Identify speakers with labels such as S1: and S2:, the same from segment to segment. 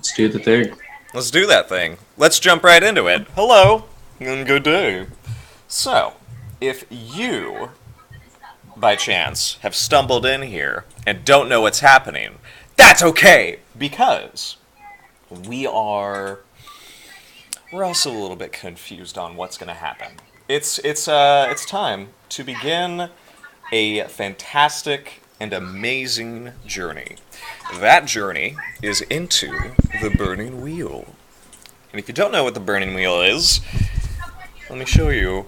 S1: Let's do the thing.
S2: Let's do that thing. Let's jump right into it. Hello, and good day. So, if you, by chance, have stumbled in here and don't know what's happening, that's okay, because we're also a little bit confused on what's going to happen. It's time to begin a fantastic and amazing journey. That journey is into the Burning Wheel. And if you don't know what the Burning Wheel is, let me show you.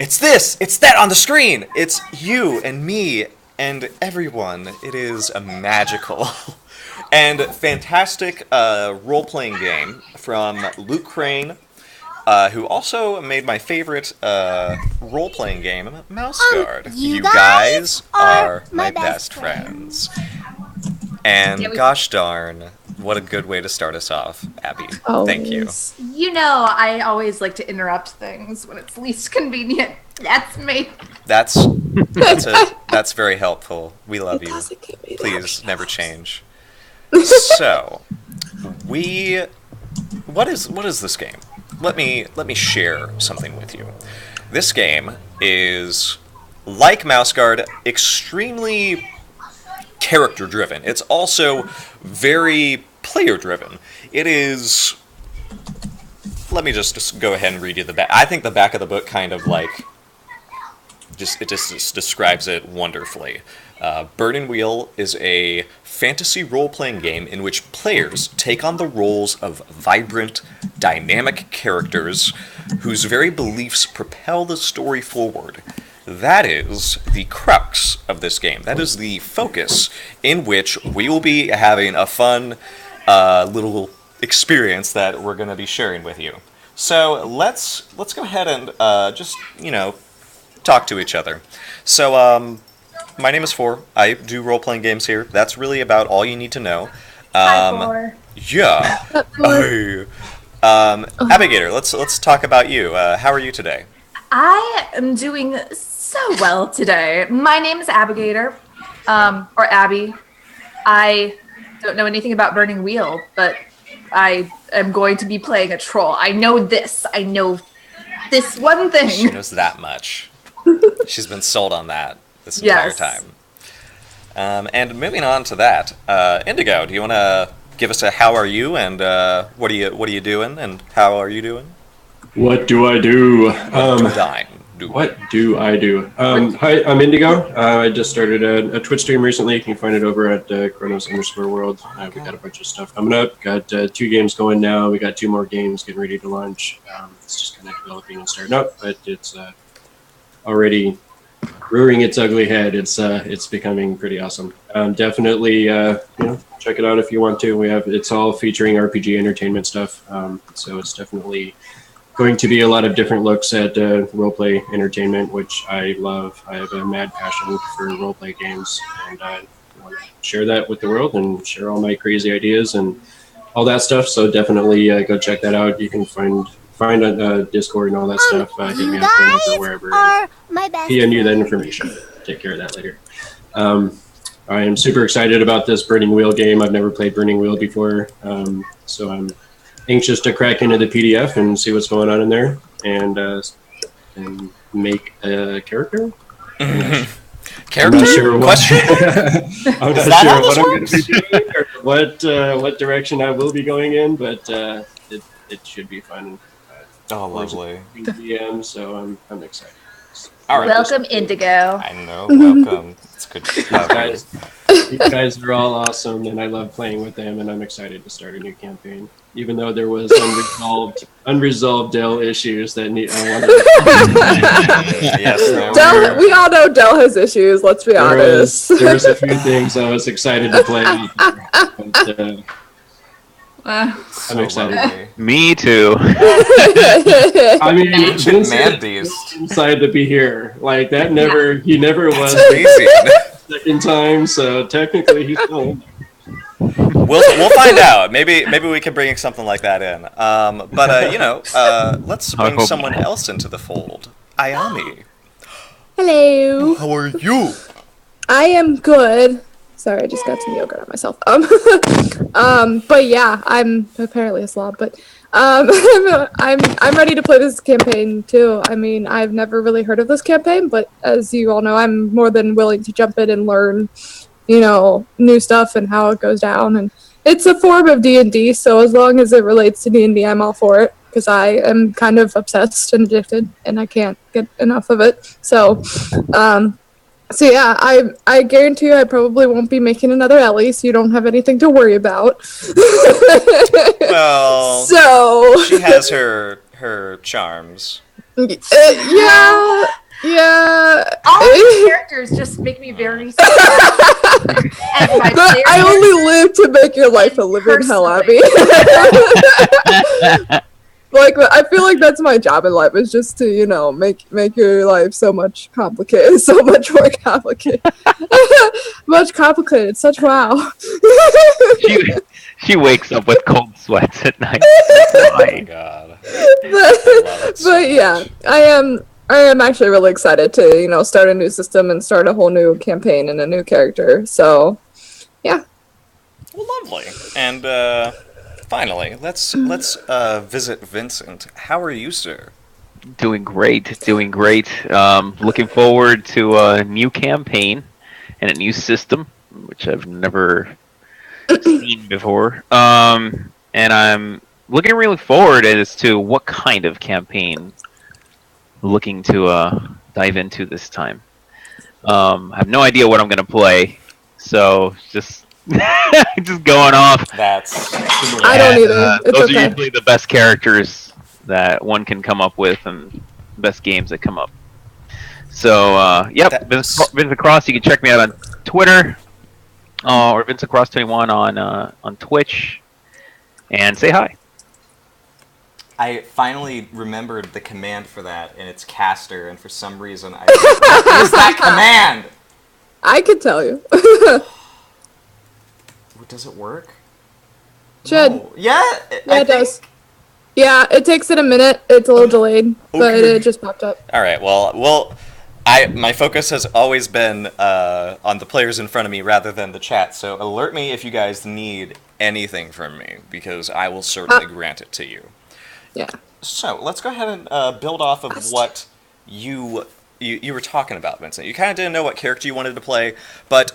S2: It's this! It's that on the screen! It's you and me and everyone. It is a magical and fantastic role-playing game from Luke Crane, who also made my favorite role-playing game, Mouse Guard.
S3: You guys
S2: are my best friends. And gosh darn, what a good way to start us off, Abby. Thank you.
S4: You know, I always like to interrupt things when it's least convenient. That's me.
S2: That's very helpful. We love you. Please never change. So, what is this game? Let me share something with you. This game is, like Mouse Guard, extremely character-driven. It's also very player-driven. It is... Let me just go ahead and read you the back. I think the back of the book kind of like... It just describes it wonderfully. Burning Wheel is a fantasy role-playing game in which players take on the roles of vibrant, dynamic characters whose very beliefs propel the story forward. That is the crux of this game. That is the focus in which we will be having a fun little experience that we're going to be sharing with you. So let's go ahead and just, talk to each other. So my name is Four. I do role-playing games here. That's really about all you need to know.
S4: Hi, Four.
S2: Yeah. Abigator, let's talk about you. How are you today?
S4: I am doing so well today. My name is Abigator, or Abby. I don't know anything about Burning Wheel, but I am going to be playing a troll. I know this. I know this one thing.
S2: She knows that much. She's been sold on that this entire time. And moving on to that, Indigo, do you want to give us a how are you and what are you doing and how are you doing?
S1: What do I do? What do I do? Hi, I'm Indigo. I just started a Twitch stream recently. You can find it over at Chronos_World. We got a bunch of stuff coming up. Got 2 games going now. We got 2 more games getting ready to launch. It's just kind of developing and starting up, but it's already rearing its ugly head. It's becoming pretty awesome. Definitely, check it out if you want to. It's all featuring RPG entertainment stuff. So it's definitely going to be a lot of different looks at roleplay entertainment, which I love. I have a mad passion for roleplay games, and I want to share that with the world and share all my crazy ideas and all that stuff. So definitely go check that out. You can find on Discord and all that stuff. Hit me up or wherever. PM you that information. Take care of that later. I am super excited about this Burning Wheel game. I've never played Burning Wheel before, so I'm anxious to crack into the PDF and see what's going on in there and make a character.
S2: Character? I'm not sure
S1: question? I'm not sure what I'm going to be doing or what direction I will be going in, but it should be fun.
S2: Lovely.
S1: DM, so I'm excited.
S4: All right. Welcome, Indigo.
S2: I know, welcome. It's good to have
S1: you guys are all awesome, and I love playing with them, and I'm excited to start a new campaign. Even though there was unresolved Dell issues that I wanted.
S3: Dell, we all know Dell has issues. Let's be honest.
S1: There was a few things I was excited to play. But, I'm excited.
S5: Me too.
S1: I mean, Vince decided to be here. Like that he never was second time, so technically he's still in there.
S2: We'll find out. Maybe we can bring something like that in. Let's bring someone else into the fold. Ayami.
S3: Hello.
S2: How are you?
S3: I am good. Sorry, I just got some yogurt on myself. But yeah, I'm apparently a slob, but I'm ready to play this campaign too. I mean, I've never really heard of this campaign, but as you all know, I'm more than willing to jump in and learn, new stuff and how it goes down. And it's a form of D&D, so as long as it relates to D&D, I'm all for it because I am kind of obsessed and addicted, and I can't get enough of it. So yeah, I guarantee you I probably won't be making another Ellie, so you don't have anything to worry about.
S2: Well,
S3: so
S2: she has her charms.
S3: Yeah.
S4: All of these characters just make me very sad. And my player
S3: I only
S4: characters-
S3: live to make your life a living hell, Abby. Like, I feel like that's my job in life, is just to, make your life so much complicated, so much more complicated. Much complicated, such wow.
S5: She wakes up with cold sweats at night.
S2: Oh my god.
S3: But yeah, I am actually really excited to, start a new system and start a whole new campaign and a new character. So, yeah.
S2: Well, lovely. And finally, let's visit Vincent. How are you, sir?
S5: Doing great. Looking forward to a new campaign and a new system, which I've never seen before. And I'm looking really forward as to what kind of campaign I'm looking to dive into this time. I have no idea what I'm going to play, so just just going off.
S3: I don't either. It's
S5: those
S3: okay.
S5: are usually the best characters that one can come up with, and best games that come up. So, Vince Across. You can check me out on Twitter, or Vince Across 21 on Twitch, and say hi.
S2: I finally remembered the command for that, and it's caster, and for some reason I what is that command?
S3: I could tell you.
S2: Does it work?
S3: Should.
S2: No. Yeah,
S3: Yeah, it does. Yeah, it takes it a minute. It's a little delayed, but
S2: Okay.
S3: it just popped up.
S2: All right. Well, my focus has always been on the players in front of me rather than the chat. So alert me if you guys need anything from me, because I will certainly grant it to you.
S3: Yeah.
S2: So let's go ahead and build off of what you were talking about, Vincent. You kind of didn't know what character you wanted to play, but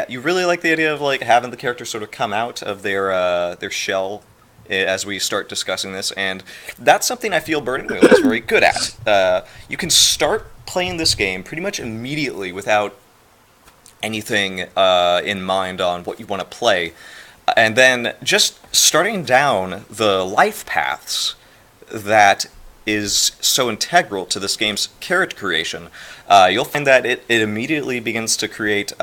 S2: you really like the idea of like having the character sort of come out of their shell as we start discussing this, and that's something I feel Burning Wheel is very good at. You can start playing this game pretty much immediately without anything in mind on what you want to play, and then just starting down the life paths that is so integral to this game's character creation, you'll find that it immediately begins to create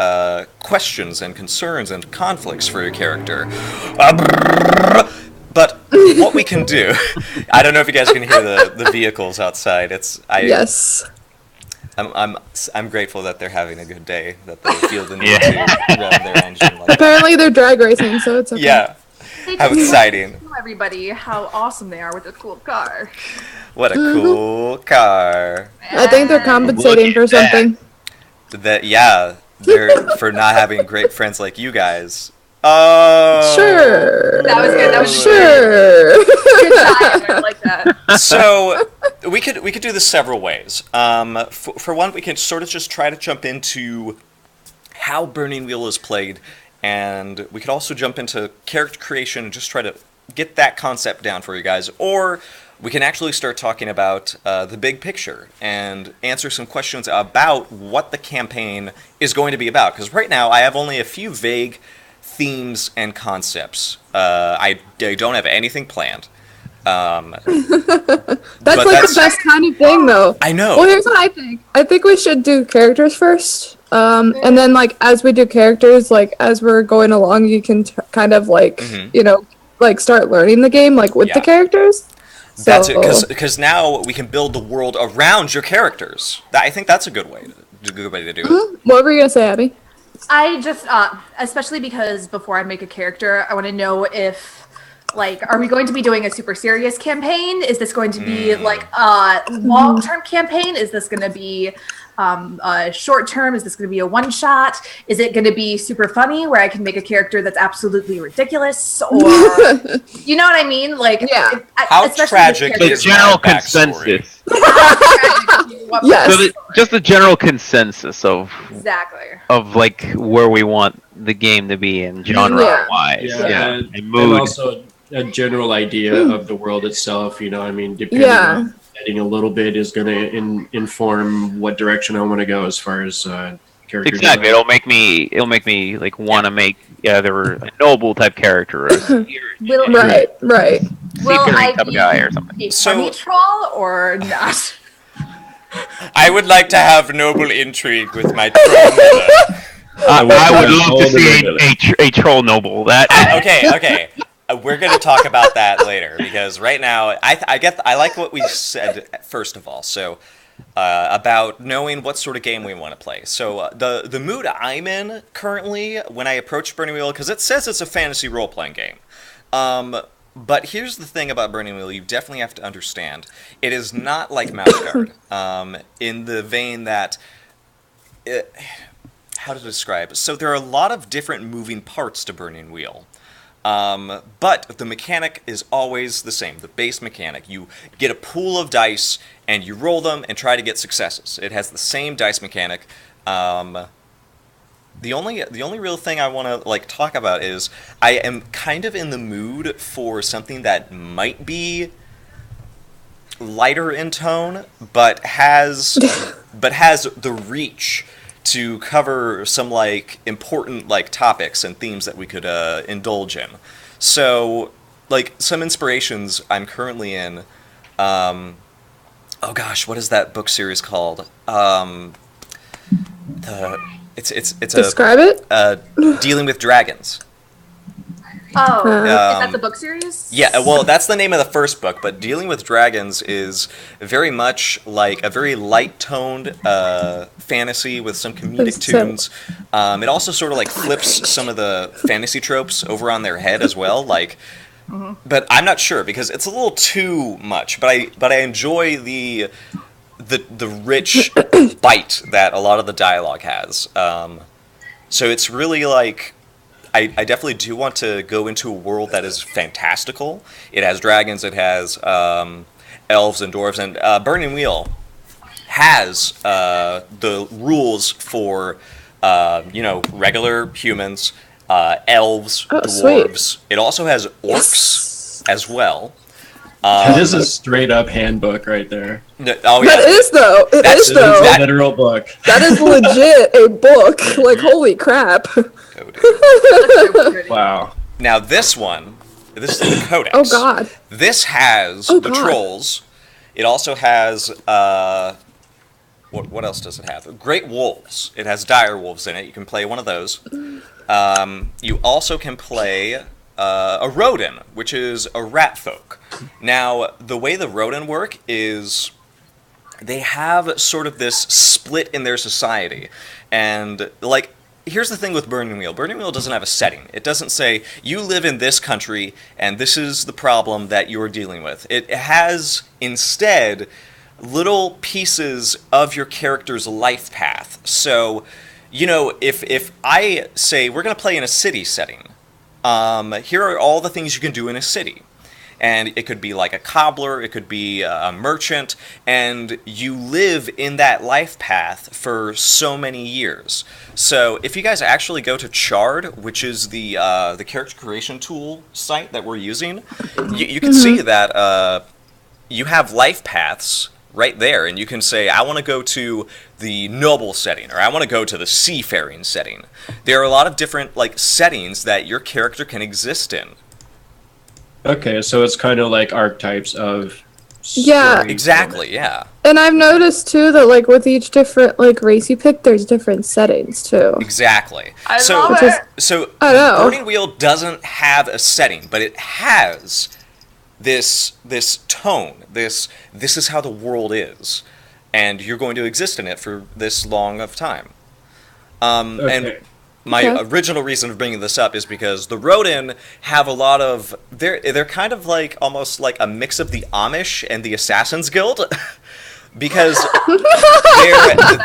S2: questions and concerns and conflicts for your character. But what we can do, I don't know if you guys can hear the vehicles outside.
S3: Yes.
S2: I'm grateful that they're having a good day, that they feel the need to rev their engine. Like
S3: Apparently they're drag racing, so it's okay.
S2: yeah. How exciting.
S4: Tell everybody how awesome they are with a cool car.
S2: What a cool car.
S3: I think they're compensating for something.
S2: They're for not having great friends like you guys. Oh.
S3: Sure.
S4: That was good. That was
S3: Sure.
S4: good time. I like that.
S2: So we could do this several ways. For one, we can sort of just try to jump into how Burning Wheel is played, and we could also jump into character creation and just try to get that concept down for you guys. Or we can actually start talking about the big picture and answer some questions about what the campaign is going to be about. Because right now I have only a few vague themes and concepts. I don't have anything planned.
S3: That's the best kind of thing, though.
S2: I know.
S3: Well, here's what I think. I think we should do characters first. And then, as we do characters, as we're going along, you can kind of, start learning the game, with the characters.
S2: That's it, because now we can build the world around your characters. I think that's a good way to do it.
S3: What were you going to say, Abby?
S4: I just, especially because before I make a character, I want to know if, are we going to be doing a super serious campaign? Is this going to be, a long-term campaign? Is this going to be short term? Is this going to be a one shot? Is it going to be super funny where I can make a character that's absolutely ridiculous? Or, you know what I mean? Like,
S3: Yeah.
S2: How tragic
S5: The
S2: is
S5: general
S2: my backstory?
S5: consensus.
S3: Yes.
S5: So just the general consensus
S4: Exactly.
S5: of like where we want the game to be in genre wise.
S1: Yeah,
S5: And
S1: and
S5: mood.
S1: also a general idea of the world itself. You know, I mean, depending
S3: Yeah.
S1: on setting a little bit is going to inform what direction I want to go as far as character.
S5: Exactly.
S1: development.
S5: It'll make me like want to make either a noble type character or a
S4: Will,
S3: Right.
S4: will I
S5: type of
S4: be
S5: guy or something.
S4: a
S2: So-
S4: funny troll or not?
S2: I would like to have noble intrigue with my troll mother.
S5: I would love
S1: all
S5: to
S1: the
S5: see
S1: way
S5: a troll noble. That
S2: Okay. We're going to talk about that later because right now I like what we said first of all. So about knowing what sort of game we want to play. So the mood I'm in currently when I approach Burning Wheel, because it says it's a fantasy role playing game. But here's the thing about Burning Wheel you definitely have to understand. It is not like Mouse Guard in the vein that. How to describe? So there are a lot of different moving parts to Burning Wheel. But the mechanic is always the same, the base mechanic. You get a pool of dice, and you roll them and try to get successes. It has the same dice mechanic. The only real thing I want to talk about is I am kind of in the mood for something that might be lighter in tone, but has the reach to cover some important topics and themes that we could indulge in. So some inspirations I'm currently in. Oh gosh, what is that book series called? It's
S3: Describe it.
S2: Dealing with Dragons.
S4: Oh, is that the book series?
S2: Yeah, well, that's the name of the first book, but Dealing with Dragons is very much like a very light-toned fantasy with some comedic tunes. It also sort of flips some of the fantasy tropes over on their head as well, But I'm not sure because it's a little too much. But I enjoy the rich bite that a lot of the dialogue has. So it's really I definitely do want to go into a world that is fantastical. It has dragons, it has elves and dwarves, and Burning Wheel has the rules for regular humans, elves, dwarves.
S3: Sweet.
S2: It also has orcs as well.
S1: That is a straight up handbook right there.
S2: Oh yeah,
S3: That is though. It
S2: That's-
S3: is though.
S1: It's a literal book.
S3: That is legit a book. Holy crap.
S1: Wow.
S2: Now this is the codex.
S3: Oh god.
S2: This has
S3: Oh,
S2: the
S3: God.
S2: trolls. It also has what else does it have? Great wolves. It has dire wolves in it. You can play one of those. You also can play a rodent, which is a rat folk. Now, the way the rodent work is they have sort of this split in their society. And, here's the thing with Burning Wheel. Burning Wheel doesn't have a setting. It doesn't say, you live in this country, and this is the problem that you're dealing with. It has, instead, little pieces of your character's life path. So, if I say, we're going to play in a city setting, here are all the things you can do in a city. And it could be like a cobbler, it could be a merchant, and you live in that life path for so many years. So if you guys actually go to Chard, which is the character creation tool site that we're using, you can see that you have life paths right there, and you can say, I want to go to the noble setting, or I want to go to the seafaring setting. There are a lot of different settings that your character can exist in.
S1: Okay, so it's kind of like archetypes of.
S3: Yeah.
S1: stories.
S2: Exactly, yeah.
S3: And I've noticed too that with each different race you pick, there's different settings too.
S2: Exactly.
S4: I
S2: so,
S4: love
S3: Which is-
S4: it.
S2: So
S3: I know.
S2: Burning Wheel doesn't have a setting, but it has this tone. This is how the world is, and you're going to exist in it for this long of time.
S1: Okay.
S2: And my original reason for bringing this up is because the Rodan have a lot of they're kind of almost like a mix of the Amish and the Assassin's Guild. because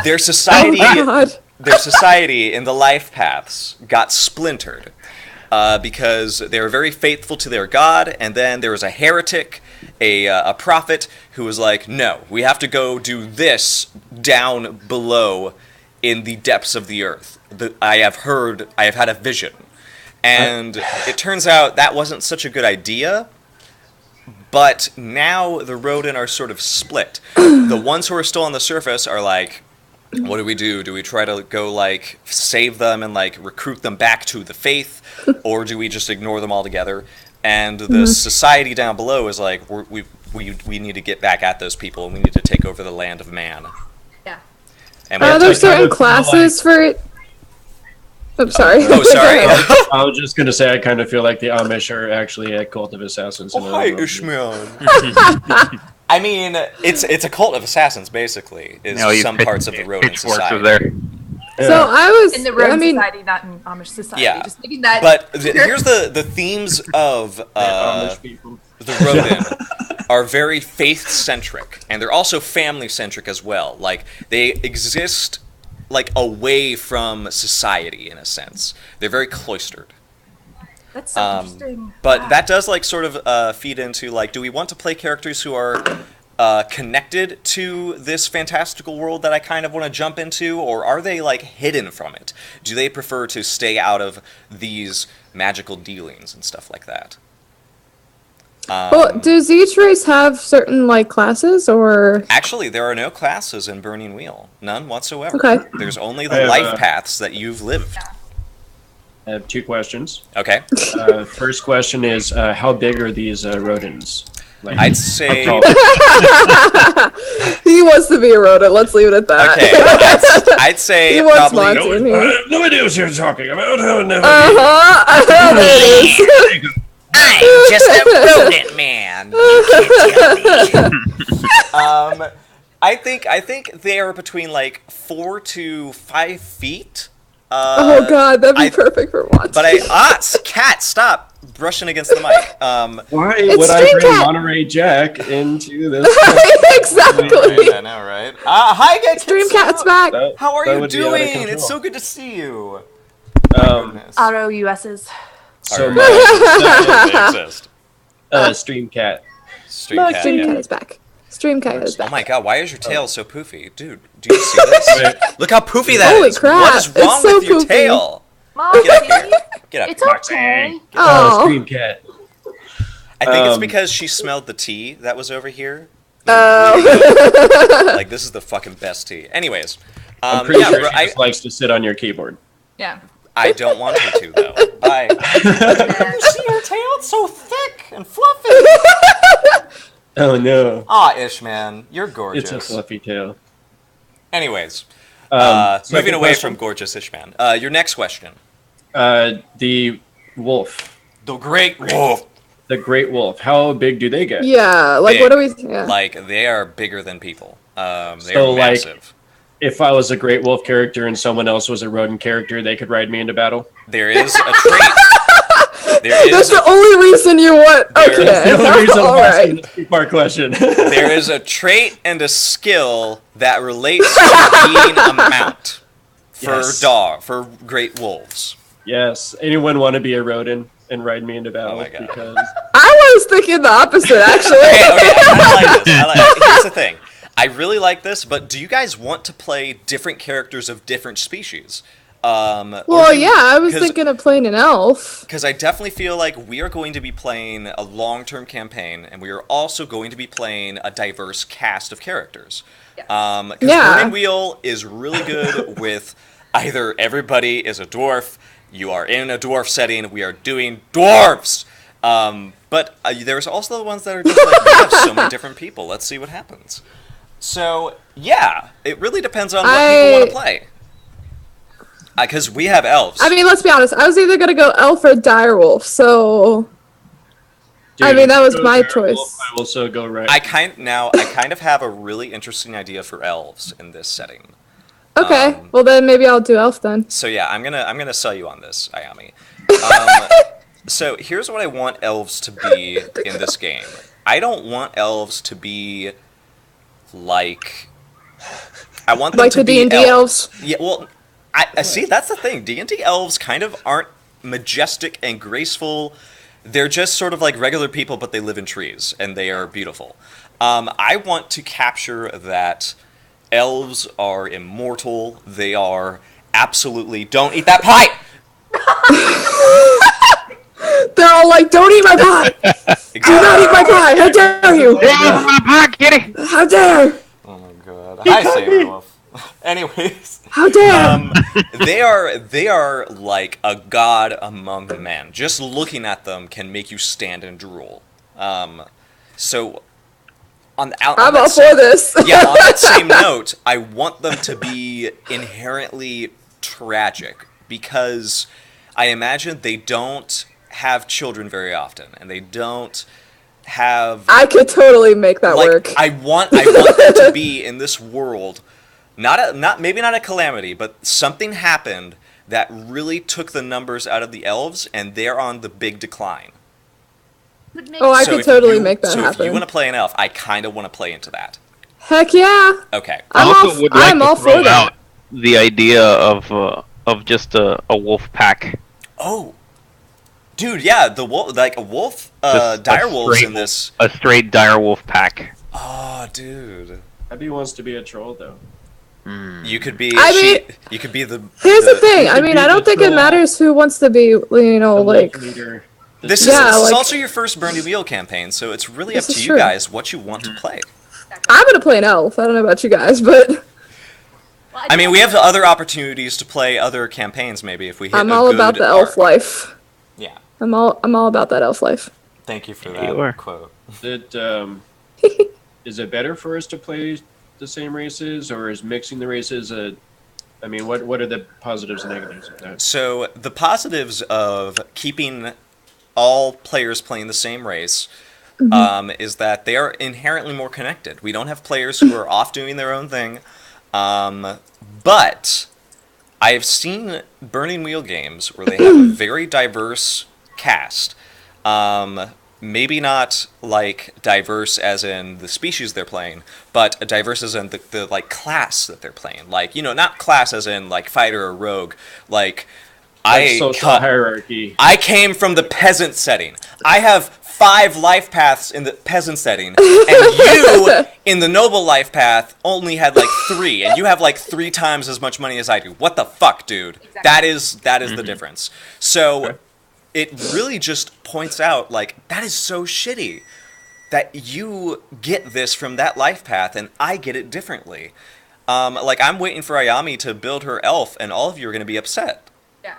S2: their society,
S3: God.
S2: their society in the life paths got splintered because they were very faithful to their god, and then there was a heretic, a prophet who was like, no, we have to go do this down below in the depths of the earth. I have had a vision. And it turns out that wasn't such a good idea, but now the Rodan are sort of split. The ones who are still on the surface are like, what do we do? Do we try to go, like, save them and, like, recruit them back to the faith, or do we just ignore them altogether? And the society down below is like, we need to get back at those people, and we need to take over the land of man.
S4: Yeah.
S2: And
S3: Are there certain classes for it? I'm sorry.
S2: Oh, sorry.
S1: I was just going to say, I kind of feel like the Amish are actually a cult of assassins.
S2: Hi, Ishmael. I mean, it's a cult of assassins, basically, some parts of the Rodan society.
S5: Are there.
S1: Yeah.
S3: So I was.
S4: In the Rodan
S3: I mean,
S4: society, not in Amish society.
S2: Yeah.
S4: Just making that.
S2: But here's the themes of
S1: Amish people.
S2: the Rodan are very faith-centric, and they're also family-centric as well. Like, they exist, like, away from society, in a sense. They're very cloistered.
S4: That's so interesting.
S2: But
S4: Wow.
S2: that does, like, sort of feed into, like, do we want to play characters who are connected to this fantastical world that I kind of want to jump into, or are they, like, hidden from it? Do they prefer to stay out of these magical dealings and stuff like that?
S3: well, does each race have certain like classes or?
S2: Actually, there are no classes in Burning Wheel. None whatsoever.
S3: Okay.
S2: There's only
S1: I
S2: the
S1: have,
S2: life paths that you've lived.
S1: I have 2 questions.
S2: Okay.
S1: First question is, how big are these rodents? Like,
S2: I'd say...
S1: how tall-
S3: He wants to be a rodent. Let's leave it at that.
S2: Okay. I'd say
S3: He wants
S2: probably...
S3: monsters.
S1: I have no idea what you're talking about. I would never
S3: There it is.
S2: I'm just a rodent man. You can't tell me. I think they are between like 4 to 5 feet.
S3: Oh god, that'd be perfect for watching.
S2: But cat, stop brushing against the mic.
S1: Why
S3: It's
S1: would I
S3: String
S1: bring
S3: Cat.
S1: Monterey Jack into this?
S3: Exactly.
S2: I know, right? Hi, guys.
S3: Dreamcat's back.
S2: How are
S1: That
S2: you
S1: would be out of
S2: doing?
S1: control.
S2: It's so good to see you.
S1: Um,
S4: Auto USs.
S1: so
S2: They
S1: my
S2: exist.
S1: Stream Cat.
S2: Stream
S3: No,
S2: cat.
S3: Streamcat is back. Streamcat is
S2: Oh
S3: back.
S2: my god, why is your tail so poofy? Dude, do you see this? Look how poofy that is.
S3: Holy crap,
S2: What is
S3: it's
S2: wrong
S3: so
S2: with your
S3: poofy.
S2: tail?
S4: Mom,
S2: Get up here. Get up
S4: it's
S2: here.
S4: okay.
S3: Oh.
S1: Stream Cat.
S2: I think it's
S1: Um,
S2: because she smelled the tea that was over here.
S3: Oh.
S2: Like, this is the fucking best tea. Anyways.
S1: I'm pretty sure
S2: bro,
S1: she just likes to sit on your keyboard.
S4: Yeah.
S2: I don't want her to, though. Bye. See your tail? It's so thick and fluffy.
S1: Oh no,
S2: Aw, Ishman, you're gorgeous.
S1: it's a fluffy tail.
S2: Anyways,
S1: Second
S2: moving away
S1: question.
S2: from gorgeous Ishman. Your next question.
S1: The wolf,
S2: The Great Wolf.
S1: the great wolf. How big do they get?
S3: Yeah, like what do we? Yeah.
S2: Like, they are bigger than people. They
S1: So,
S2: are
S1: like-
S2: massive.
S1: If I was a great wolf character and someone else was a rodent character, they could ride me into battle.
S2: There is a trait.
S3: That's the only reason you want.
S2: There
S3: Okay.
S2: is
S1: The only reason I'm
S3: All
S1: asking
S3: right.
S1: this two-part question.
S2: There is a trait and a skill that relates to being a mount for
S1: Yes.
S2: for great wolves.
S1: Yes. Anyone want to be a rodent and ride me into battle?
S2: Oh my God.
S1: Because
S3: I was thinking the opposite, actually.
S2: Okay, I like this. Here's the thing. I really like this, but do you guys want to play different characters of different species?
S3: Well, yeah, I was thinking of playing an elf.
S2: Because I definitely feel like we are going to be playing a long-term campaign, and we are also going to be playing a diverse cast of characters. Because
S3: Yeah.
S2: Burning Wheel is really good with either everybody is a dwarf, you are in a dwarf setting, we are doing dwarves. But there's also the ones that are just like, we have so many different people, let's see what happens. So, yeah, it really depends on what people want to play. Because we have elves.
S3: I mean, let's be honest. I was either gonna go elf or direwolf. So, I mean, that was my choice.
S1: I will also go right.
S2: I kind of have a really interesting idea for elves in this setting.
S3: Okay, well then maybe I'll do elf then.
S2: So yeah, I'm gonna sell you on this, Ayami. So here's what I want elves to be in this game. I don't want elves to be like I want them
S3: Like
S2: to
S3: the
S2: be
S3: D&D elves.
S2: Yeah, well, I see. That's the thing. D&D elves kind of aren't majestic and graceful. They're just sort of like regular people, but they live in trees and they are beautiful. I want to capture that elves are immortal. They are absolutely. Don't eat that pie.
S3: They're all like, "Don't eat my pie! Do not eat my pie! How dare you!
S5: my pie, kitty!
S3: How dare!
S2: Oh my god. Hi, Saberwolf. Anyways,
S3: How dare!"
S2: they are like a god among men. Just looking at them can make you stand and drool. So
S3: I'm all for this.
S2: yeah, on that same note, I want them to be inherently tragic because I imagine they don't have children very often, and they don't have.
S3: I could totally make that work.
S2: I want them to be in this world. Maybe not a calamity, but something happened that really took the numbers out of the elves, and they're on the big decline.
S3: Oh, I could totally make that
S2: So if
S3: happen.
S2: you want to play an elf, I kind of want to play into that.
S3: Heck yeah!
S2: Okay.
S5: I also would like
S3: I'm
S5: to
S3: all
S5: throw
S3: for that.
S5: out the idea of just a wolf pack.
S2: Oh, dude, yeah, the wolf, like a wolf,
S5: Just
S2: dire
S5: a
S2: wolves
S5: straight
S2: in this.
S5: A straight dire wolf pack.
S2: Oh, dude,
S1: Abby wants to be a troll though.
S2: you could be. You could be the.
S3: Here's the thing.
S1: you
S3: I
S1: could
S3: mean,
S1: be
S3: I don't
S1: the
S3: think it
S1: troll.
S3: matters who wants to be, like.
S1: Leader.
S2: This
S3: Yeah,
S2: is
S3: like-
S2: also your first Burning Wheel campaign, so it's really up
S3: This
S2: to
S3: is
S2: you
S3: true.
S2: guys what you want to play.
S3: I'm gonna play an elf. I don't know about you guys, but
S2: I mean, we have other opportunities to play other campaigns, maybe if we hit
S3: I'm
S2: a
S3: all
S2: good
S3: about the elf
S2: arc.
S3: life.
S2: Yeah,
S3: I'm all about that elf life.
S2: thank you for
S5: You
S2: that
S5: are.
S2: quote.
S1: Is it better for us to play the same races, or is mixing the races I mean, what are the positives and negatives of that?
S2: So the positives of keeping all players playing the same race is that they are inherently more connected. We don't have players who are off doing their own thing, but I've seen Burning Wheel games where they have a very diverse cast. Maybe not like diverse as in the species they're playing, but diverse as in the like class that they're playing. Like, not class as in like fighter or rogue. Like
S1: Social hierarchy.
S2: I came from the peasant setting. I have 5 life paths in the peasant setting, and you in the noble life path only had like 3, and you have like 3 times as much money as I do. What the fuck, dude?
S4: Exactly.
S2: That is the difference. So
S1: Okay.
S2: it really just points out like that is so shitty that you get this from that life path and I get it differently. Like I'm waiting for Ayami to build her elf, and all of you are going to be upset.
S4: Yeah.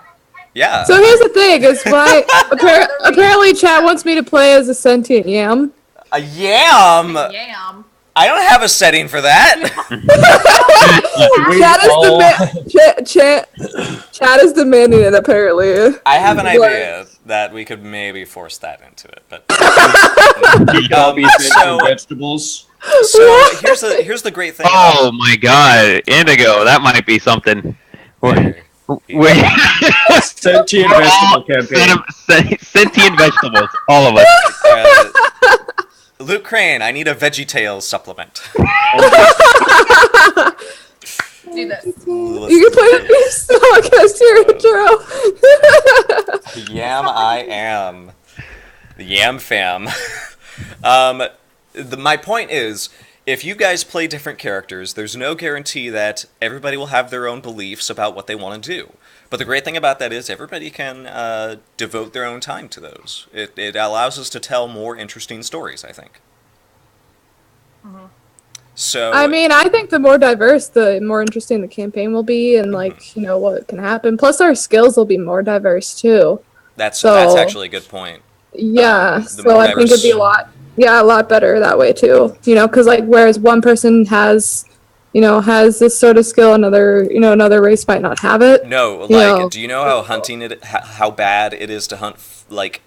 S2: Yeah.
S3: So here's the thing: is why apparently Chad wants me to play as a sentient yam.
S2: A yam.
S4: Yam.
S2: I don't have a setting for that.
S3: Chad is demanding it. Apparently,
S2: I have an
S3: Like-
S2: idea that we could maybe force that into it, but
S1: So, vegetables.
S2: so here's the great thing.
S5: Oh my god, Indigo, that might be something.
S2: About,
S5: Wait.
S1: Sentient
S5: We're
S1: vegetable
S5: all
S1: campaign.
S5: sentient vegetables, all of us.
S2: Luke Crane, I need a VeggieTales supplement.
S4: Do this.
S3: you can play with your stock as your intro.
S2: Yam I am. The Yam fam. My point is, if you guys play different characters, there's no guarantee that everybody will have their own beliefs about what they want to do. But the great thing about that is everybody can devote their own time to those. It allows us to tell more interesting stories, I think. So
S3: I mean, I think the more diverse, the more interesting the campaign will be, and what can happen. Plus, our skills will be more diverse too.
S2: that's
S3: so-
S2: actually a good point.
S3: Yeah,
S2: the
S3: so
S2: more
S3: I think
S2: diverse-
S3: it'd be a lot better that way too. Because whereas one person has this sort of skill, another race might not have it.
S2: No, like,
S3: Yeah.
S2: do you know how how bad it is to hunt like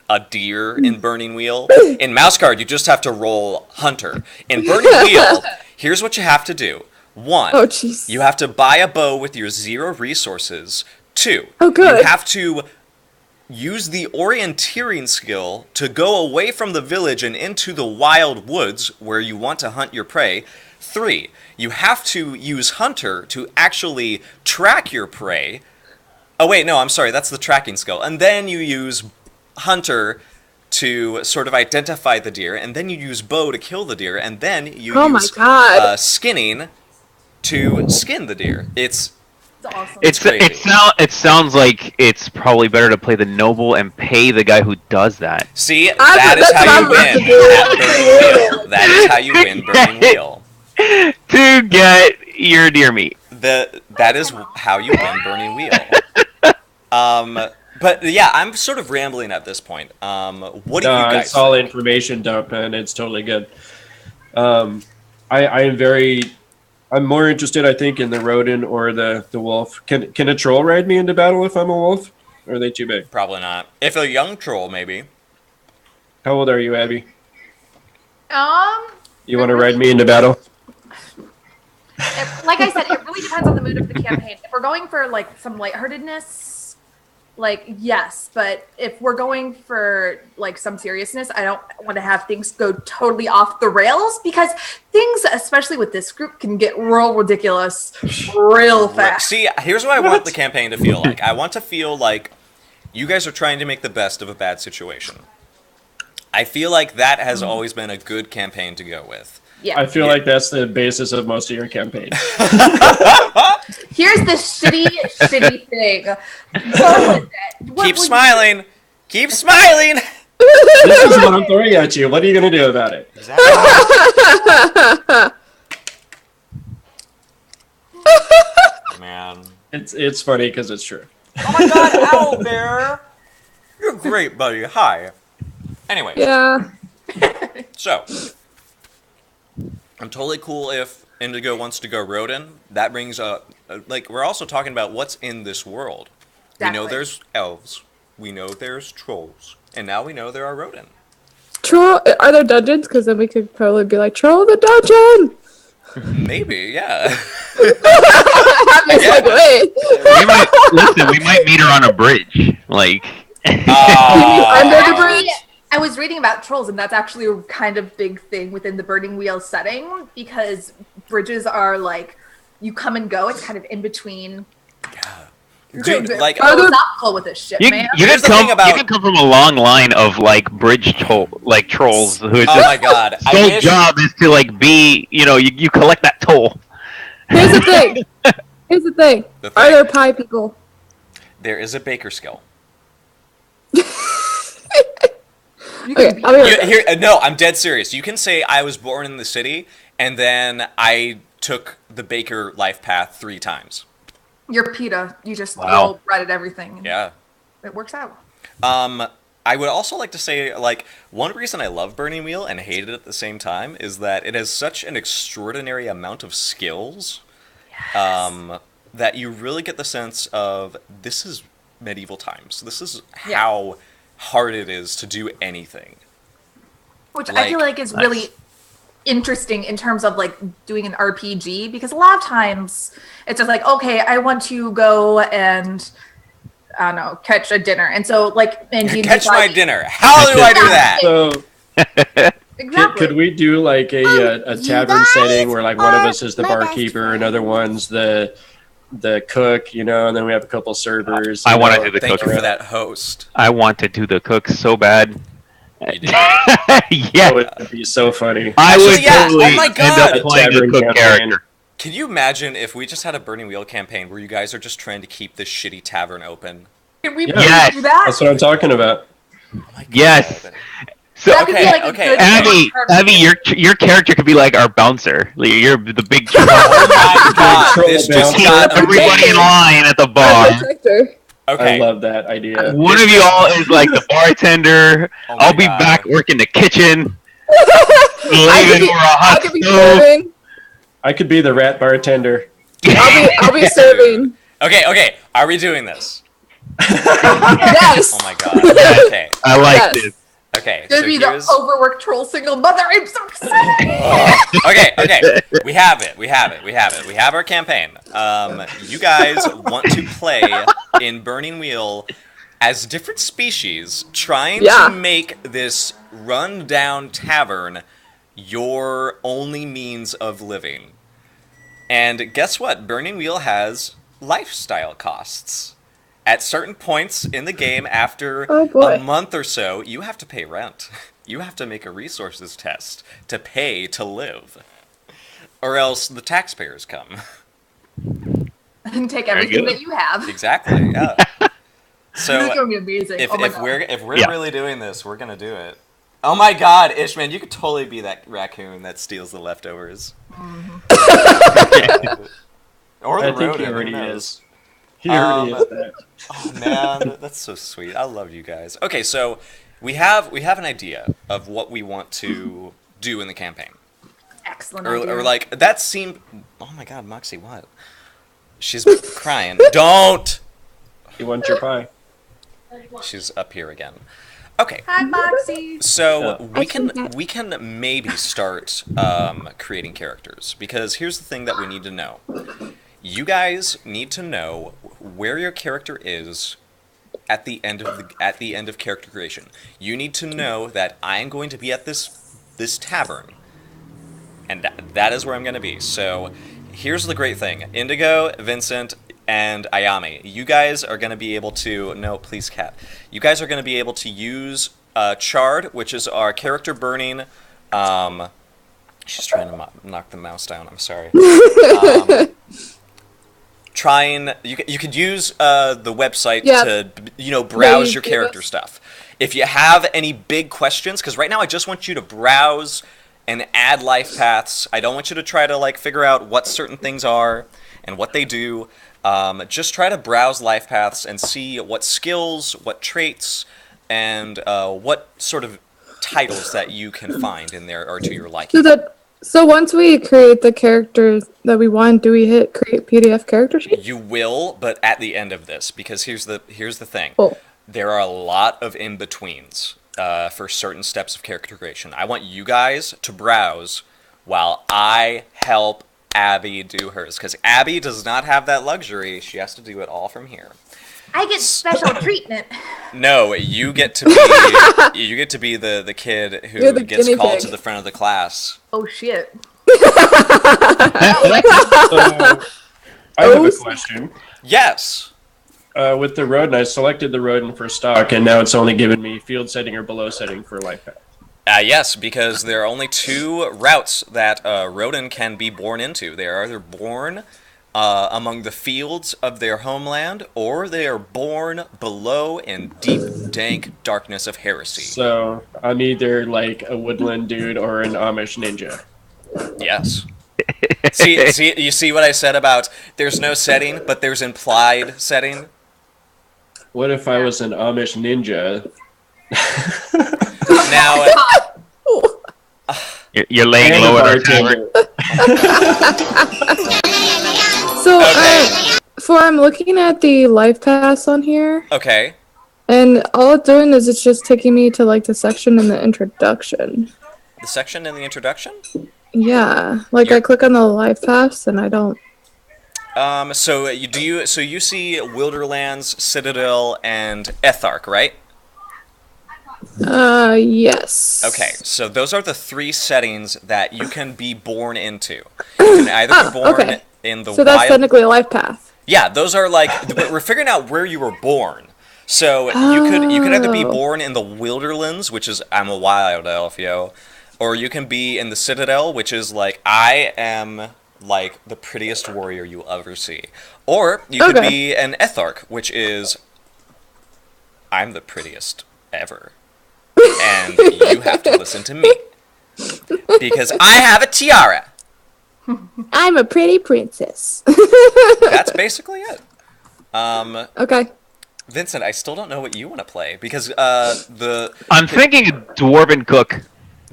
S2: a deer in Burning Wheel? In Mouse Guard, you just have to roll Hunter. In Burning Wheel, here's what you have to do. 1,
S3: Oh, jeez.
S2: you have to buy a bow with your 0 resources. 2,
S3: Oh, good.
S2: you have to use the orienteering skill to go away from the village and into the wild woods where you want to hunt your prey. 3, you have to use Hunter to actually track your prey. Oh wait, no, I'm sorry, that's the tracking skill. And then you use Hunter to sort of identify the deer, and then you use Bow to kill the deer, and then you use skinning to skin the deer. It's
S4: awesome.
S5: It sounds like it's probably better to play the noble and pay the guy who does that.
S2: See, that is how you win at Burning Wheel. That is how you win Burning Wheel.
S5: To get your deer meat.
S2: That is how you win Burning Wheel. But yeah, I'm sort of rambling at this point. What do you guys
S1: it's all information dump, and it's totally good. I'm more interested, I think, in the rodent or the wolf. Can a troll ride me into battle if I'm a wolf? Or are they too big?
S2: Probably not. If a young troll, maybe.
S1: How old are you, Abby? You want to ride
S4: really
S1: me into battle?
S4: Like I said, it really depends on the mood of the campaign. If we're going for like some lightheartedness, like yes, but if we're going for like some seriousness, I don't want to have things go totally off the rails, because things, especially with this group, can get real ridiculous real fast.
S2: See, here's what I want the campaign to feel like. I want to feel like you guys are trying to make the best of a bad situation. I feel like that has always been a good campaign to go with.
S4: Yeah.
S1: I feel like that's the basis of most of your campaign.
S4: Here's the shitty thing.
S2: Keep smiling. Keep smiling.
S1: This is what I'm throwing at you. What are you going to do about it?
S2: Exactly. Man.
S1: It's funny because it's true.
S2: Oh my god, Owl Bear! You're great, buddy. Hi. Anyway.
S3: Yeah.
S2: So, I'm totally cool if Indigo wants to go rodent. That brings up, like, we're also talking about what's in this world.
S4: Exactly.
S2: We know there's elves. We know there's trolls. And now we know there are rodent.
S3: Troll? Are there dungeons? Because then we could probably be like, troll the dungeon!
S2: Maybe, yeah.
S3: I'm just like, wait.
S5: We might meet her on a bridge. Like,
S3: Under the bridge?
S4: I was reading about trolls, and that's actually a kind of big thing within the Burning Wheel setting, because bridges are like, you come and go, it's kind of in between.
S2: Yeah. Dude, like,
S4: philosophical with this shit, man.
S5: You can come from a long line of like trolls who is
S2: oh my god,
S5: sole job is to like be, you collect that toll.
S3: Here's the thing. Are there pie people?
S2: There is a baker skill.
S3: Okay,
S2: no, I'm dead serious. You can say I was born in the city, and then I took the baker life path 3 times.
S4: You're PETA. You just roll right at everything.
S2: Yeah.
S4: It works out.
S2: I would also like to say, like, one reason I love Burning Wheel and hate it at the same time is that it has such an extraordinary amount of skills that you really get the sense of this is medieval times. This is how hard it is to do anything.
S4: Which I feel like is really interesting in terms of like doing an RPG, because a lot of times it's just like, okay, I want to go and I don't know, catch a dinner, and so like
S2: catch my dinner. How do I do that?
S1: So
S4: exactly.
S1: could we do like a tavern setting where like one of us is the barkeeper, another one's the cook, and then we have a couple servers.
S5: I want to do the
S2: Thank
S5: cook.
S2: you for that host.
S5: I want to do the cook so bad.
S2: You did.
S5: Yeah,
S1: That would be so funny.
S5: I would totally
S2: oh my God.
S5: end up playing the cook character.
S2: Can you imagine if we just had a Burning Wheel campaign where you guys are just trying to keep this shitty tavern open?
S4: Can we
S5: Yes.
S4: do that?
S1: That's what I'm talking about.
S2: Oh my God.
S5: Yes. So
S4: That could be like a good
S5: Abby, your character could be like our bouncer. Like, you're the big troll.
S2: Oh my God.
S1: Troll
S2: This just
S1: bouncer.
S2: got
S5: Everybody in line at the bar.
S2: Okay.
S1: I love that idea.
S5: One of you all is like the bartender.
S2: Oh my
S5: I'll be
S2: God.
S5: back working the kitchen.
S3: I could be serving.
S1: I could be the rat bartender.
S3: I'll be serving.
S2: Okay. Are we doing this?
S3: Yes.
S2: Oh my God. Okay.
S5: I like
S3: Yes.
S5: this.
S2: Okay.
S4: Gonna
S2: So
S4: be the
S2: here's...
S4: overworked troll single mother. I'm so excited.
S2: Okay. We have it. We have our campaign. You guys want to play in Burning Wheel as different species, trying to make this run-down tavern your only means of living. And guess what? Burning Wheel has lifestyle costs. At certain points in the game, after a month or so, you have to pay rent. You have to make a resources test to pay to live. Or else the taxpayers come.
S4: And take everything that you have.
S2: Exactly, yeah. So
S4: this is gonna be amazing.
S2: if we're really doing this, we're gonna do it. Oh my god, Ishman, you could totally be that raccoon that steals the leftovers.
S4: Mm-hmm.
S2: Or the
S1: I think
S2: rodent,
S1: he
S2: who
S1: already
S2: knows?
S1: is. He already is that.
S2: Oh man, that's so sweet. I love you guys. Okay, so we have an idea of what we want to do in the campaign.
S4: Excellent
S2: Or,
S4: idea.
S2: or like that seemed. Oh my god, Moxie, what? She's crying. Don't.
S1: You want your pie?
S2: She's up here again. Okay.
S4: Hi, Moxie.
S2: So
S1: Yeah.
S2: we can maybe start creating characters, because here's the thing that we need to know. You guys need to know where your character is at the end of character creation. You need to know that I'm going to be at this tavern, and that is where I'm going to be. So here's the great thing: Indigo, Vincent, and Ayami, you guys are going to be able to... No, please, cat. You guys are going to be able to use Chard, which is our character burning... she's trying to knock the mouse down, I'm sorry. You could use the website to, browse your character stuff. If you have any big questions, because right now I just want you to browse and add life paths. I don't want you to try to, figure out what certain things are and what they do. Just try to browse life paths and see what skills, what traits, and what sort of titles that you can find in there are to your liking.
S3: So once we create the characters that we want, do we hit create PDF character sheet?
S2: You will, but at the end of this, because here's the thing.
S3: Oh.
S2: There are a lot of in-betweens for certain steps of character creation. I want you guys to browse while I help Abby do hers, because Abby does not have that luxury. She has to do it all from here.
S4: I get special treatment.
S2: No, you get to be the kid who
S3: You're the
S2: gets
S3: guinea
S2: called
S3: pig.
S2: to the front of the class.
S4: Oh shit.
S1: So, I have a question.
S2: Yes.
S1: With the rodent, I selected the rodent for stock, and now it's only given me field setting or below setting for life path.
S2: Yes, because there are only two routes that rodent can be born into. They are either born among the fields of their homeland, or they are born below in deep, dank darkness of heresy.
S1: So I'm either like a woodland dude or an Amish ninja.
S2: Yes. see, you see what I said about there's no setting, but there's implied setting?
S1: What if I was an Amish ninja?
S2: Now,
S5: You're laying
S1: And
S5: low
S1: a
S5: at our
S1: bartender.
S5: tavern.
S3: So,
S2: Okay.
S3: I'm looking at the life pass on here,
S2: okay.
S3: and all it's doing is it's just taking me to the section in the introduction.
S2: The section in the introduction?
S3: Yeah, I click on the life pass and I don't.
S2: So you see Wilderlands, Citadel, and Ethark, right?
S3: Yes.
S2: Okay, so those are the three settings that you can be born into. You can either be born in the
S3: So that's
S2: wild...
S3: technically a life path.
S2: Yeah, those are we're figuring out where you were born. So you could either be born in the Wilderlands, which is I'm a wild elf, yo, or you can be in the Citadel, which is I am the prettiest warrior you'll ever see. Or you could be an Ethark, which is I'm the prettiest ever. And you have to listen to me. Because I have a tiara.
S3: I'm a pretty princess.
S2: That's basically it.
S3: Okay.
S2: Vincent, I still don't know what you want to play, because
S5: I'm thinking Dwarven Cook.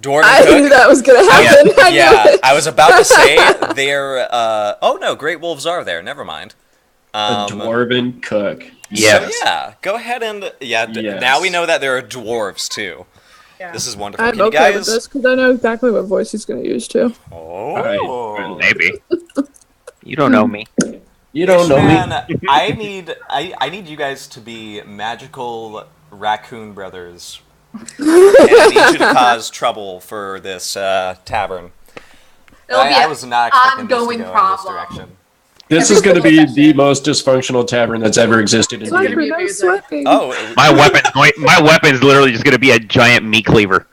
S2: Dwarven
S3: I
S2: Cook?
S3: knew that was gonna happen. I knew
S2: Yeah,
S3: it.
S2: I was about to say they're. Oh no, Great Wolves are there. Never mind.
S1: A dwarven cook.
S5: Yes.
S2: So yeah, go ahead and
S1: Yes.
S2: now we know that there are dwarves too.
S4: Yeah.
S2: This is wonderful.
S3: I'm
S2: Can you
S3: okay
S2: guys?
S3: with this because I know exactly what voice he's gonna use too.
S2: Oh,
S5: Maybe. You don't know me.
S1: You don't know me.
S2: Man, I need you guys to be magical raccoon brothers I need you to cause trouble for this tavern. I was not expecting this to go in this direction.
S1: This is going to be the most dysfunctional tavern that's ever existed in
S3: Sorry
S1: D&D.
S3: for no sweating.
S2: Oh,
S5: My weapon's literally just gonna be a giant meat cleaver.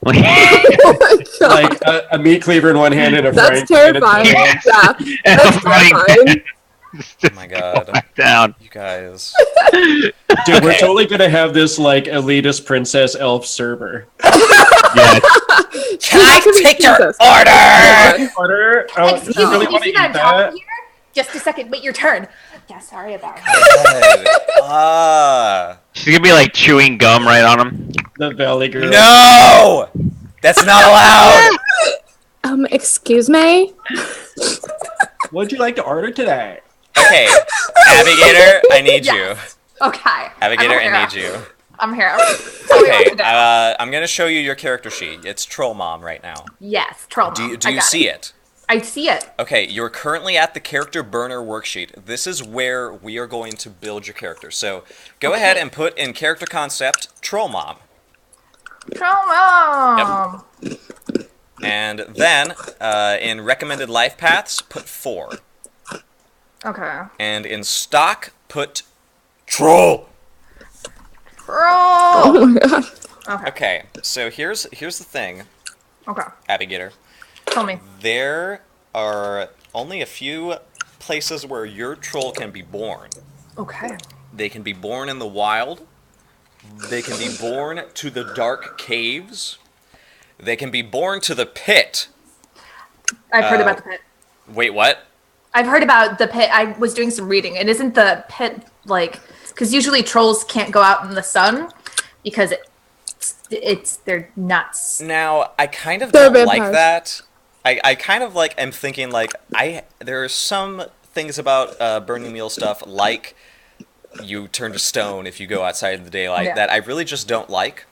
S3: Oh my God.
S1: Like a meat cleaver in one hand and a frying
S3: That's terrifying.
S1: pan.
S3: Yeah, that's terrifying.
S2: Oh my God.
S5: Down.
S2: You guys.
S1: Dude, we're totally going to have this like elitist princess elf server.
S5: Yes.
S2: Can I take your order?
S1: Order? Oh,
S4: Excuse
S1: you really
S4: me,
S1: want to
S4: you
S1: eat
S4: see that I'm
S1: that?
S4: talking here? Just a second, wait your turn. Yeah, sorry about that.
S5: She's gonna be like chewing gum right on him.
S1: The Valley Girl.
S2: No! That's not allowed!
S3: Excuse me?
S1: What'd you like to order today?
S2: Okay, Navigator, I need you.
S4: Okay.
S2: Navigator,
S4: I'm
S2: I
S4: here.
S2: need you.
S4: I'm here.
S2: Okay, I'm gonna show you your character sheet. It's Troll Mom right now.
S4: Yes, troll.
S2: Do
S4: Mom.
S2: you,
S4: I
S2: do you
S4: got
S2: see
S4: it?
S2: it?
S4: I see it.
S2: Okay, you're currently at the character burner worksheet. This is where we are going to build your character. So go ahead and put in character concept Troll Mom.
S4: Troll Mom.
S2: And then in recommended life paths, put 4.
S4: Okay.
S2: And in stock, put Troll.
S4: Troll.
S3: Oh my God.
S4: Okay.
S2: Okay, so here's the thing,
S4: Okay.
S2: Abigator.
S4: Tell me.
S2: There are only a few places where your troll can be born.
S4: Okay.
S2: They can be born in the wild. They can be born to the dark caves. They can be born to the pit.
S4: I've heard about the pit.
S2: Wait, what?
S4: I've heard about the pit. I was doing some reading, and isn't the pit like? Because usually trolls can't go out in the sun because they're nuts.
S2: Now, I kind of
S3: They're
S2: don't like
S3: vampires.
S2: that. I kind of like am thinking like there are some things about burning meal stuff like you turn to stone if you go outside in the daylight that I really just don't like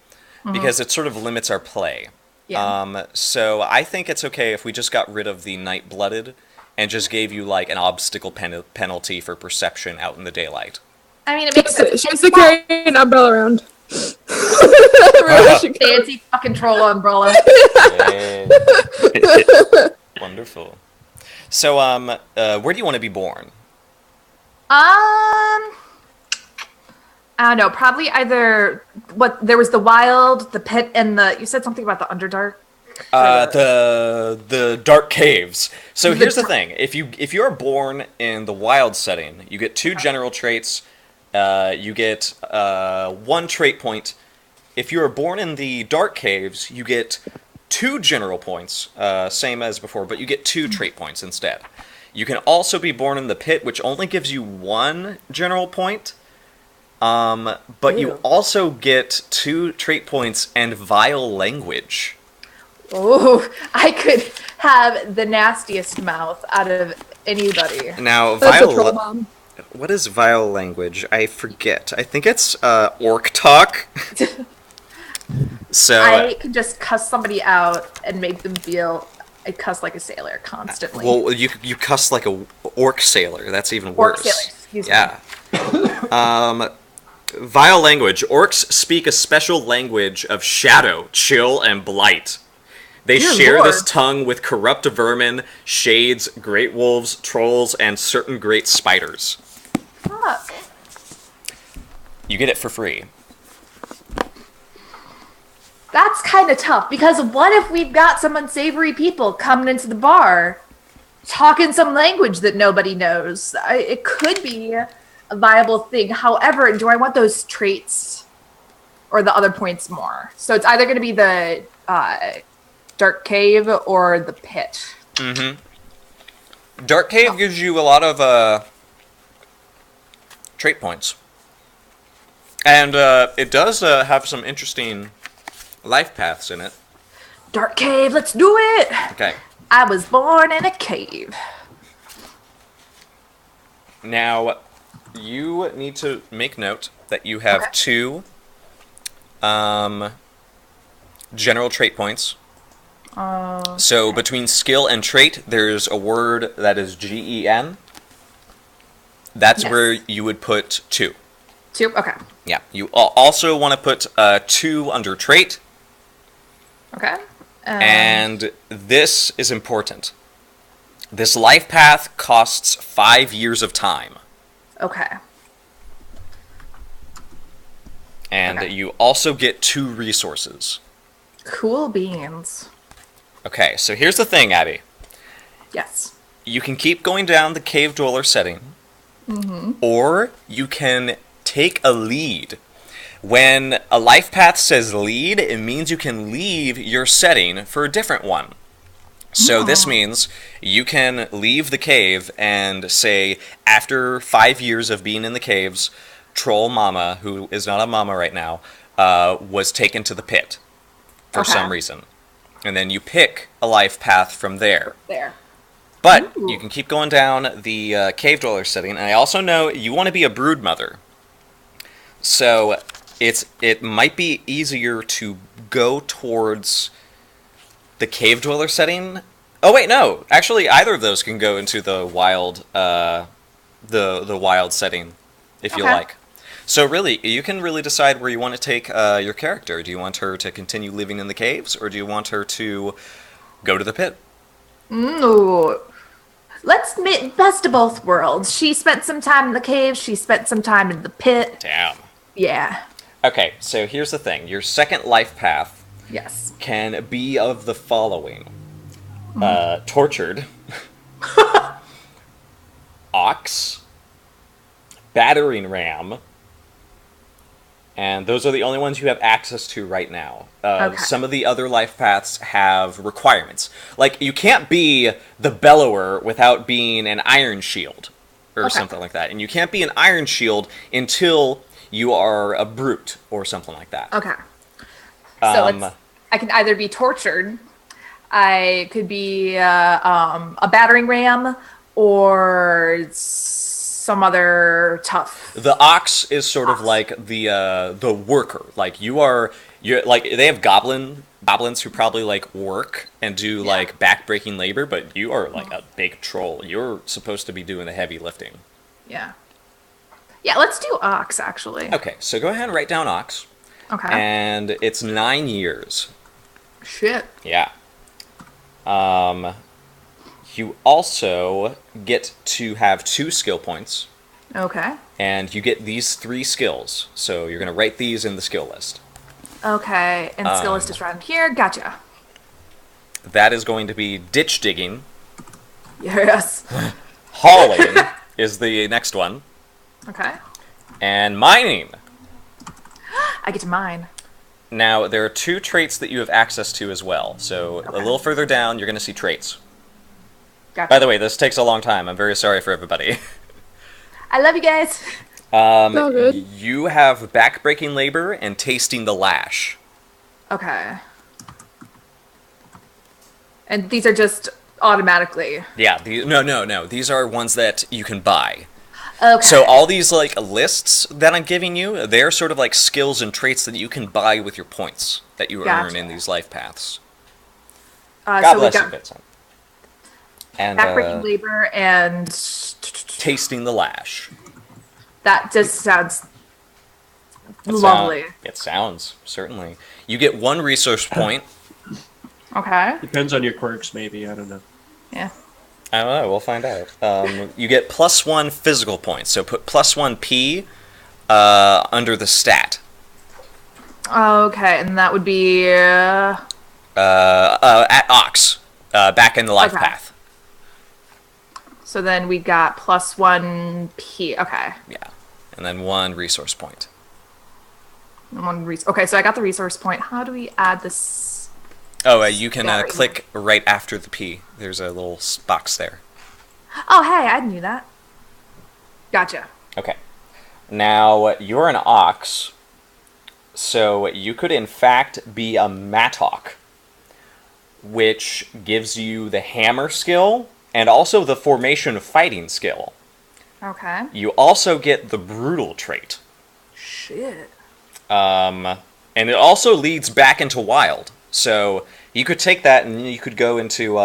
S2: because it sort of limits our play.
S4: Yeah.
S2: So I think it's okay if we just got rid of the night blooded and just gave you like an obstacle penalty for perception out in the daylight.
S4: I mean, it makes sense.
S3: She has to carry an umbrella around.
S4: Fancy fucking troll umbrella.
S2: Wonderful. So, where do you want to be born?
S4: I don't know. Probably either there was the wild, the pit, and you said something about the Underdark.
S2: The dark caves. So here's the thing: if you're born in the wild setting, you get 2 general traits. You get 1 trait point. If you are born in the dark caves, you get 2 general points, same as before, but you get 2 trait points instead. You can also be born in the pit, which only gives you 1 general point. But you also get 2 trait points and vile language.
S4: Oh, I could have the nastiest mouth out of anybody.
S2: Now,
S3: That's a troll mom.
S2: What is vile language? I forget. I think it's orc talk. So
S4: I could just cuss somebody out and make them feel I cuss like a sailor constantly.
S2: well, you cuss like a orc sailor. That's even
S4: Orc
S2: worse.
S4: sailor, excuse me.
S2: Yeah. Vile language. Orcs speak a special language of shadow, chill, and blight. They
S4: Dear
S2: share
S4: Lord.
S2: this tongue with corrupt vermin, shades, great wolves, trolls, and certain great spiders.
S4: Fuck.
S2: You get it for free.
S4: That's kind of tough because what if we've got some unsavory people coming into the bar talking some language that nobody knows? It could be a viable thing. However, do I want those traits or the other points more? So it's either going to be the dark cave or the pit.
S2: Mm-hmm. Dark cave gives you a lot of trait points. And it does have some interesting life paths in it.
S4: Dark cave, let's do it!
S2: Okay.
S4: I was born in a cave.
S2: Now, you need to make note that you have 2 general trait points. So between skill and trait, there's a word that is GEN. That's where you would put 2.
S4: 2? Okay.
S2: Yeah. You also want to put 2 under trait,
S4: Okay.
S2: and this is important. This life path costs 5 years of time.
S4: Okay.
S2: And
S4: Okay.
S2: you also get 2 resources.
S4: Cool beans.
S2: Okay, so here's the thing, Abby.
S4: Yes.
S2: You can keep going down the cave dweller setting, or you can take a lead. When a life path says lead, it means you can leave your setting for a different one. So this means you can leave the cave and say, after 5 years of being in the caves, Troll Mama, who is not a mama right now, was taken to the pit for some reason. And then you pick a life path from there. But you can keep going down the cave dweller setting. And I also know you want to be a brood mother. So it might be easier to go towards the cave dweller setting. Oh wait, no. Actually, either of those can go into the wild the wild setting if you like. So really, you can really decide where you want to take your character. Do you want her to continue living in the caves, or do you want her to go to the pit?
S4: Ooh. Let's make best of both worlds. She spent some time in the cave. She spent some time in the pit.
S2: Damn.
S4: Yeah.
S2: Okay, so here's the thing. Your second life path
S4: Yes.
S2: can be of the following. Tortured. Ox. Battering ram. And those are the only ones you have access to right now. Some of the other life paths have requirements. Like, you can't be the bellower without being an iron shield, or something like that. And you can't be an iron shield until you are a brute, or something like that.
S4: Okay. So I can either be tortured, I could be a battering ram, or some other tough.
S2: The ox is sort of like the worker. Like you're like, they have goblins who probably like work and do like back-breaking labor, but you are like a big troll. You're supposed to be doing the heavy lifting.
S4: Yeah. Yeah, let's do ox, actually.
S2: Okay, so go ahead and write down ox.
S4: Okay.
S2: And it's 9 years.
S4: Shit.
S2: Yeah. You also get to have 2 skill points.
S4: Okay.
S2: And you get these 3 skills. So you're going to write these in the skill list.
S4: Okay, and skill list is around here. Gotcha.
S2: That is going to be ditch digging.
S4: Yes.
S2: Hauling is the next one.
S4: Okay.
S2: And mining.
S4: I get to mine.
S2: Now, there are 2 traits that you have access to as well. So a little further down, you're going to see traits.
S4: Gotcha.
S2: By the way, this takes a long time. I'm very sorry for everybody.
S4: I love you guys.
S3: All good.
S2: You have back-breaking labor and tasting the lash.
S4: Okay. And these are just automatically.
S2: Yeah, no. These are ones that you can buy.
S4: Okay.
S2: So all these like lists that I'm giving you, they're sort of like skills and traits that you can buy with your points that you earn in these life paths. God
S4: so
S2: bless
S4: we
S2: you,
S4: got
S2: Vincent. And
S4: backbreaking labor and
S2: tasting the lash.
S4: that just sounds lovely.
S2: It sounds, certainly. You get 1 resource point.
S4: Okay.
S1: Depends on your quirks, maybe. I don't know.
S4: Yeah.
S2: I don't know, we'll find out. You get +1 physical points, so put +1 P under the stat.
S4: Okay, and that would be
S2: At Ox, back in the life path.
S4: so then we got +1 P. Okay.
S2: Yeah, and then 1 resource point.
S4: Okay, so I got the resource point. How do we add this?
S2: Oh, you can
S4: Sorry.
S2: click right after the P. There's a little box there.
S4: Oh, hey, I knew that. Gotcha.
S2: Okay. Now, you're an ox, so you could in fact be a mattock, which gives you the hammer skill and also the formation fighting skill.
S4: Okay.
S2: You also get the brutal trait.
S4: Shit.
S2: And it also leads back into wild. So you could take that and you could go into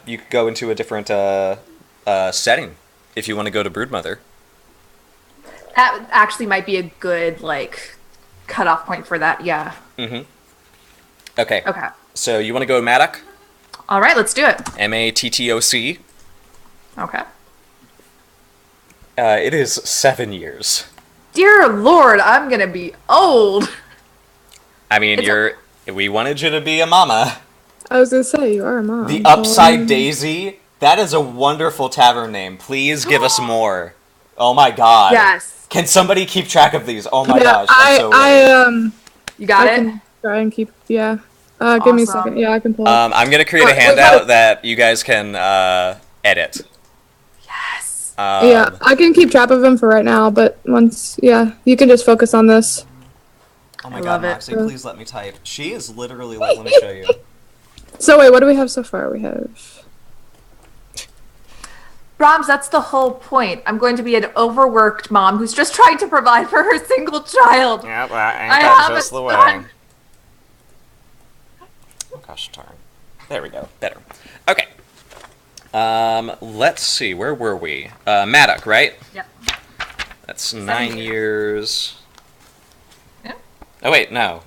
S2: you could go into a different setting if you want to go to Broodmother.
S4: That actually might be a good, like, cutoff point for that, yeah.
S2: Okay.
S4: Okay.
S2: So you want to go to Maddock?
S4: All right, let's do it.
S2: MATTOC.
S4: Okay.
S2: It is 7 years.
S4: Dear Lord, I'm gonna be old.
S2: I mean, we wanted you to be a mama.
S3: I was gonna say you are a mom.
S2: The Upside Daisy. That is a wonderful tavern name. Please give us more. Oh my god.
S4: Yes.
S2: Can somebody keep track of these? Oh my
S3: Yeah,
S2: gosh. I'm so ready.
S4: You got
S3: I
S4: it?
S3: can try and keep. Yeah. Give me a
S4: Awesome.
S3: second. Yeah, I can pull it.
S2: I'm gonna create a
S3: Wait,
S2: handout that you guys can edit.
S4: Yes.
S3: Yeah, I can keep track of them for right now, but once, yeah, you can just focus on this.
S2: Oh my
S4: I
S2: god,
S4: love it.
S2: Moxie, please let me type. She is literally like, let me show you.
S3: So wait, what do we have so far? We have.
S4: Brahms, that's the whole point. I'm going to be an overworked mom who's just trying to provide for her single child.
S2: Yeah, well, ain't
S4: I
S2: that
S4: have
S2: just
S4: a
S2: the way?
S4: son.
S2: Oh gosh darn. There we go. Better. Okay. Let's see. Where were we? Maddock, right?
S4: Yep.
S2: That's 9 years.
S4: Yeah.
S2: Oh wait, no.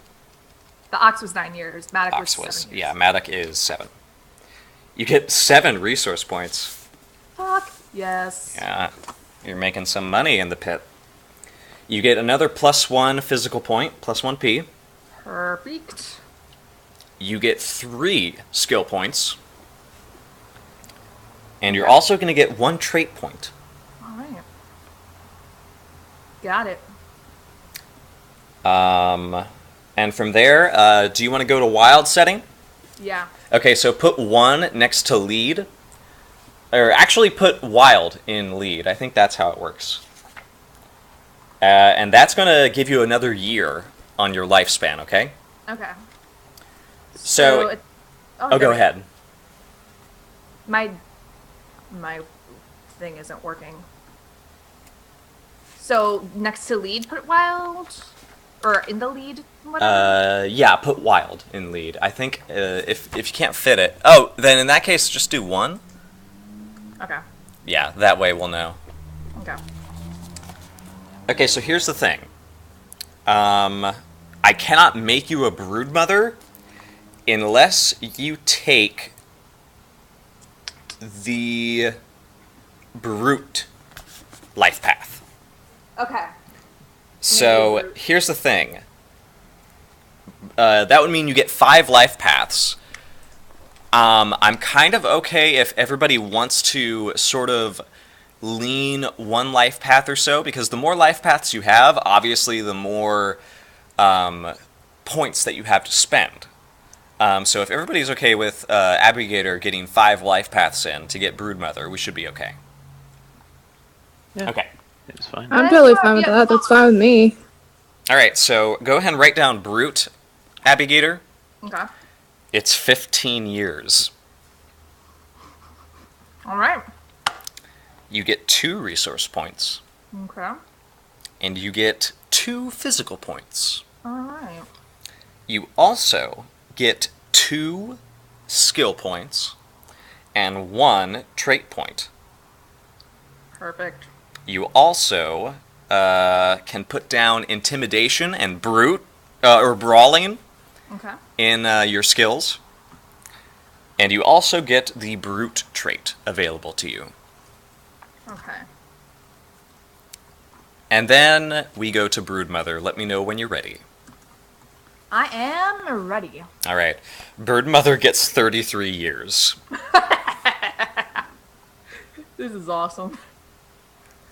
S4: The Ox was 9 years. Maddock
S2: Ox
S4: was
S2: was.
S4: 7 years.
S2: Yeah, Maddock is 7. You get 7 resource points.
S4: Fuck. Yes.
S2: Yeah. You're making some money in the pit. You get another +1 physical point, +1 P.
S4: Perfect.
S2: You get 3 skill points. And you're also going to get 1 trait point.
S4: All right. Got it.
S2: And from there, do you want to go to wild setting?
S4: Yeah.
S2: Okay, so put 1 next to lead. Or actually put wild in lead. I think that's how it works. And that's going to give you another year on your lifespan, okay?
S4: Okay.
S2: So go ahead.
S4: My thing isn't working. So next to lead, put wild, or in the lead. Whatever.
S2: Yeah, put wild in lead. I think if you can't fit it, oh, then in that case, just do 1.
S4: Okay.
S2: Yeah, that way we'll know.
S4: Okay.
S2: Okay, so here's the thing. I cannot make you a broodmother unless you take the brute life path.
S4: Okay.
S2: So here's the thing. That would mean you get 5 life paths. I'm kind of okay if everybody wants to sort of lean 1 life path or so, because the more life paths you have, obviously the more points that you have to spend. So if everybody's okay with Abigator getting 5 life paths in to get Broodmother, we should be okay.
S5: Yeah.
S2: Okay.
S5: It's fine.
S3: I'm totally fine with that. That's fine with me.
S2: All right, so go ahead and write down Brute, Abigator.
S4: Okay.
S2: It's 15 years.
S4: All right.
S2: You get 2 resource points,
S4: Okay.
S2: and you get 2 physical points.
S4: All right.
S2: You also get 2 skill points and 1 trait point.
S4: Perfect.
S2: You also can put down intimidation and brute or brawling
S4: Okay.
S2: in your skills, and you also get the brute trait available to you.
S4: Okay.
S2: And then we go to Broodmother. Let me know when you're ready.
S4: I am ready.
S2: All right. Broodmother gets 33 years.
S4: This is awesome.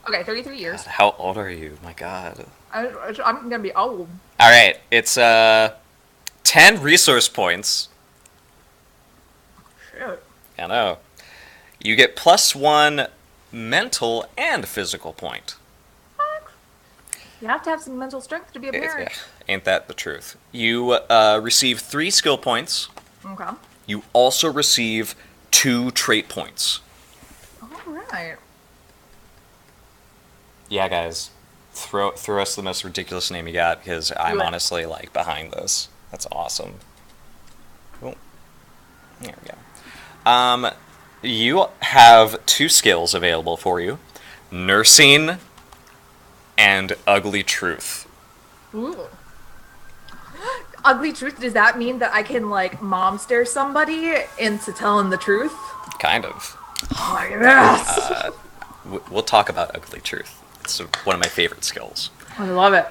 S4: Okay, 33 years.
S2: God, how old are you? My God.
S4: I'm gonna be old.
S2: All right. It's 10 resource points.
S4: Shit.
S2: I know. You get +1 mental and physical point.
S4: You have to have some mental strength to be a parent.
S2: Ain't that the truth? You receive 3 skill points.
S4: Okay.
S2: You also receive 2 trait points.
S4: All right.
S2: Yeah, guys. Throw us the most ridiculous name you got, because I'm honestly, like, behind this. That's awesome. Oh. There we go. You have 2 skills available for you. nursing, and ugly truth.
S4: Ooh. Ugly truth, does that mean that I can, like, mom stare somebody into telling the truth?
S2: Kind of.
S4: Oh, yes!
S2: We'll talk about ugly truth. It's one of my favorite skills.
S4: I love it.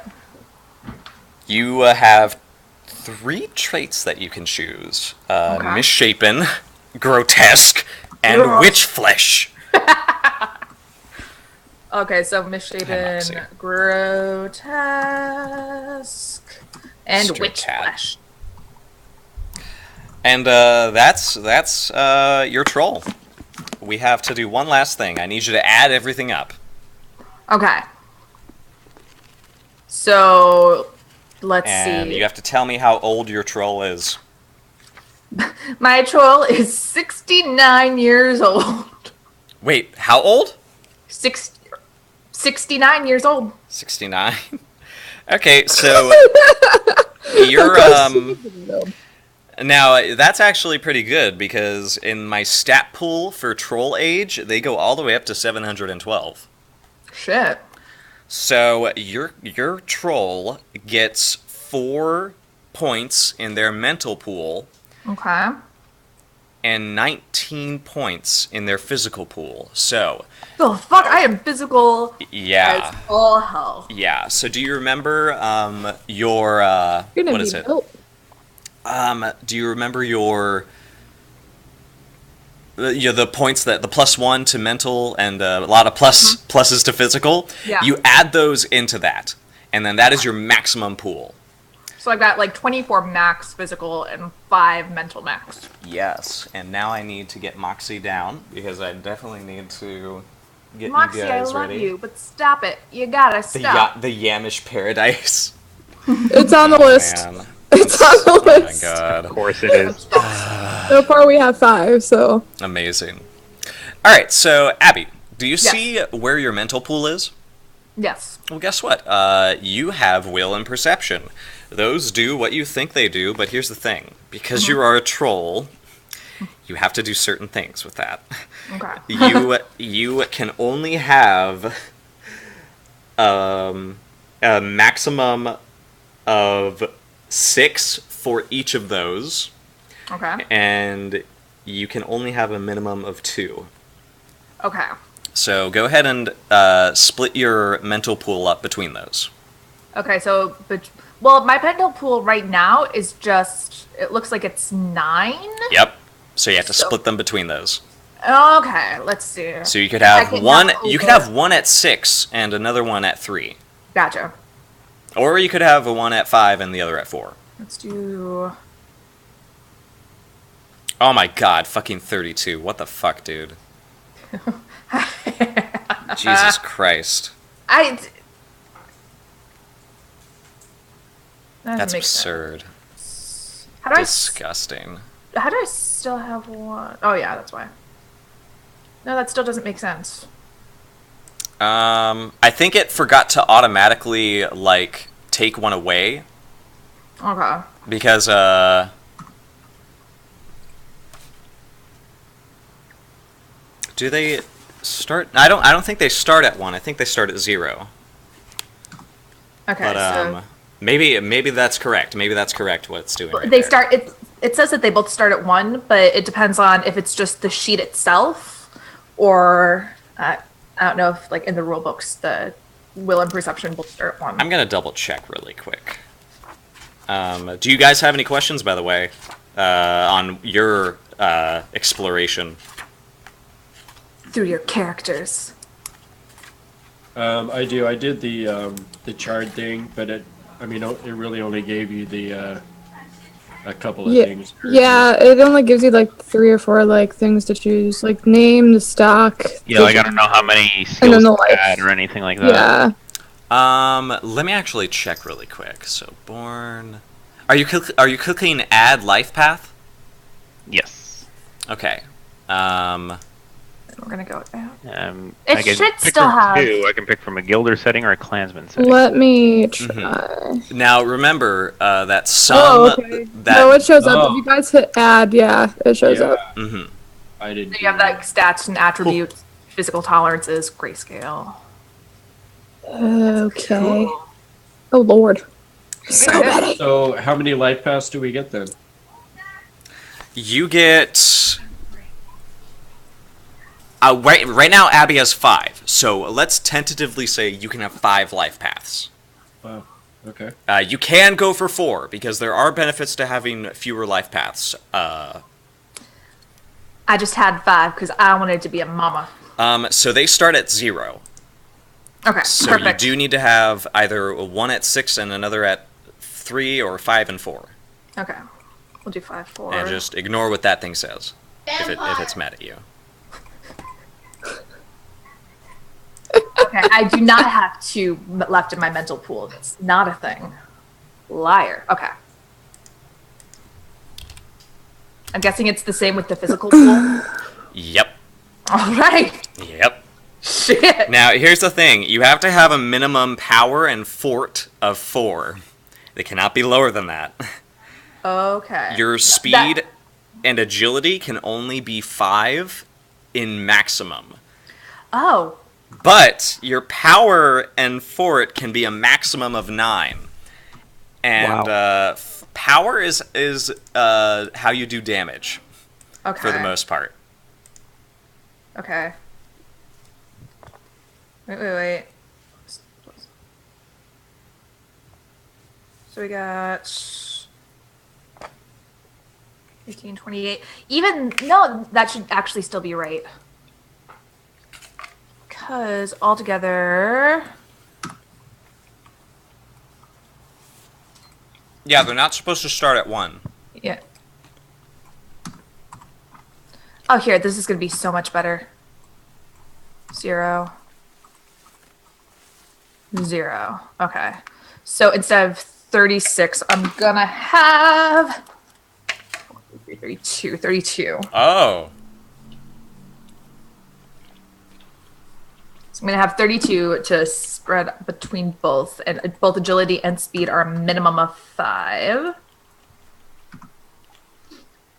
S2: You have 3 traits that you can choose.
S4: Okay.
S2: Misshapen, grotesque, and
S4: Ugh.
S2: witch flesh.
S4: Okay, so misshapen,
S2: Moxie.
S4: grotesque, and
S2: Straight
S4: witch
S2: cat.
S4: flesh.
S2: And that's your troll. We have to do one last thing. I need you to add everything up.
S4: Okay. So, let's
S2: And
S4: see.
S2: you have to tell me how old your troll is.
S4: My troll is 69 years old.
S2: Wait, how old?
S4: 69 years old.
S2: 69. Okay, so you're now that's actually pretty good because in my stat pool for troll age, they go all the way up to 712.
S4: Shit.
S2: So your troll gets 4 points in their mental pool
S4: Okay.
S2: and 19 points in their physical pool. So,
S4: Oh, fuck, I am physical
S2: yeah.
S4: as all hell.
S2: Yeah. So do you remember your
S3: You're gonna
S2: what
S3: be
S2: is it?
S3: built.
S2: Do you remember your the points that the +1 to mental and a lot of pluses to physical?
S4: Yeah.
S2: You add those into that, and then that is your maximum pool.
S4: So I've got like 24 max physical and 5 mental max.
S2: Yes. And now I need to get Moxie down because I definitely need to get
S4: Moxie,
S2: you
S4: I
S2: guys
S4: love
S2: ready.
S4: you, but stop it. You gotta stop.
S2: The Yamish Paradise.
S3: It's on the list.
S2: Man.
S3: It's on the
S2: Oh my
S3: list.
S2: god.
S5: Of course it is.
S3: So far we have 5, so.
S2: Amazing. All right, so Abby, do you
S4: Yes.
S2: see where your mental pool is?
S4: Yes.
S2: Well, guess what? You have will and perception. Those do what you think they do, but here's the thing. Because you are a troll, you have to do certain things with that.
S4: Okay.
S2: You can only have a maximum of 6 for each of those,
S4: Okay.
S2: and you can only have a minimum of 2.
S4: Okay.
S2: So go ahead and split your mental pool up between those.
S4: Okay, so, well, my mental pool right now is just, it looks like it's 9.
S2: Yep. So you have to
S4: So-
S2: split them between those.
S4: Okay, let's see.
S2: So you could
S4: I
S2: have
S4: can
S2: one.
S4: have
S2: You could
S4: over-
S2: have one at 6 and another one at 3,
S4: Gotcha.
S2: or you could have a one at 5 and the other at 4.
S4: Let's do...
S2: Oh my god, fucking 32. What the fuck, dude? Jesus Christ.
S4: That doesn't
S2: That's
S4: make
S2: absurd.
S4: sense. How do
S2: Disgusting.
S4: how do I still have one? Oh yeah, that's why. No, that still doesn't make sense.
S2: I think it forgot to automatically, like, take one away.
S4: Okay.
S2: Because, do they start? I don't think they start at 1. I think they start at 0.
S4: Okay,
S2: But,
S4: so
S2: maybe that's correct. Maybe that's correct what it's doing right
S4: they
S2: there.
S4: start. It says that they both start at 1, but it depends on if it's just the sheet itself, or I don't know if, like, in the rule books, the will and perception both start at 1.
S2: I'm gonna double check really quick. Do you guys have any questions, by the way, on your exploration?
S4: Through your characters.
S1: I do. I did the chart thing, but it really only gave you the a couple of
S3: Yeah,
S1: things.
S3: yeah, it only gives you like 3 or 4 like things to choose, like name, the stock.
S5: Yeah, like I don't know how many
S3: And
S5: skills
S3: then the
S5: to
S3: life.
S5: add or anything like that.
S3: Yeah.
S2: Let me actually check really quick. So born. Are you clicking add life path?
S5: Yes.
S2: Okay.
S4: We're gonna go down.
S5: I
S4: It
S5: can
S4: should
S5: pick
S4: still
S5: from
S4: have-
S5: 2. I can pick from a guilder setting or a clansman setting.
S3: Let me try.
S2: Now remember that some
S3: Oh, okay.
S2: that
S3: No, it shows up.
S1: Oh.
S3: If you guys hit add, yeah, it shows up.
S2: Mhm.
S1: I didn't.
S4: So you have like stats and attributes. physical tolerance is grayscale.
S3: Okay. Oh Lord. So many.
S1: So how many life paths do we get then?
S2: You get... right now, Abby has 5. So let's tentatively say you can have 5 life paths.
S1: Wow. Okay.
S2: You can go for 4, because there are benefits to having fewer life paths.
S4: I just had 5 because I wanted to be a mama.
S2: So they start at 0.
S4: Okay,
S2: So
S4: perfect.
S2: you do need to have either one at 6 and another at 3, or 5 and 4.
S4: Okay, we'll do 5, 4.
S2: And just ignore what that thing says, if it's mad at you.
S4: Okay, I do not have 2 left in my mental pool. That's not a thing. Liar. Okay. I'm guessing it's the same with the physical pool.
S2: Yep.
S4: All right.
S2: Yep.
S4: Shit.
S2: Now, here's the thing. You have to have a minimum power and fort of 4. They cannot be lower than that.
S4: Okay.
S2: Your speed and agility can only be 5 in maximum.
S4: Oh.
S2: But your power and fort can be a maximum of 9. And
S5: Wow.
S2: Power is how you do damage,
S4: Okay.
S2: for the most part.
S4: Okay. Wait. So we got 15, 28. No, that should actually still be right. Because altogether...
S2: Yeah, they're not supposed to start at 1.
S4: Yeah. Oh, here, this is going to be so much better. 0. 0. Okay. So instead of 36, I'm going to have 32.
S2: Oh.
S4: So I'm going to have 32 to spread between both. And both agility and speed are a minimum of 5.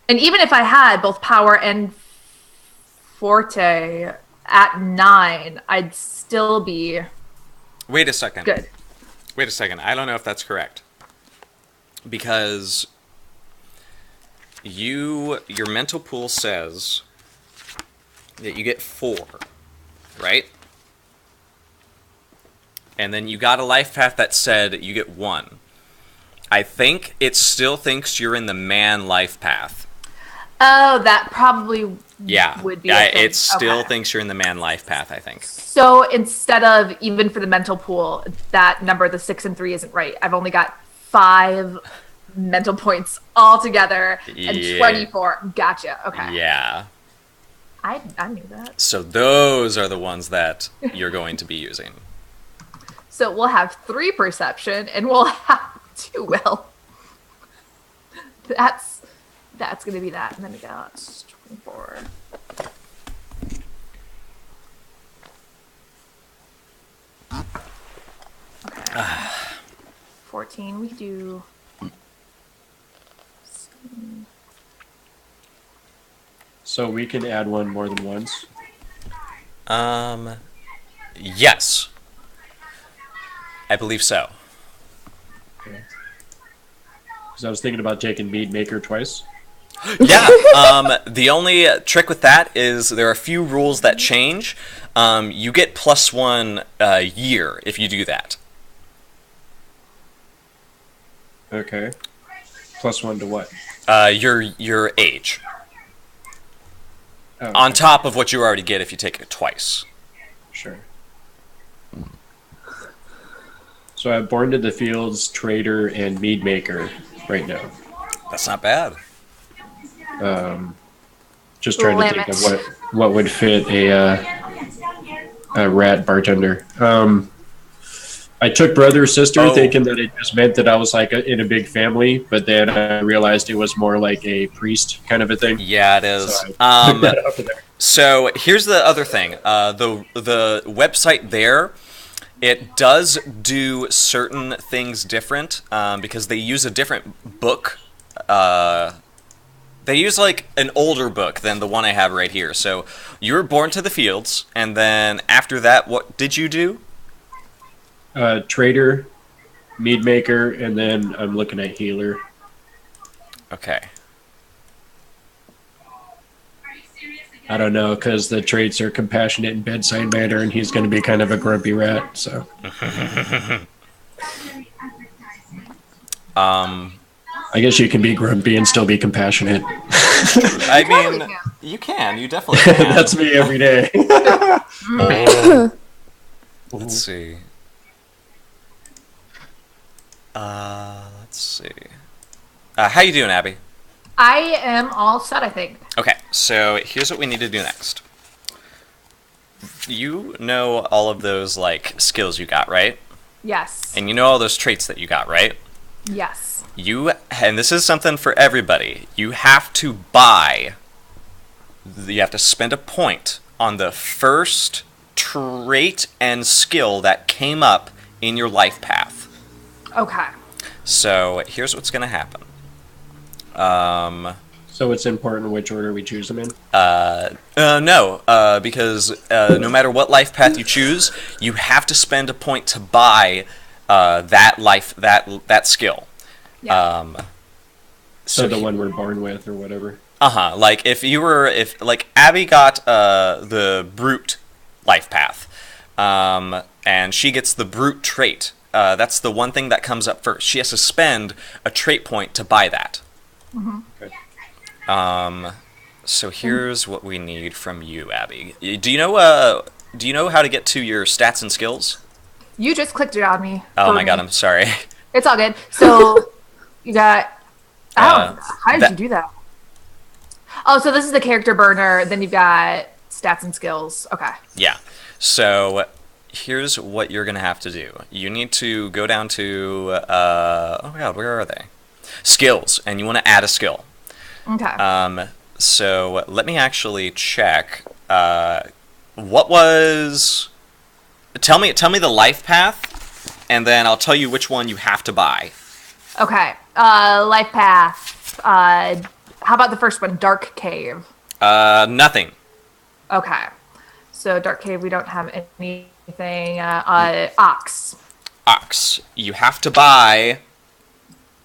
S4: And even if I had both power and forte at 9, I'd still be
S2: Wait a second.
S4: good.
S2: Wait a second. I don't know if that's correct. Because your mental pool says that you get 4, right? And then you got a life path that said you get 1. I think it still thinks you're in the man life path.
S4: Oh, that probably
S2: Yeah.
S4: would be
S2: Yeah,
S4: a thing.
S2: it still
S4: Okay.
S2: thinks you're in the man life path, I think.
S4: So instead of, even for the mental pool, that number, the 6 and 3, isn't right. I've only got 5 mental points altogether and
S2: Yeah.
S4: 24. Gotcha. Okay.
S2: Yeah.
S4: I knew that.
S2: So those are the ones that you're going to be using.
S4: So we'll have 3 perception and we'll have 2 will. That's going to be that. And then we got 24. Okay. 14. We do.
S1: So we can add one more than once.
S2: Yes. I believe so.
S1: Because I was thinking about taking Mead Maker twice.
S2: Yeah. The only trick with that is there are a few rules that change. You get +1 year if you do that.
S1: Okay. +1 to what?
S2: Your age.
S1: Oh,
S2: On
S1: okay.
S2: top of what you already get if you take it twice.
S1: Sure. So I have Born to the Fields, Trader, and Mead Maker right now.
S2: That's not bad.
S1: Just trying to think of what would fit a rat bartender. I took brother or sister,
S2: Oh.
S1: thinking that it just meant that I was like in a big family, but then I realized it was more like a priest kind of a thing.
S2: Yeah, it is.
S1: So I took that out of there.
S2: So here's the other thing. The website there, it does do certain things different because they use a different book They use like an older book than the one I have right here. So you were born to the fields, and then after that, what did you do?
S1: Trader, mead maker, and then I'm looking at healer.
S2: Okay.
S1: I don't know, because the traits are compassionate and bedside manner, and he's going to be kind of a grumpy rat, so. I guess you can be grumpy and still be compassionate.
S2: I mean, you can. You definitely can.
S1: That's me every day.
S2: Let's see. Let's see. How you doing, Abby?
S4: I am all set, I think.
S2: Okay, so here's what we need to do next. You know all of those, like, skills you got, right?
S4: Yes.
S2: And you know all those traits that you got, right?
S4: Yes.
S2: And this is something for everybody, you have to buy, you have to spend a point on the first trait and skill that came up in your life path.
S4: Okay.
S2: So here's what's going to happen.
S1: So it's important which order we choose them in?
S2: No, because no matter what life path you choose, you have to spend a point to buy that skill.
S4: Yeah.
S1: So the one we're born with or whatever.
S2: Like if Abby got the brute life path, and she gets the brute trait. That's the one thing that comes up first. She has to spend a trait point to buy that.
S4: Mm-hmm.
S1: Okay.
S2: So here's what we need from you, Abby. Do you know how to get to your stats and skills?
S4: You just clicked it on me.
S2: Oh my god, I'm sorry.
S4: It's all good. So you got. How did you do that? Oh, so this is the character burner. Then you've got stats and skills. Okay.
S2: Yeah. So here's what you're gonna have to do. You need to go down to oh my god, where are they? Skills, and you want to add a skill.
S4: Okay.
S2: So let me actually check. What was? Tell me the life path, and then I'll tell you which one you have to buy.
S4: Okay. Life path. How about the first one? Dark cave.
S2: Nothing.
S4: Okay. So dark cave, we don't have anything. Ox.
S2: Ox. You have to buy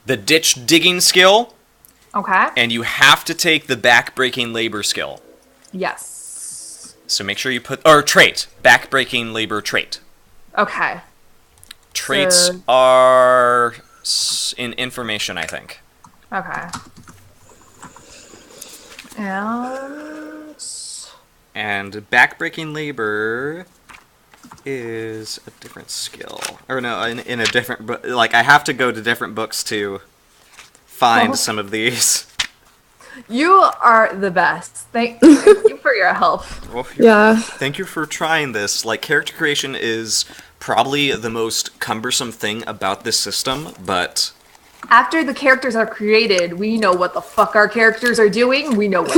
S2: the ditch digging skill.
S4: Okay.
S2: And you have to take the back-breaking labor skill.
S4: Yes.
S2: So make sure you put... Or trait. Back-breaking labor trait.
S4: Okay.
S2: Traits are in information, I think.
S4: Okay.
S2: And back-breaking labor is a different skill. Or no, in a different book. Like, I have to go to different books to find some of these.
S4: You are the best. Thank you for your help.
S2: Well,
S3: Yeah.
S2: Thank you for trying this. Like, character creation is probably the most cumbersome thing about this system, but...
S4: After the characters are created, we know what the fuck our characters are doing. We know what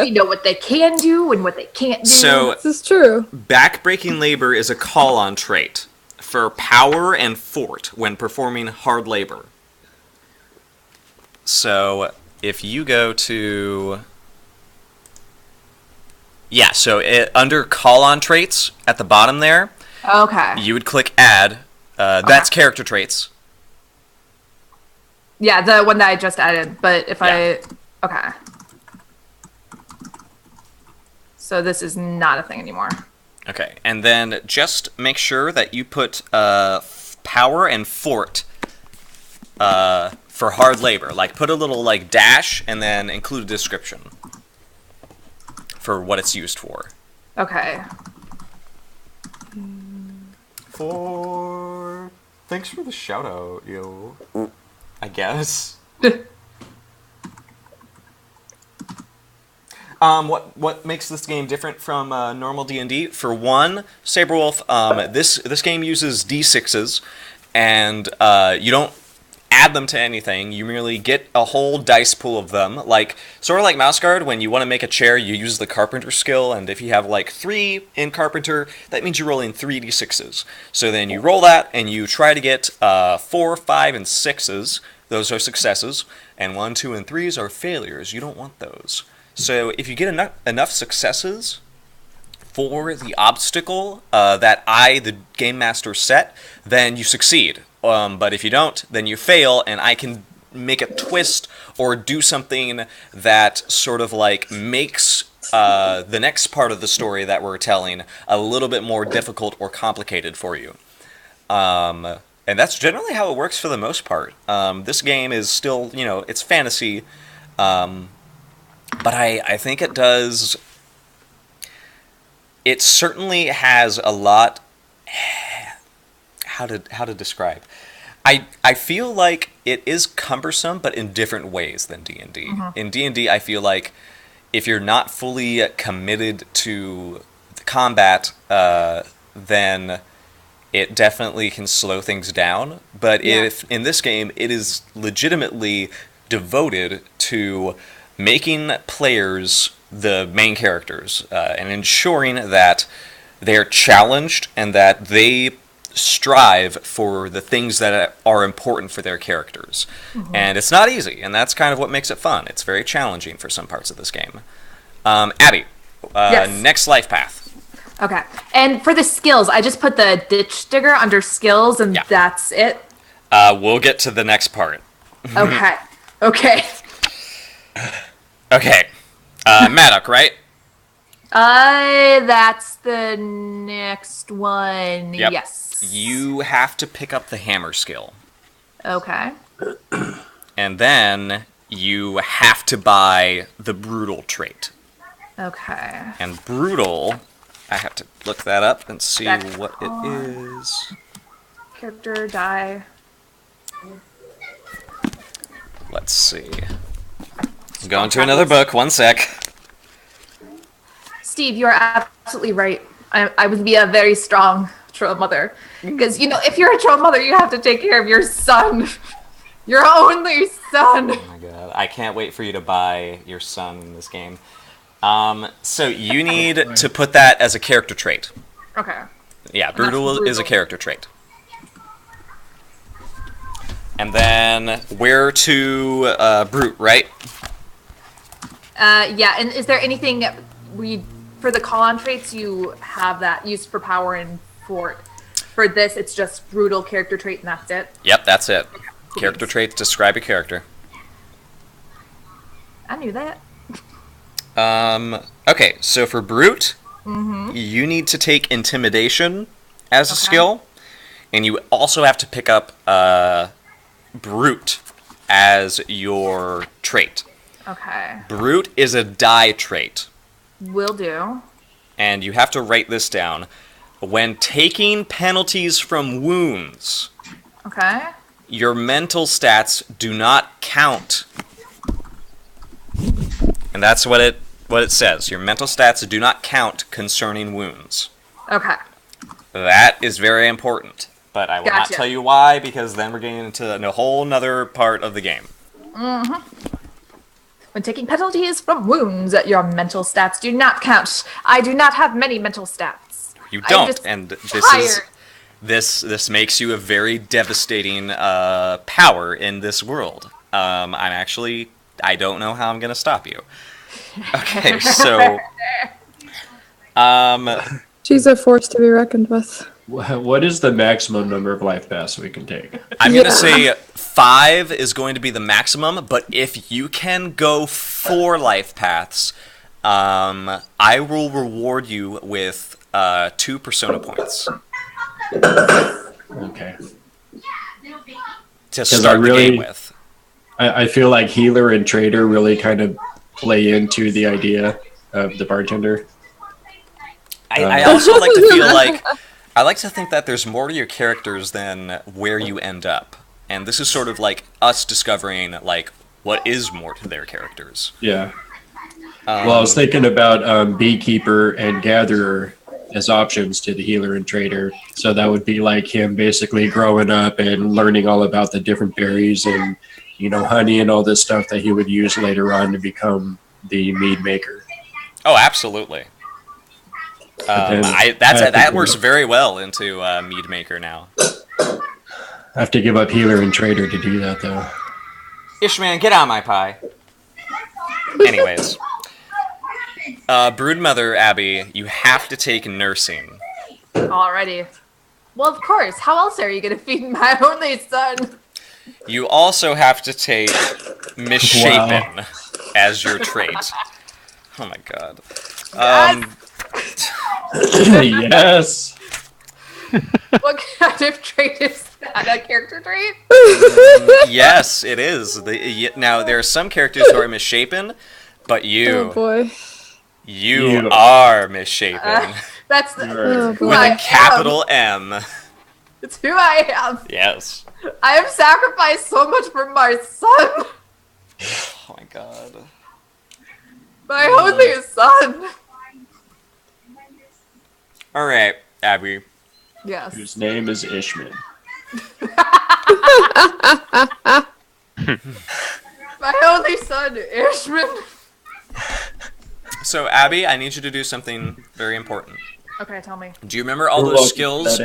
S4: we know what they can do and what they can't do.
S2: So,
S3: This is true.
S2: back-breaking labor is a call-on trait for power and fort when performing hard labor. So, if you go to... Yeah, so under call-on traits, at the bottom there,
S4: Okay.
S2: you would click add. That's character traits.
S4: Yeah, the one that I just added. But if okay. So this is not a thing anymore.
S2: Okay, and then just make sure that you put power and fort for hard labor. Like, put a little, like, dash and then include a description for what it's used for.
S4: Okay.
S2: Thanks for the shout out, yo. I guess. What makes this game different from normal D&D? For one, Saberwolf, this game uses D6s, and you don't add them to anything. You merely get a whole dice pool of them. Like, sort of like Mouse Guard, when you want to make a chair, you use the Carpenter skill, and if you have, like, 3 in Carpenter, that means you're rolling 3 D6s. So then you roll that, and you try to get 4, 5, and 6s those are successes, and 1, 2, and 3s are failures. You don't want those. So if you get enough successes for the obstacle that the game master, set, then you succeed. But if you don't, then you fail, and I can make a twist or do something that sort of like makes the next part of the story that we're telling a little bit more difficult or complicated for you. And that's generally how it works for the most part. This game is still, it's fantasy, but I think it does... It certainly has a lot... How to describe? I feel like it is cumbersome, but in different ways than D&D. Mm-hmm. In D&D, I feel like if you're not fully committed to the combat, then it definitely can slow things down. But if in this game, it is legitimately devoted to making players the main characters and ensuring that they're challenged and that they strive for the things that are important for their characters. Mm-hmm. And it's not easy, and that's kind of what makes it fun. It's very challenging for some parts of this game. Abby, yes. Next life path.
S4: Okay. And for the skills, I just put the ditch digger under skills, and that's it?
S2: We'll get to the next part.
S4: Okay. Okay.
S2: Okay. Maddock, right?
S4: That's the next one.
S2: Yep.
S4: Yes.
S2: You have to pick up the hammer skill.
S4: Okay.
S2: And then you have to buy the brutal trait.
S4: Okay.
S2: And brutal, I have to look that up and see what it is.
S4: Character, die.
S2: Let's see. I'm going to another book. One sec.
S4: Steve, you're absolutely right. I would be a very strong troll mother. Because, if you're a troll mother, you have to take care of your son. Your only son.
S2: Oh my god. I can't wait for you to buy your son in this game. So you need to put that as a character trait.
S4: Okay.
S2: Yeah, brutal is a character trait. And then where to brute, right?
S4: Yeah, and is there anything for the call-on traits, you have that used for power and for this, it's just brutal character trait and that's it?
S2: Yep, that's it. Okay, character traits describe a character.
S4: I knew that.
S2: Okay, so for brute, you need to take intimidation as a skill, and you also have to pick up brute as your trait.
S4: Okay.
S2: Brute is a die trait.
S4: Will do.
S2: And you have to write this down. When taking penalties from wounds, your mental stats do not count. And that's what it says. Your mental stats do not count concerning wounds. Okay. That is very important. But I will not tell you why, because then we're getting into a whole nother part of the game.
S4: Mm-hmm. When taking penalties from wounds, your mental stats do not count. I do not have many mental stats.
S2: You don't, and this makes you a very devastating power in this world. I don't know how I'm going to stop you. Okay, so...
S3: She's a force to be reckoned with.
S1: What is the maximum number of life paths we can take?
S2: I'm going to say 5 is going to be the maximum, but if you can go 4 life paths, I will reward you with 2 persona points.
S1: Okay.
S2: To start the game with.
S1: I feel like healer and trader really kind of play into the idea of the bartender.
S2: I also like to feel like... I like to think that there's more to your characters than where you end up. And this is sort of like us discovering, like, what is more to their characters.
S1: Yeah. Well, I was thinking about beekeeper and gatherer as options to the healer and trader. So that would be like him basically growing up and learning all about the different berries and, honey and all this stuff that he would use later on to become the mead maker.
S2: Oh, absolutely. That works very well into mead maker now.
S1: I have to give up healer and trader to do that, though.
S2: Ishman, get out of my pie. Anyways. Broodmother Abby, you have to take nursing.
S4: Alrighty. Well, of course. How else are you going to feed my only son?
S2: You also have to take misshapen as your trait. Oh my god.
S1: Yes.
S4: What kind of trait is that? A character trait?
S2: Yes, it is. Now, there are some characters who are misshapen, but
S3: Oh boy.
S2: you are misshapen.
S4: That's
S3: Oh,
S4: who
S2: With
S4: I
S2: a capital M.
S4: am. It's who I am.
S2: Yes.
S4: I have sacrificed so much for my son.
S2: Oh my god.
S4: My only son.
S2: Alright, Abby.
S4: Yes.
S1: Whose name is Ishman.
S4: My only son, Ishman.
S2: So, Abby, I need you to do something very important.
S4: Okay, tell me.
S2: Do you remember all those skills?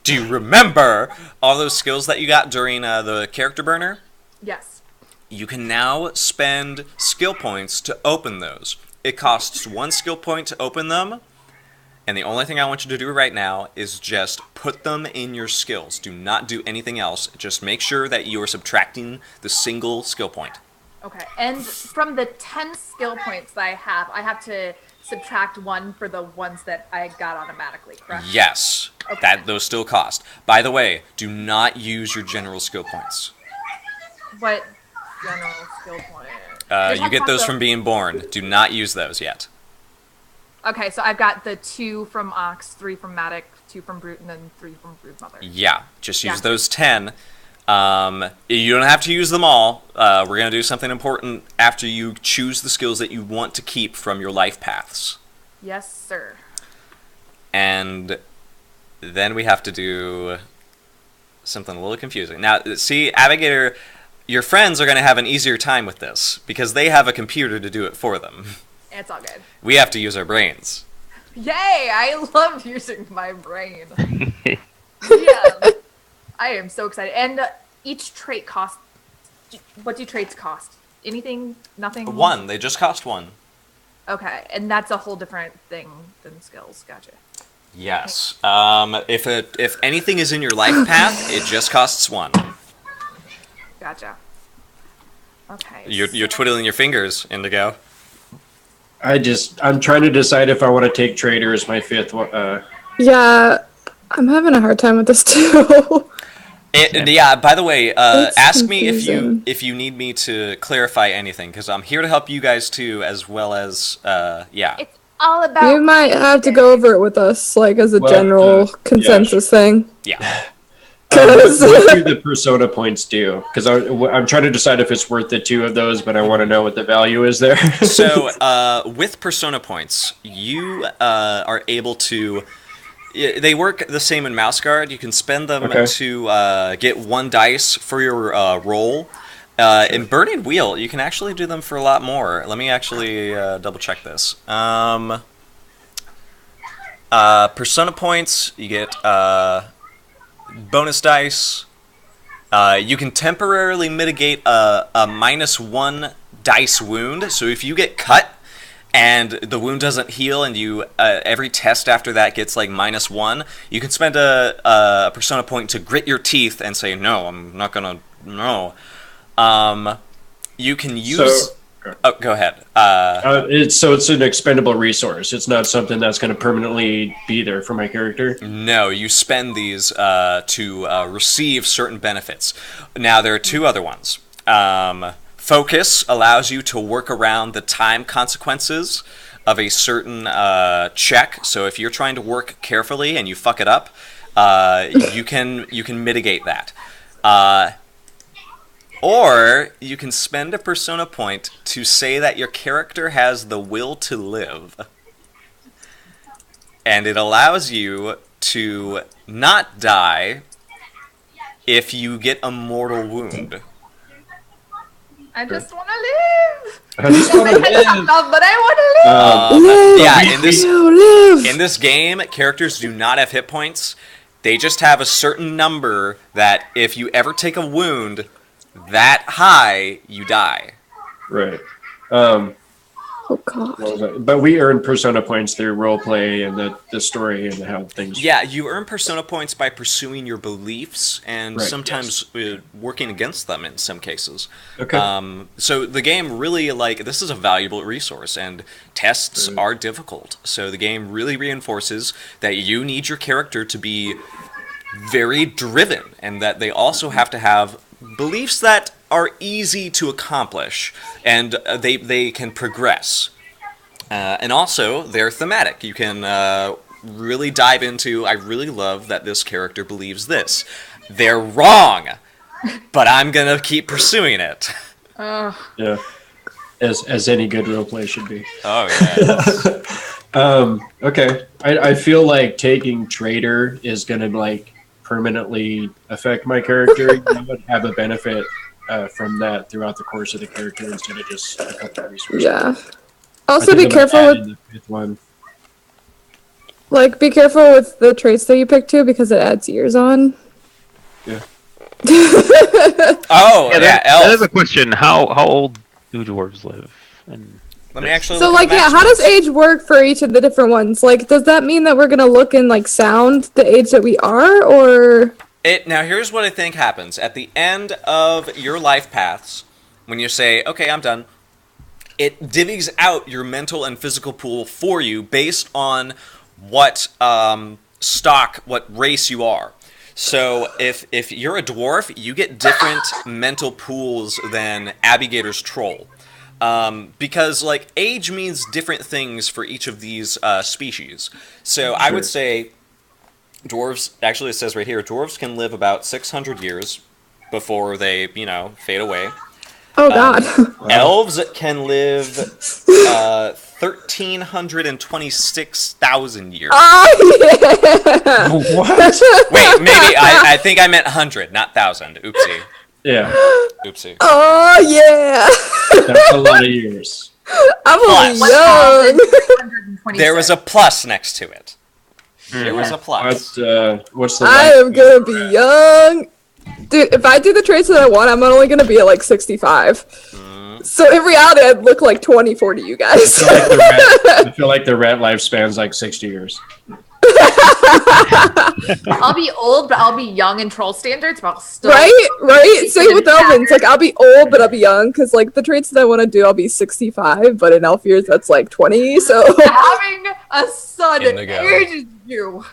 S2: Do you remember all those skills that you got during the character burner?
S4: Yes.
S2: You can now spend skill points to open those. It costs 1 skill point to open them, and the only thing I want you to do right now is just put them in your skills. Do not do anything else. Just make sure that you are subtracting the single skill point.
S4: Okay, and from the 10 skill points that I have to subtract 1 for the ones that I got automatically, correct?
S2: Yes,
S4: Okay.
S2: those still cost. By the way, do not use your general skill points.
S4: What general skill point?
S2: You get those from being born. Do not use those yet.
S4: Okay, so I've got the 2 from Ox, 3 from Matic, 2 from Brute, and then 3 from Broodmother.
S2: Yeah, just use
S4: Yeah.
S2: those 10. You don't have to use them all. We're going to do something important after you choose the skills that you want to keep from your life paths.
S4: Yes, sir.
S2: And then we have to do something a little confusing. Now, see, Abigator, your friends are going to have an easier time with this because they have a computer to do it for them.
S4: It's all good.
S2: We have to use our brains.
S4: Yay! I love using my brain. Yeah. I am so excited. And each trait costs... What do traits cost? Anything? Nothing?
S2: 1. They just cost 1.
S4: Okay, and that's a whole different thing than skills. Gotcha.
S2: Yes. If anything is in your life path, it just costs 1.
S4: Gotcha. Okay.
S2: You're twiddling your fingers, Indigo.
S1: I'm trying to decide if I want to take Trader as my 5th one.
S3: Yeah, I'm having a hard time with this too.
S2: Yeah, by the way,
S3: It's
S2: ask me
S3: confusing.
S2: if you need me to clarify anything, because I'm here to help you guys too, as well as, yeah.
S4: It's all about...
S3: You might have to go over it with us, like as a
S1: Well,
S3: general consensus thing.
S2: Yeah.
S1: What do the persona points do? Because I'm trying to decide if it's worth the 2 of those, but I want to know what the value is there.
S2: So, with persona points, you are able to... They work the same in Mouse Guard. You can spend them to get 1 dice for your roll. In Burning Wheel, you can actually do them for a lot more. Let me actually double check this. Persona points, you get bonus dice. You can temporarily mitigate a -1 dice wound. So if you get cut and the wound doesn't heal, and you every test after that gets like -1, you can spend a persona point to grit your teeth and say, no, I'm not gonna, no. You can use... Oh, go ahead.
S1: It's an expendable resource. It's not something that's going to permanently be there for my character.
S2: No, you spend these to receive certain benefits. Now, there are 2 other ones. Focus allows you to work around the time consequences of a certain check. So if you're trying to work carefully and you fuck it up, you can mitigate that. Or you can spend a persona point to say that your character has the will to live. And it allows you to not die if you get a mortal wound.
S4: I just want to live.
S1: I just want to live.
S4: But I want to live.
S2: Yeah, in this game, characters do not have hit points. They just have a certain number that if you ever take a wound, that high, you die.
S1: Right.
S3: Oh god.
S1: What was that? But we earn persona points through roleplay and the story and how things.
S2: Yeah, you earn persona points by pursuing your beliefs and
S1: Right,
S2: sometimes working against them in some cases.
S1: Okay.
S2: So the game really, this is a valuable resource, and tests are difficult. So the game really reinforces that you need your character to be very driven, and that they also have to have beliefs that are easy to accomplish, and they can progress. And also, they're thematic. You can really dive into, I really love that this character believes this. They're wrong, but I'm going to keep pursuing it.
S1: Yeah. As any good roleplay should be.
S2: Oh, yeah.
S1: Okay. I feel like taking Trader is going to, permanently affect my character. I would have a benefit from that throughout the course of the character instead of just a couple of resources.
S3: Yeah. Also, be careful with
S1: the fifth one.
S3: be careful with the traits that you pick too, because it adds years on.
S1: Yeah.
S2: Oh, yeah,
S5: that
S2: elf.
S5: is a question. How old do dwarves live? And
S2: Let me actually
S3: So,
S2: look at the
S3: how
S2: match
S3: does
S2: notes.
S3: age work for each of the different ones? Does that mean that we're gonna look in sound the age that we are, or?
S2: Now, here's what I think happens. At the end of your life paths, when you say, okay, I'm done, it divvies out your mental and physical pool for you based on what what race you are. So if you're a dwarf, you get different mental pools than Abigator's troll. Because age means different things for each of these species. So I would say dwarves, actually it says right here, dwarves can live about 600 years before they, fade away.
S3: Oh god.
S2: Elves can live 1,326,000 years.
S3: Oh yeah.
S1: What?
S2: Wait, maybe I think I meant 100, not 1,000. Oopsie.
S1: Yeah.
S2: Oopsie.
S3: Oh yeah.
S1: That's a lot of years.
S3: I'm only
S2: Plus.
S3: young.
S4: 126.
S2: There was a plus next to it. There was a plus.
S1: What's the
S3: I am gonna be young. Dude, if I do the traits that I want, I'm only gonna be at 65. So in reality, I'd look 24 to you guys.
S1: I feel like the rat lifespan's 60 years.
S4: I'll be old, but I'll be young in troll standards, but I'll still...
S3: Right? Same with elvins. I'll be old, but I'll be young, because the traits that I want to do, I'll be 65, but in elf years, that's 20, so...
S4: Having a son
S2: Indigo.
S4: ages you.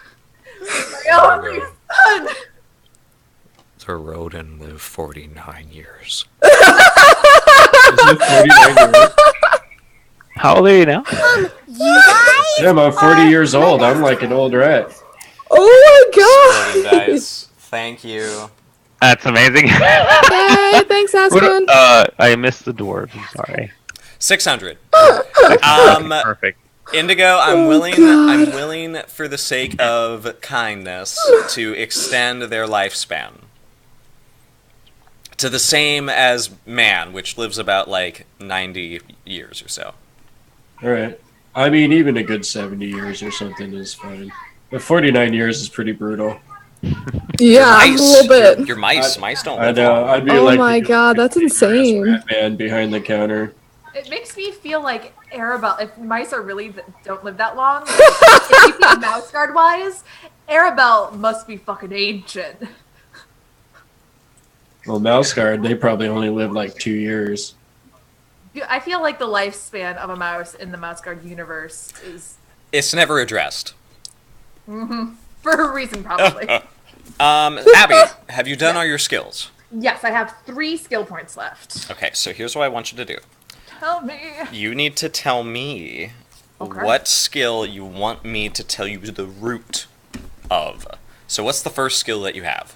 S4: My only son.
S2: The rodent lived 49 years.
S1: Is it 49 years?
S5: how old are you now?
S1: Damn, I'm 40 years old. I'm like an old rat.
S3: Oh my
S2: Exploding
S3: god!
S2: dice. Thank you.
S5: That's amazing.
S3: Yay, thanks, Aspen.
S5: I missed the dwarves. I'm sorry.
S2: 600.
S5: Perfect.
S2: Indigo, I'm willing.
S3: God.
S2: I'm willing, for the sake of kindness, to extend their lifespan to the same as man, which lives about 90 years or so.
S1: All right. I mean, even a good 70 years or something is fine. But 49 years is pretty brutal.
S3: Yeah, a
S2: Mice.
S3: little bit.
S2: Your mice. Mice don't
S1: I
S2: live
S1: know.
S2: long.
S1: I'd be
S3: Oh
S1: like
S3: my
S1: the
S3: god, that's insane.
S1: rat man behind the counter.
S4: It makes me feel like Arabelle, if mice are really don't live that long, if you think mouse guard wise, Arabelle must be fucking ancient.
S1: Well, mouse guard, they probably only live 2 years.
S4: I feel like the lifespan of a mouse in the mouse guard universe is
S2: It's never addressed.
S4: for a reason, probably.
S2: Abby, have you done all your skills?
S4: Yes, I have 3 skill points left.
S2: Okay, so here's what I want you to do.
S4: Tell me.
S2: You need to tell me
S4: Okay.
S2: what skill you want me to tell you the root of. So what's the first skill that you have?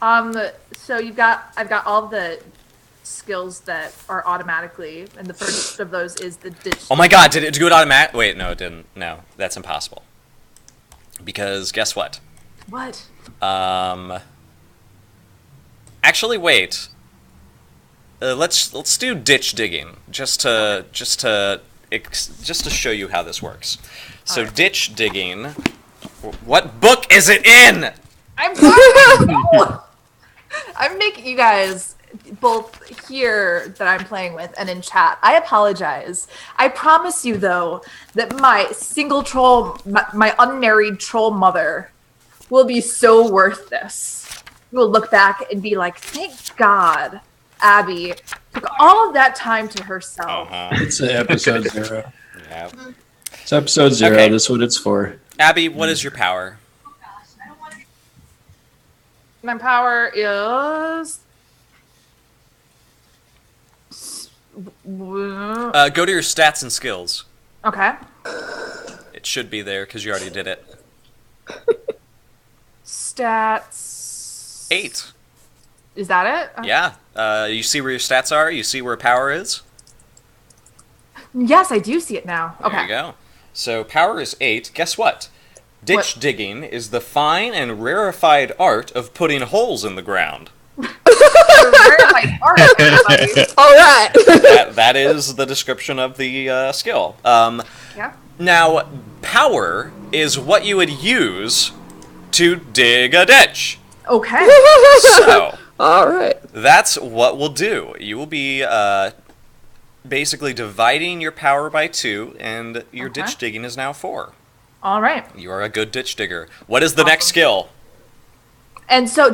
S4: So I've got all the skills that are automatically, and the first of those is the ditch.
S2: Oh my god, did it do it automatic? Wait, no, it didn't. No, that's impossible. Because guess what?
S4: What?
S2: Actually, wait. Let's do ditch digging just to show you how this works. So
S4: Alright.
S2: ditch digging. What book is it in?
S4: I'm sorry. I'm making you guys. both here that I'm playing with and in chat. I apologize. I promise you, though, that my single troll, my unmarried troll mother, will be so worth this. You will look back and be like, thank God Abby took all of that time to herself.
S1: It's episode 0.
S2: Yeah.
S1: It's episode 0.
S2: Okay.
S1: That's what it's for.
S2: Abby, what is your power?
S4: My power is...
S2: Go to your stats and skills.
S4: Okay.
S2: It should be there because you already did it.
S4: Stats...
S2: 8.
S4: Is that it?
S2: Yeah. You see where your stats are? You see where power is?
S4: Yes, I do see it now. Okay.
S2: There you go. So power is 8. Guess what? Ditch digging is the fine and rarefied art of putting holes in the ground.
S4: Rarefied art, everybody.
S3: All right.
S2: That is the description of the skill.
S4: Yeah.
S2: Now, power is what you would use to dig a ditch.
S4: Okay.
S2: So,
S3: All right.
S2: that's what we'll do. You will be basically dividing your power by 2, and your
S4: Okay.
S2: ditch digging is now 4.
S4: All right.
S2: You are a good ditch digger. What is the next skill?
S4: And so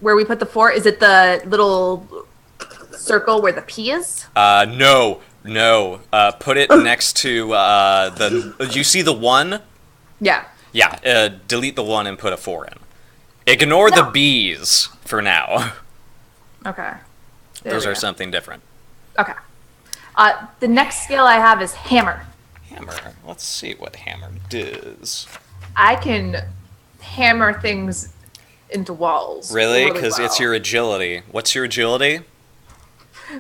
S4: where we put the 4, is it the little circle where the P is?
S2: No. Put it next to you see the 1?
S4: Yeah.
S2: Yeah, delete the 1 and put a 4 in. Ignore the
S4: No.
S2: B's for now.
S4: Okay. There
S2: Those
S4: we
S2: are
S4: go.
S2: something different.
S4: Okay. The next skill I have is hammer.
S2: Hammer. Let's see what hammer does.
S4: I can hammer things into walls.
S2: Really? Because
S4: well.
S2: it's your agility. What's your agility?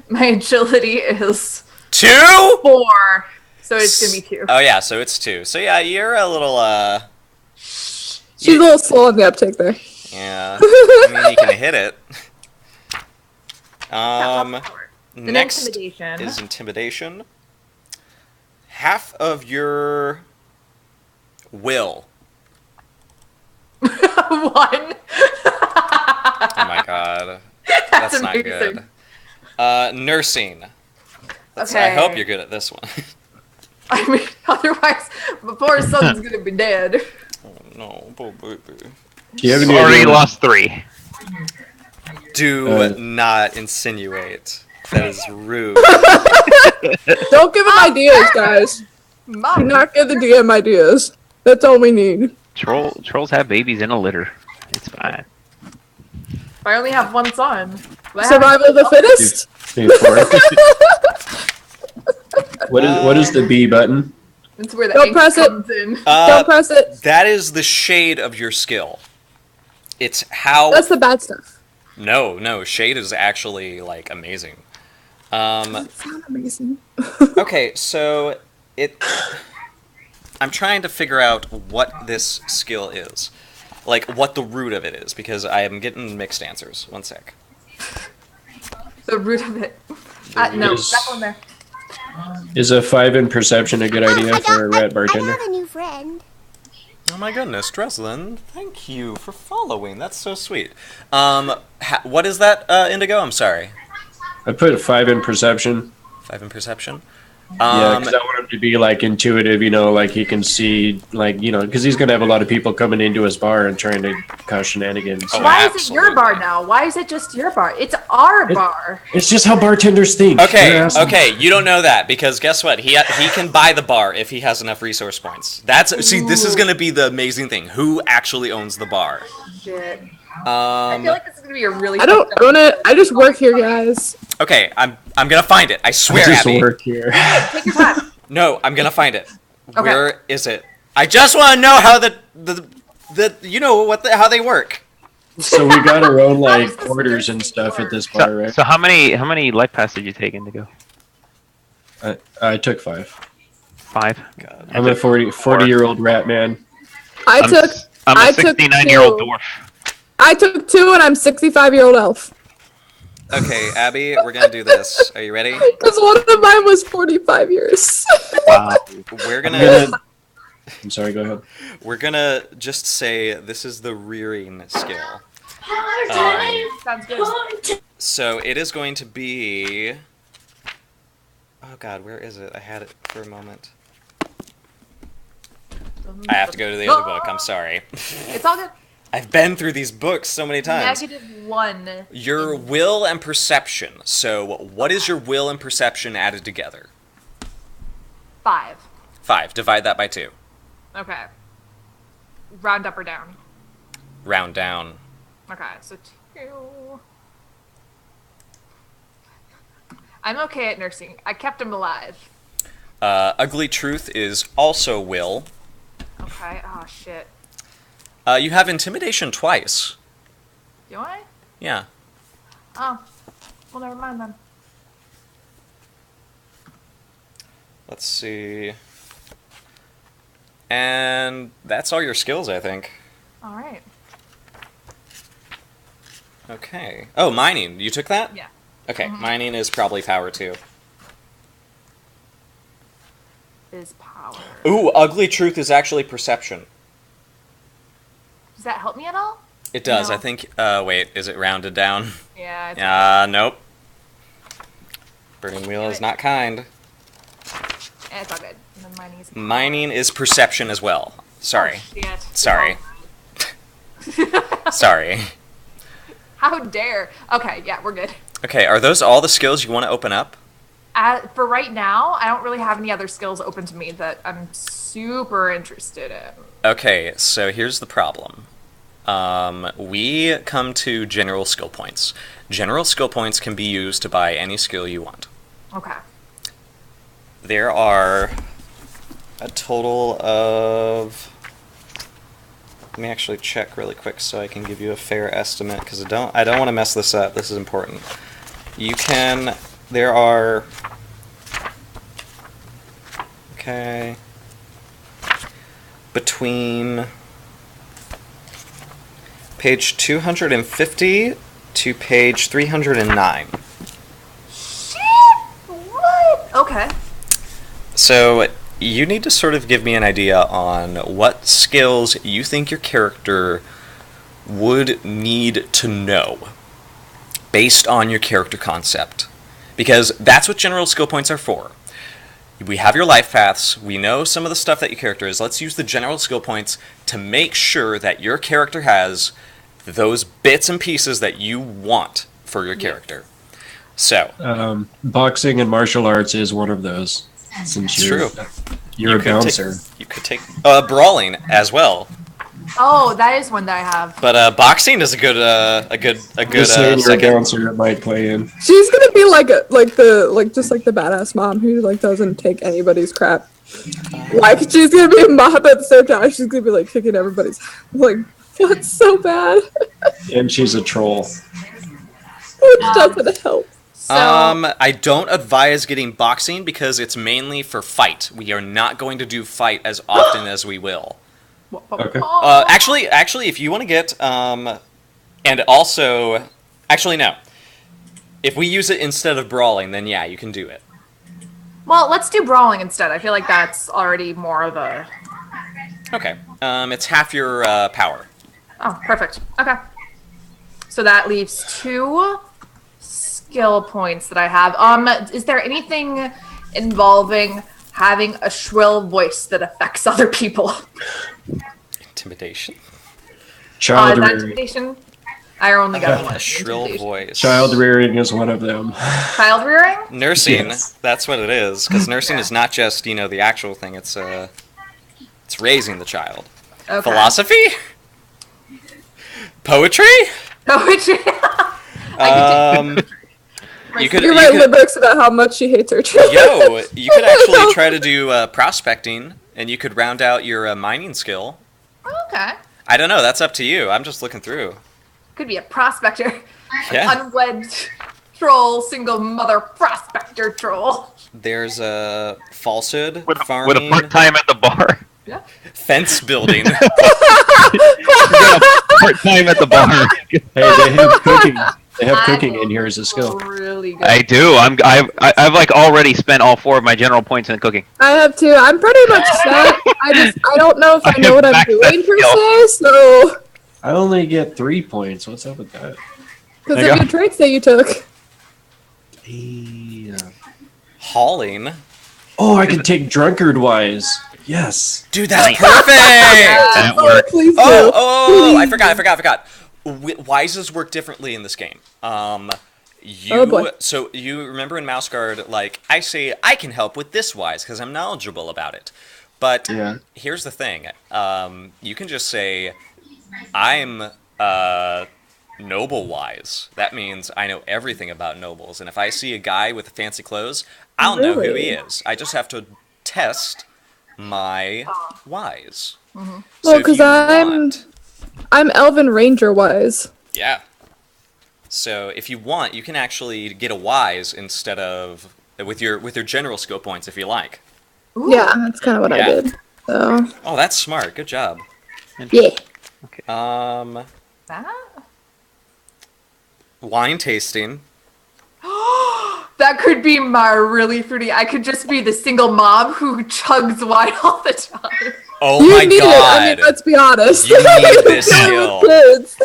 S4: My agility is
S2: 2?
S4: 4, so it's gonna be 2.
S2: Oh yeah, so it's 2. So yeah, you're a little
S3: She's a little slow on the uptake there.
S2: yeah. I mean, you can hit it.
S4: Then
S2: Next
S4: intimidation.
S2: is intimidation. Half of your will.
S4: 1.
S2: Oh my god. That's not
S4: amazing.
S2: good. Nursing.
S4: Okay.
S2: I hope you're good at this one.
S4: I mean, otherwise, my poor son's gonna be dead.
S2: Oh no, poor baby.
S1: Do you have any
S5: Already
S1: idea?
S5: lost 3.
S2: Do not insinuate. That is rude.
S3: Don't give him ideas, guys. Do
S4: Mom,
S3: not give the DM ideas. That's all we need.
S5: Trolls have babies in a litter. It's fine.
S4: I only have one son. But I
S3: Survival of the
S4: haven't-
S3: fittest.
S1: What is the B button?
S4: It's where the
S3: Don't
S4: ink
S3: press it.
S4: comes in.
S3: Don't press it.
S2: That is the shade of your skill. It's how...
S3: That's the bad stuff.
S2: No, shade is actually, like, amazing.
S3: That sounds amazing.
S2: Okay, so I'm trying to figure out what this skill is. Like, what the root of it is, because I am getting mixed answers. One sec.
S4: The root of it. No,
S1: is-
S4: that one there.
S1: Is a 5 in perception a good idea for a rat
S6: I
S1: bartender?
S6: have a new friend.
S2: Oh my goodness, Dreslin, thank you for following. That's so sweet. What is that, Indigo? I'm sorry.
S1: I put 5 in perception.
S2: 5 in perception?
S1: Yeah, because I want him to be like intuitive, like he can see, because he's gonna have a lot of people coming into his bar and trying to cause shenanigans.
S2: Oh,
S4: Why is it your bar
S2: absolutely.
S4: now? Why is it just your bar? It's our bar.
S1: It's just how bartenders think. They're assholes.
S2: Okay, you don't know that, because guess what? He can buy the bar if he has enough resource points. See, this is gonna be the amazing thing. Who actually owns the bar?
S4: Shit. I feel like this is gonna be a really.
S3: I don't own it. I just work here, guys.
S2: Okay, I'm gonna find it. I
S1: I
S2: swear,
S1: just
S2: Abby.
S1: work here.
S4: Take your time.
S2: No, I'm gonna find it.
S4: Okay.
S2: Where is it? I just want to know how how they work.
S1: So we got our own quarters and stuff at this bar, right?
S5: So how many life paths did you take Indigo?
S1: I took 5.
S5: 5.
S2: God.
S1: I'm a 40-year-old rat man.
S3: I took
S5: I'm
S3: I
S5: a
S3: took
S5: 69-year-old
S3: 2.
S5: dwarf.
S3: I took 2 and I'm 65-year-old elf.
S2: Okay, Abby, we're gonna do this. Are you ready?
S3: Because one of mine was 45 years.
S5: Wow.
S2: We're
S1: I'm
S2: gonna
S1: gonna. I'm sorry. Go ahead.
S2: we're gonna just say this is the rearing skill.
S4: Sounds good.
S2: So it is going to be... Oh god, where is it? I had it for a moment. I have to go to the other book, I'm sorry.
S4: It's all good.
S2: I've been through these books so many times.
S4: -1.
S2: Your will and perception. So what is your will and perception added together?
S4: 5.
S2: 5. Divide that by 2.
S4: Okay. Round up or down?
S2: Round down.
S4: Okay, so 2. I'm okay at nursing. I kept him alive.
S2: Ugly Truth is also will.
S4: Okay, oh shit.
S2: You have Intimidation twice.
S4: Do I?
S2: Yeah.
S4: Oh. Well, never mind then.
S2: Let's see. And that's all your skills, I think.
S4: Alright.
S2: Okay. Oh, mining. You took that?
S4: Yeah.
S2: Okay, mining is probably power 2.
S4: Is power.
S2: Ooh, Ugly Truth is actually perception.
S4: Does that help me at all?
S2: It does,
S4: No.
S2: I think. Wait, is it rounded down?
S4: Yeah, it's
S2: Nope. Burning Wheel is not kind.
S4: it's all good. And then mining is
S2: Mining is perception as well. Sorry.
S4: Oh, shit.
S2: Sorry. Sorry.
S4: How dare. Okay, yeah, we're good.
S2: Okay, are those all the skills you want to open up?
S4: For right now, I don't really have any other skills open to me that I'm super interested in.
S2: Okay, so here's the problem. We come to general skill points. General skill points can be used to buy any skill you want.
S4: Okay.
S2: There are a total of... Let me actually check really quick so I can give you a fair estimate, because I don't want to mess this up. This is important. You can... There are... Okay... Between page 250 to page 309.
S4: Shit! What? Okay.
S2: So you need to sort of give me an idea on what skills you think your character would need to know based on your character concept. Because that's what general skill points are for. We have your life paths, we know some of the stuff that your character is. Let's use the general skill points to make sure that your character has those bits and pieces that you want for your character. So,
S1: boxing and martial arts is one of those. Since you're a bouncer.
S2: You could take brawling as well.
S4: Oh, that is one that I have.
S2: But boxing is a good
S1: Just saying you're a
S2: second.
S1: bouncer, it might play in.
S3: She's gonna be just like the badass mom who like doesn't take anybody's crap. Like she's gonna be a mom, but at the same time she's gonna be like kicking everybody's like that's so bad.
S1: And she's a troll.
S3: Which doesn't help.
S4: So,
S2: I don't advise getting boxing because it's mainly for fight. We are not going to do fight as often as we will.
S1: Okay.
S2: Actually, if you want to get, and also, actually no. If we use it instead of brawling, then yeah, you can do it.
S4: well, let's do brawling instead. I feel like that's already more of a...
S2: Okay. It's half your power.
S4: Oh, perfect. Okay. So that leaves 2 skill points that I have. Is there anything involving having a shrill voice that affects other people?
S2: Intimidation.
S1: Child
S4: Is that
S1: rearing.
S4: intimidation? I only got one.
S2: A shrill
S4: Intimidation.
S2: voice.
S1: Child rearing is one of them.
S4: Child rearing?
S2: Nursing.
S1: Yes.
S2: That's what it is. Because nursing is not just the actual thing. It's raising the child.
S4: Okay.
S2: Philosophy. Poetry.
S4: Poetry.
S2: You could.
S3: You
S2: You
S3: write
S2: could
S3: lyrics about how much she hates her children.
S2: yo, you could actually try to do prospecting, and you could round out your mining skill.
S4: Okay.
S2: I don't know. That's up to you. I'm just looking through.
S4: Could be a prospector.
S2: Yeah.
S4: Unwed troll, single mother prospector troll.
S2: There's a falsehood,
S5: With a
S2: farming,
S5: part-time at the bar.
S4: Yeah.
S2: fence building.
S5: Part-time at the bar.
S1: Hey, they have cooking. They have cooking in here as a skill.
S4: Really good.
S5: I do. I've like already spent all 4 of my general points in cooking.
S3: I have 2. I'm pretty much set. I don't know if I know what I'm
S5: maxed that
S3: doing per
S5: skill.
S3: se, so
S1: I only get 3 points. What's up with that?
S3: Because of your traits that you took.
S1: Yeah.
S2: Hauling.
S1: Oh, I can take drunkard wise. Yes.
S2: Dude, that's perfect!
S5: That works.
S3: Please do.
S2: Oh, I
S3: Please.
S2: forgot. Wises work differently in this game.
S3: Oh, boy.
S2: So you remember in Mouse Guard, like, I say, I can help with this wise because I'm knowledgeable about it. But
S1: Yeah.
S2: here's the thing. You can just say, I'm noble wise. That means I know everything about nobles. And if I see a guy with fancy clothes, I'll know who he
S3: Really?
S2: is. I just have to test my wise.
S3: Well,
S2: So if
S3: 'cause
S2: you
S3: I'm-
S2: want-
S3: I'm Elven Ranger wise.
S2: Yeah. So if you want, you can actually get a wise instead of with your general skill points if you like.
S4: Ooh.
S3: Yeah, that's kind of what
S2: Yeah.
S3: I did. So
S2: Oh, that's smart. Good job.
S3: yeah.
S4: That?
S2: Wine tasting.
S4: That could be my really fruity. I could just be the single mom who chugs wine all the time.
S2: Oh
S3: You
S2: my
S3: need
S2: god.
S3: it. I mean, let's be honest.
S2: You need this
S3: Dealing
S2: skill.
S3: with kids.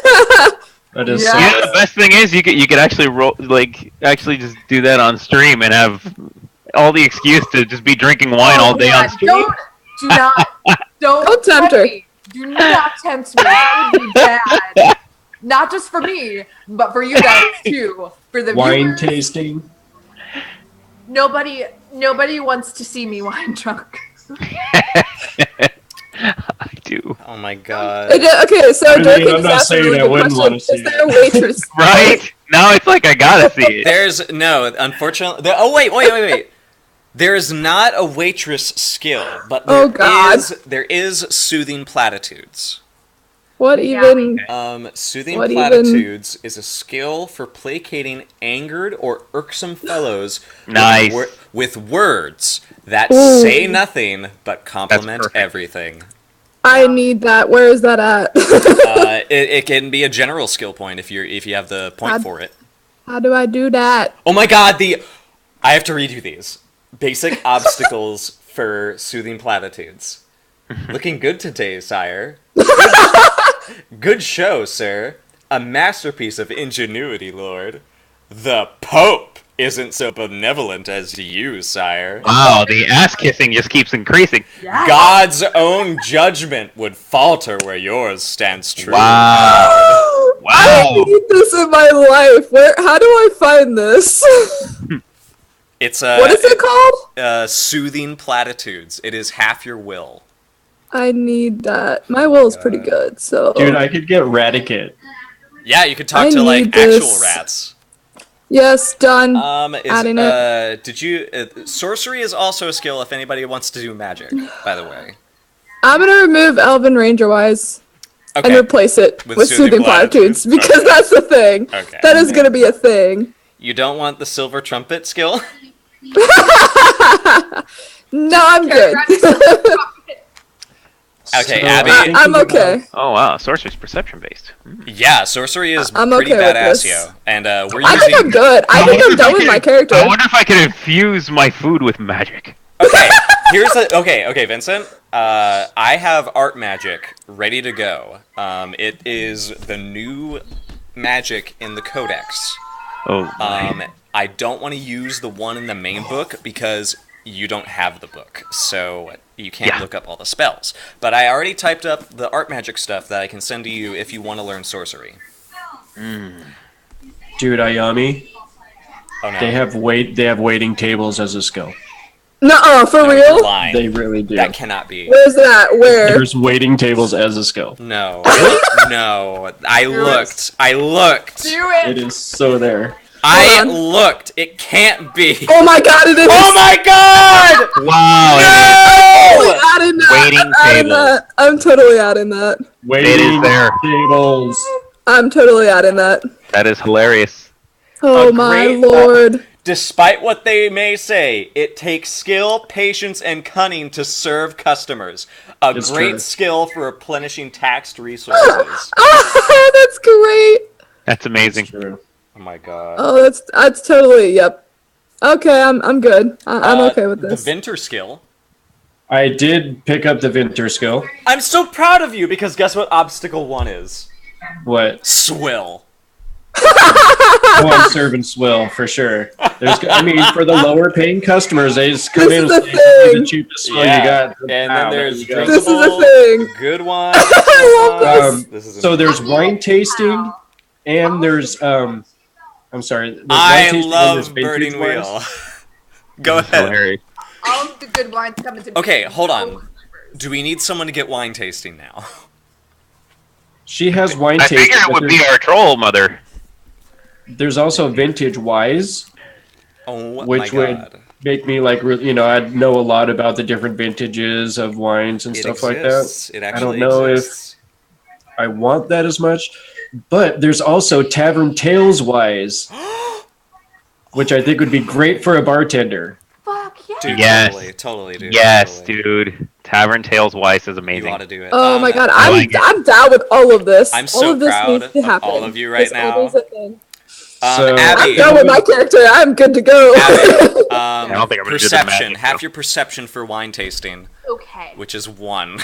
S1: That is
S4: Yeah.
S1: so
S5: You know, the best thing is you could actually actually just do that on stream and have all the excuse to just be drinking wine all day on
S4: God,
S5: stream.
S3: Don't tempt her.
S4: me. Do not tempt me. That would be bad. Not just for me, but for you guys too. For the
S1: wine
S4: viewers.
S1: tasting.
S4: Nobody wants to see me wine drunk.
S5: I do.
S2: Oh my god.
S3: Okay, so
S1: I mean,
S3: Dirk
S1: I'm
S3: just
S1: not
S3: asked a
S1: saying
S3: really
S1: I
S3: good
S1: wouldn't
S3: question.
S1: wanna see
S3: Is there a waitress?
S5: Right? Now it's like I gotta see it.
S2: There's no, unfortunately. Oh wait. There is not a waitress skill, but
S3: Oh, God.
S2: there is soothing platitudes.
S3: What even?
S2: Soothing
S3: What
S2: platitudes is a skill for placating angered or irksome fellows
S5: Nice.
S2: with words that
S3: Ooh.
S2: say nothing but compliment
S5: perfect.
S2: everything.
S3: I need that. Where is that at?
S2: It can be a general skill point if you have the point
S3: God.
S2: for it.
S3: How do I do that?
S2: Oh my god, I have to read you these. Basic obstacles for soothing platitudes. Looking good today, sire. Good show, sir. A masterpiece of ingenuity, lord. The Pope isn't so benevolent as you, sire.
S5: Wow, the ass kissing just keeps increasing.
S4: Yeah.
S2: God's own judgment would falter where yours stands true.
S5: Wow.
S3: I
S5: Wow.
S3: need this in my life. How do I find this?
S2: It's
S3: What is it called?
S2: Soothing platitudes. It is half your will.
S3: I need that. My will is pretty good, so.
S1: Dude, I could get Radicate.
S2: Yeah, you could talk
S3: I
S2: to like
S3: need
S2: actual
S3: this.
S2: rats.
S3: Yes, done. Adding it.
S2: Did you? Sorcery is also a skill if anybody wants to do magic. By the way.
S3: I'm gonna remove Elven Ranger wise and
S2: Okay.
S3: replace it
S2: With
S3: with
S2: soothing
S3: soothing platitudes because
S2: Okay.
S3: that's the thing.
S2: Okay.
S3: That is gonna be a thing.
S2: You don't want the silver trumpet skill?
S3: No, I'm good.
S2: Okay,
S1: So,
S2: Abby.
S3: I'm okay.
S5: Oh wow, sorcery's perception based.
S2: Yeah, sorcery is
S3: I'm
S2: pretty
S3: okay with
S2: badass,
S3: this.
S2: yo. And we're
S3: I think I'm
S2: using.
S3: good. I think I'm done with my character.
S5: I wonder if I could infuse my food with magic.
S2: Okay, here's the. Okay, Vincent. I have art magic ready to go. It is the new magic in the codex.
S5: Oh,
S2: I don't want to use the one in the main book because you don't have the book, so you can't
S5: Yeah.
S2: look up all the spells. But I already typed up the art magic stuff that I can send to you if you want to learn sorcery.
S1: Dude, Ayami,
S2: Oh no.
S1: they have waiting tables as a skill.
S3: Nuh-uh, for
S2: No, you're
S3: real?
S2: lying.
S1: They really do.
S2: That cannot be.
S3: Where's that? Where?
S1: There's waiting tables as a skill.
S2: No. No. I looked.
S4: Do it.
S1: It is so there.
S2: I
S3: on.
S2: looked. It can't be.
S3: Oh my god, it is!
S2: Oh my god!
S5: wow!
S3: I'm totally adding that.
S5: Waiting
S3: I'm adding
S5: tables.
S3: that. I'm totally adding that.
S1: Waiting
S5: there.
S1: tables.
S3: I'm totally adding that.
S5: That is hilarious.
S3: Oh
S2: A
S3: my
S2: great-
S3: lord.
S2: Despite what they may say, it takes skill, patience, and cunning to serve customers. A
S1: It's
S2: great
S1: true.
S2: skill for replenishing taxed resources.
S3: Ah, that's great.
S5: That's amazing.
S1: True.
S2: Oh my god.
S3: Oh, that's totally, yep. Okay, I'm good. I'm okay with this.
S2: The Vinter skill.
S1: I did pick up the Vinter skill.
S2: I'm so proud of you because guess what obstacle 1 is?
S1: What?
S2: Swill.
S1: on servants will for sure. I mean, for the lower paying customers, they just come in and say, the cheapest swill you got.
S2: And then there's drinkable,
S3: This is a thing.
S2: good wine.
S3: I love
S2: This is
S1: So there's
S4: amazing.
S1: wine tasting,
S4: Wow.
S1: and there's I'm sorry. There's wine
S2: I
S1: tasting and
S2: love
S1: there's vintage
S2: Burning
S1: wines.
S2: Wheel. Go
S5: That's
S2: ahead.
S5: hilarious.
S4: All of the good wines come into
S2: Okay, hold on. Do we need someone to get wine tasting now?
S1: She has wine
S5: I
S1: tasting.
S5: figure it
S1: but
S5: would be our troll mother.
S1: there's also vintage wise,
S2: Oh
S1: which
S2: my
S1: would
S2: god.
S1: make me like I'd know a lot about the different vintages of wines and
S2: It
S1: stuff
S2: exists.
S1: like
S2: It
S1: that. I
S2: actually
S1: don't know
S2: exists.
S1: if I want that as much, but there's also Tavern Tales wise, which I think would be great for a bartender.
S4: Fuck yeah.
S2: Dude,
S5: Yes.
S2: totally, dude.
S5: Yes,
S2: totally.
S5: dude. Tavern Tales Weiss is
S2: You
S5: amazing.
S2: ought to do it.
S3: Oh my god,
S5: I
S3: I'm
S5: like it.
S3: I'm down with all of this.
S2: I'm
S3: all
S2: so
S3: of this
S2: proud
S3: needs to
S2: of
S3: happen.
S2: all of you right
S3: It's
S2: now.
S3: always a thing.
S1: So-
S2: Abby,
S3: I'm done with my character. I'm good to go.
S2: Abby,
S5: I don't think I'm gonna do the
S2: perception.
S5: magic,
S2: Have
S5: though.
S2: your perception for wine tasting,
S4: Okay.
S2: which is 1.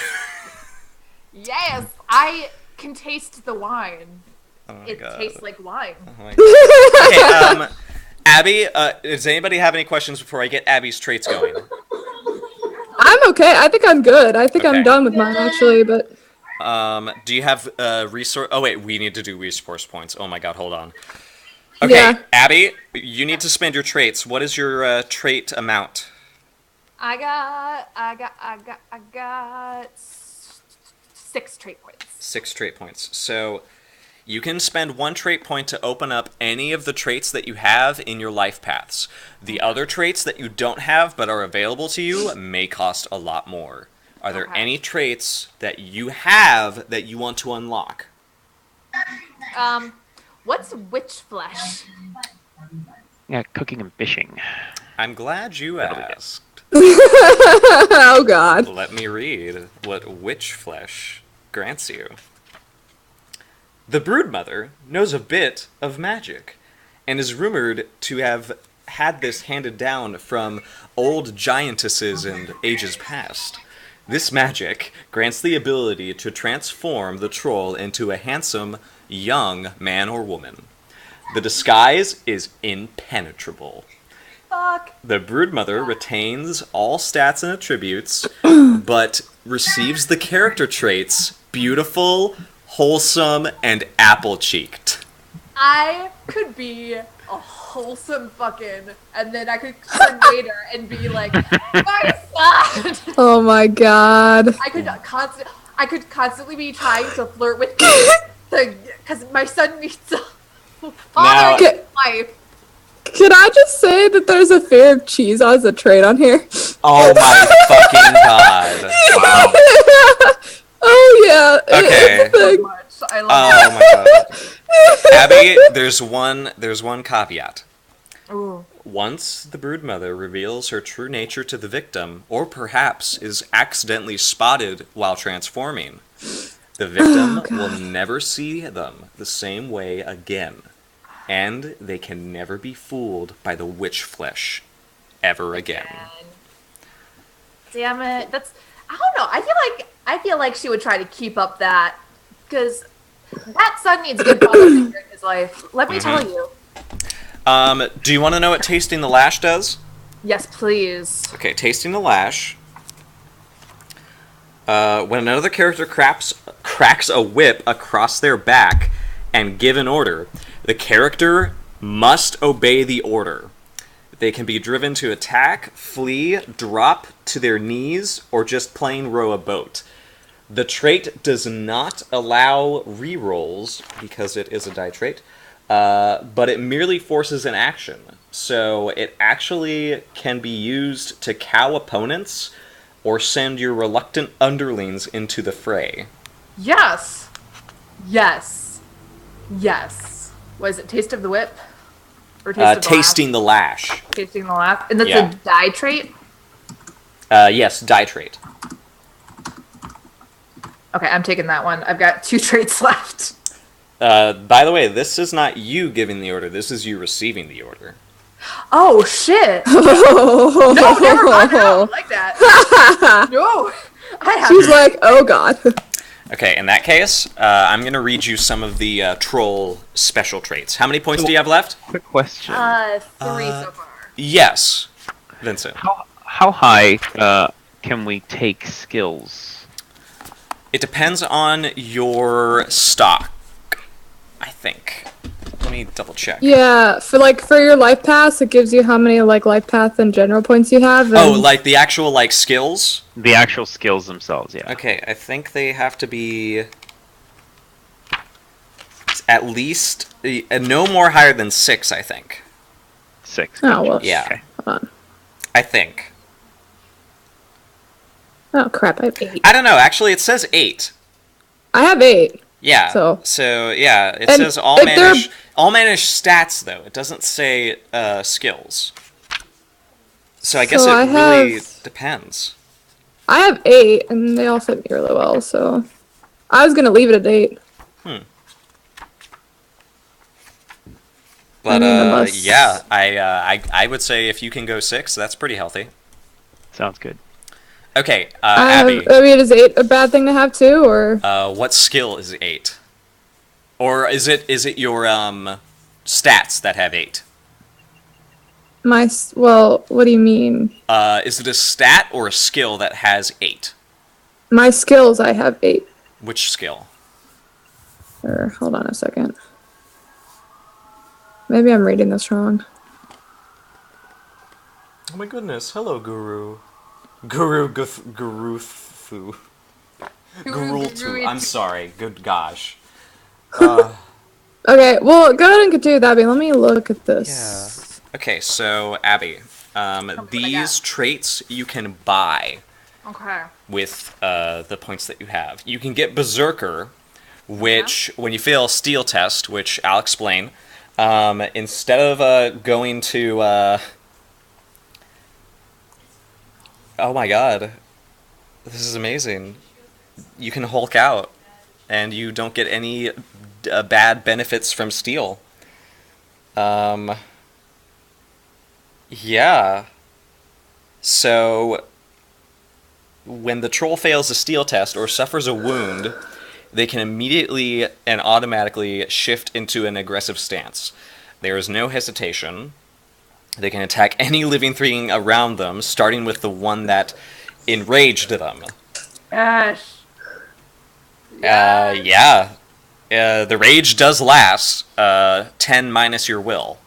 S4: Yes, I can taste the wine.
S2: Oh my
S4: It
S2: god.
S4: tastes like wine.
S2: Oh my god. Okay, Abby, does anybody have any questions before I get Abby's traits going?
S3: I'm okay. I think I'm good. I think
S2: Okay.
S3: I'm done with mine actually, but
S2: Do you have resource? Oh wait, we need to do resource points. Oh my god, hold on. Okay,
S3: Yeah.
S2: Abby, you need to spend your traits. What is your trait amount?
S4: I got 6 trait points.
S2: 6 trait points. So you can spend 1 trait point to open up any of the traits that you have in your life paths. The other traits that you don't have but are available to you may cost a lot more. Are there
S4: Okay.
S2: any traits that you have that you want to unlock?
S4: What's witch flesh?
S5: Yeah, cooking and fishing.
S2: I'm glad you
S5: That'll be good.
S2: asked.
S3: oh god.
S2: Let me read what witch flesh grants you. The Broodmother knows a bit of magic, and is rumored to have had this handed down from old giantesses in ages past. This magic grants the ability to transform the troll into a handsome, young man or woman. The disguise is impenetrable.
S4: Fuck.
S2: The Broodmother retains all stats and attributes, but receives the character traits beautiful, wholesome, and apple-cheeked.
S4: I could be a wholesome fucking, and then I could turn later and be like, my son.
S3: Oh my god.
S4: I could constantly be trying to flirt with because my son needs a
S2: Now-
S4: father in his life.
S3: Can I just say that there's a fear of cheese as a trait on here?
S2: Oh my fucking god. Wow.
S3: Oh yeah.
S2: Okay.
S3: It's a thing.
S4: Much. I love
S2: Oh my god. Abby, there's one caveat.
S4: it. Ooh.
S2: Once the Broodmother reveals her true nature to the victim, or perhaps is accidentally spotted while transforming, the victim will never see them the same way again. And they can never be fooled by the witch flesh ever again.
S4: Damn it. I don't know. I feel like she would try to keep up that because that son needs good father figure in his life. Let me tell you.
S2: Do you want to know what Tasting the Lash does?
S4: Yes, please.
S2: Okay, Tasting the Lash. When another character cracks a whip across their back and give an order, the character must obey the order. They can be driven to attack, flee, drop to their knees, or just plain row a boat. The trait does not allow rerolls, because it is a die trait, but it merely forces an action. So it actually can be used to cow opponents, or send your reluctant underlings into the fray.
S4: Yes. Yes. Yes. Was it Taste of the Whip? Or Taste of the
S2: Tasting the Lash.
S4: Laugh? Tasting the Laugh. And that's
S2: Yeah.
S4: a die trait?
S2: Yes, die trait.
S4: Okay, I'm taking that one. I've got 2 traits left.
S2: By the way, this is not you giving the order, this is you receiving the order.
S4: Oh, shit. No, never mind. I don't like that. No. I have
S3: She's like, oh god.
S2: Okay, in that case, I'm going to read you some of the troll special traits. How many points do you have left?
S5: Quick question.
S4: 3 so far.
S2: Yes, Vincent.
S5: How high can we take skills?
S2: It depends on your stock, I think. Let me double check.
S3: Yeah, for your life pass, it gives you how many like life path and general points you have. And...
S2: Oh, like the actual like skills?
S5: The actual skills themselves, yeah.
S2: Okay, I think they have to be at least no more higher than 6, I think.
S5: 6.
S3: Oh well.
S2: Yeah.
S5: Okay.
S3: Hold on.
S2: I think.
S3: Oh crap! I have 8.
S2: I don't know. Actually, it says 8.
S3: I have 8.
S2: Yeah.
S3: So
S2: yeah, it
S3: and
S2: says all mannish stats though. It doesn't say skills. So I guess
S3: So
S2: it really depends.
S3: I have 8, and they all fit me really well. So I was gonna leave it at 8.
S2: But
S3: unless...
S2: yeah, I would say if you can go 6, that's pretty healthy.
S5: Sounds good.
S2: Okay, Abby.
S3: I mean, is 8 a bad thing to have too, or?
S2: What skill is 8? Or is it your stats that have 8?
S3: Well, what do you mean?
S2: Is it a stat or a skill that has 8?
S3: My skills, I have 8.
S2: Which skill?
S3: Or hold on a second. Maybe I'm reading this wrong.
S2: Oh my goodness! Hello, Guru. Guruthu. I'm sorry. Good gosh.
S3: Okay, well, go ahead and continue with Abby. Let me look at this.
S2: Yeah. Okay, so Abby, these traits you can buy
S4: Okay.
S2: with the points that you have. You can get Berserker, which when you fail a steel test, which I'll explain, instead of going to oh my god, this is amazing. You can Hulk out, and you don't get any bad benefits from steel. Yeah. So, when the troll fails a steel test or suffers a wound, they can immediately and automatically shift into an aggressive stance. There is no hesitation. They can attack any living thing around them, starting with the one that enraged them.
S4: Ash.
S2: Yeah. The rage does last 10 minus your will.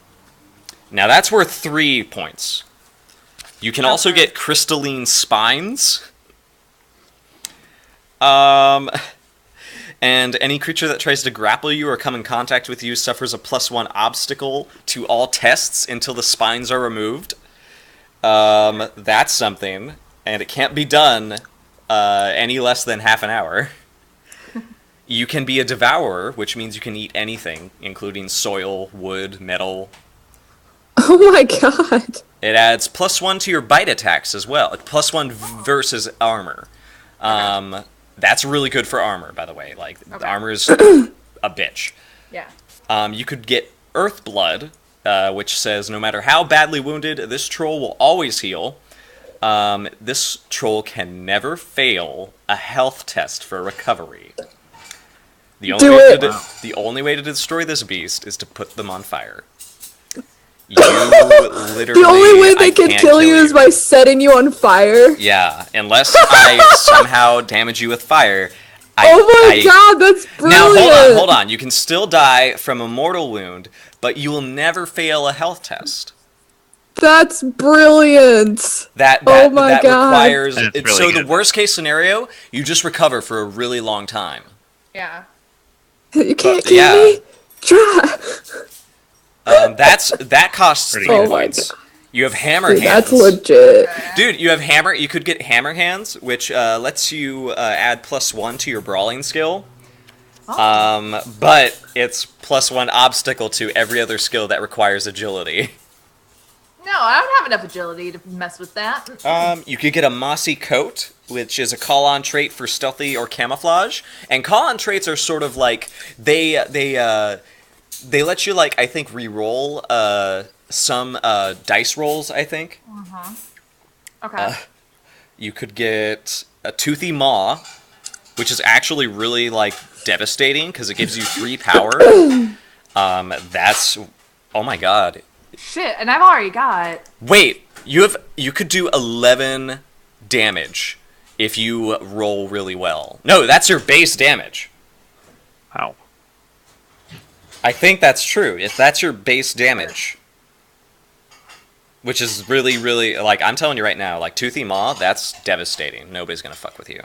S2: Now that's worth 3 points. You can also get crystalline spines. And any creature that tries to grapple you or come in contact with you suffers a +1 obstacle to all tests until the spines are removed. That's something, and it can't be done any less than half an hour. You can be a devourer, which means you can eat anything, including soil, wood, metal.
S3: Oh my god.
S2: It adds +1 to your bite attacks as well. +1 versus armor. That's really good for armor, by the way. Like, the armor is a bitch.
S4: Yeah.
S2: You could get Earthblood, which says no matter how badly wounded, this troll will always heal. This troll can never fail a health test for recovery. The only way to destroy this beast is to put them on fire. You literally...
S3: The only way they can kill you is by setting you on fire?
S2: Yeah, unless I somehow damage you with fire.
S3: Oh my god, that's brilliant!
S2: Now, hold on. You can still die from a mortal wound, but you will never fail a health test.
S3: That's brilliant!
S2: That
S3: God.
S2: requires...
S5: Really
S2: so
S5: good.
S2: the worst case scenario, you just recover for a really long time.
S4: Yeah.
S3: You can't kill me? Try!
S2: That costs 3
S3: Oh my
S2: points.
S3: god.
S2: You have hammer
S3: Dude,
S2: hands.
S3: that's legit.
S2: Dude, you have hammer. You could get hammer hands, which lets you add +1 to your brawling skill. But it's +1 obstacle to every other skill that requires agility.
S4: No, I don't have enough agility to mess with that.
S2: You could get a mossy coat, which is a call-on trait for stealthy or camouflage. And call-on traits are sort of like they let you, like, I think, re-roll some dice rolls, I think.
S4: Okay.
S2: You could get a toothy maw, which is actually really like devastating because it gives you 3 power. That's oh my god.
S4: Shit, and I've already got.
S2: Wait, you could do 11 damage if you roll really well. No, that's your base damage.
S5: Wow.
S2: I think that's true. If that's your base damage, which is really, really, like, I'm telling you right now, like, Toothy Maw, that's devastating. Nobody's gonna fuck with you.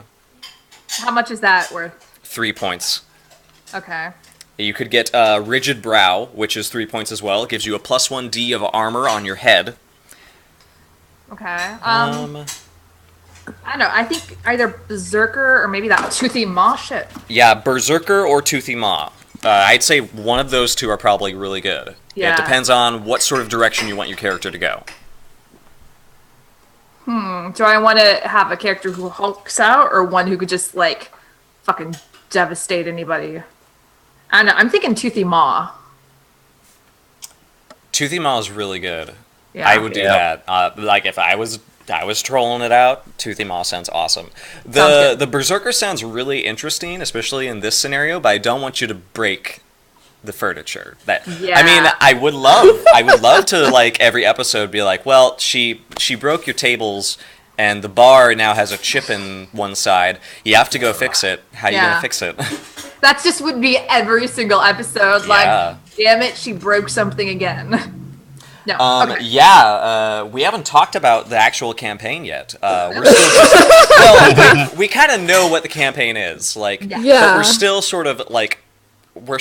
S4: How much is that worth?
S2: 3 points.
S4: Okay.
S2: You could get Rigid Brow, which is 3 points as well. It gives you a +1d of armor on your head.
S4: Okay. I don't know. I think either Berserker or maybe that Toothy Maw shit.
S2: Yeah, Berserker or Toothy Maw. I'd say one of those two are probably really good.
S4: Yeah.
S2: It depends on what sort of direction you want your character to go.
S4: Do I want to have a character who hulks out or one who could just, like, fucking devastate anybody? I don't know. I'm thinking Toothy Maw.
S2: Toothy Maw is really good.
S4: Yeah.
S2: I would do that. Like, if I was trolling it out, Toothy Maw sounds awesome. The Berserker sounds really interesting, especially in this scenario, but I don't want you to break the furniture. I mean, I would love to, like, every episode be like, well, she broke your tables and the bar now has a chip in one side. You have to go fix it. How are you gonna fix it?
S4: That just would be every single episode. Like, damn it, she broke something again. No.
S2: Okay. We haven't talked about the actual campaign yet. We're still just, well, we kind of know what the campaign is, like, but we're still sort of like, we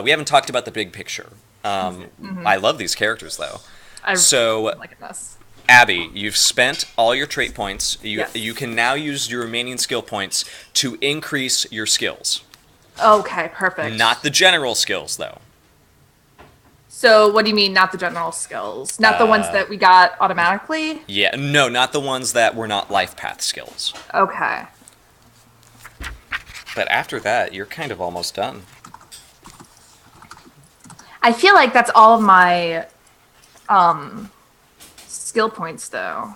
S2: haven't talked about the big picture. I love these characters though. So,
S4: like this.
S2: Abby, you've spent all your trait points. You can now use your remaining skill points to increase your skills.
S4: Okay, perfect.
S2: Not the general skills though.
S4: So what do you mean, not the general skills? Not the ones that we got automatically?
S2: Yeah, no, not the ones that were not life path skills.
S4: Okay.
S2: But after that, you're kind of almost done.
S4: I feel like that's all of my skill points, though.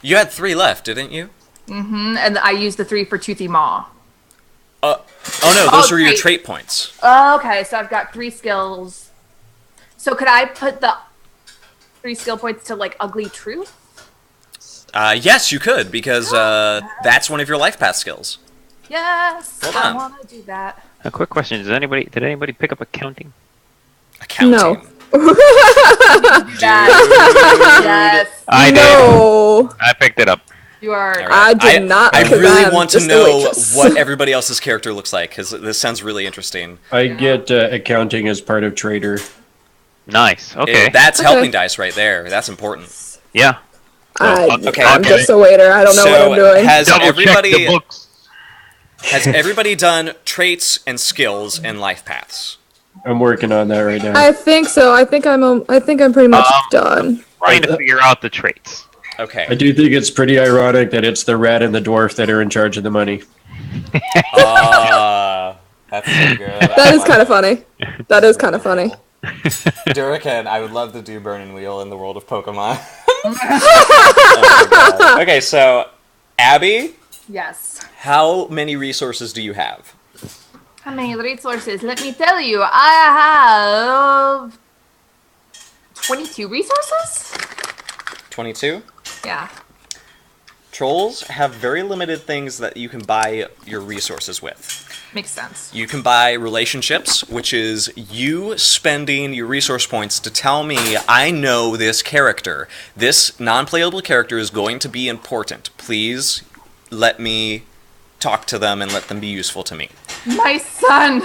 S2: You had 3 left, didn't you?
S4: Mm-hmm, and I used the 3 for Toothy Maw.
S2: Oh no, those were your trait points.
S4: Okay, so I've got 3 skills. So could I put the 3 skill points to, like, Ugly Truth?
S2: Yes, you could, because that's one of your life path skills.
S4: Yes,
S2: Hold
S4: I
S2: on.
S4: want to do that.
S5: A quick question: Did anybody pick up accounting?
S2: Accounting.
S3: No.
S4: Yes.
S5: I
S3: No.
S5: did. I picked it up.
S4: You are.
S3: I did not.
S2: I
S3: because
S2: really
S3: I'm
S2: want to
S3: just a
S2: know
S3: waitress.
S2: what everybody else's character looks like, because this sounds really interesting.
S1: I get accounting as part of trader.
S5: Nice. Okay.
S2: That's helping dice right there. That's important.
S5: Yeah.
S2: Okay.
S3: I'm just a waiter. I don't know what I'm doing.
S2: Has
S5: Double check the
S2: everybody
S5: books.
S2: has everybody done traits and skills and life paths?
S1: I'm working on that right now.
S3: I think so. I think I'm pretty much done.
S5: Trying to figure out the traits.
S2: Okay.
S1: I do think it's pretty ironic that it's the rat and the dwarf that are in charge of the money.
S2: That's so good.
S3: That is kind of funny. That is kind of funny.
S2: Durican, I would love to do Burning Wheel in the world of Pokemon. Oh my God. Okay, so Abby,
S4: Yes.
S2: how many resources do you have?
S4: How many resources? Let me tell you, I have 22 resources?
S2: 22?
S4: Yeah.
S2: Trolls have very limited things that you can buy your resources with.
S4: Makes sense.
S2: You can buy relationships, which is you spending your resource points to tell me, I know this character. This non-playable character is going to be important. Please let me talk to them and let them be useful to me.
S4: My son.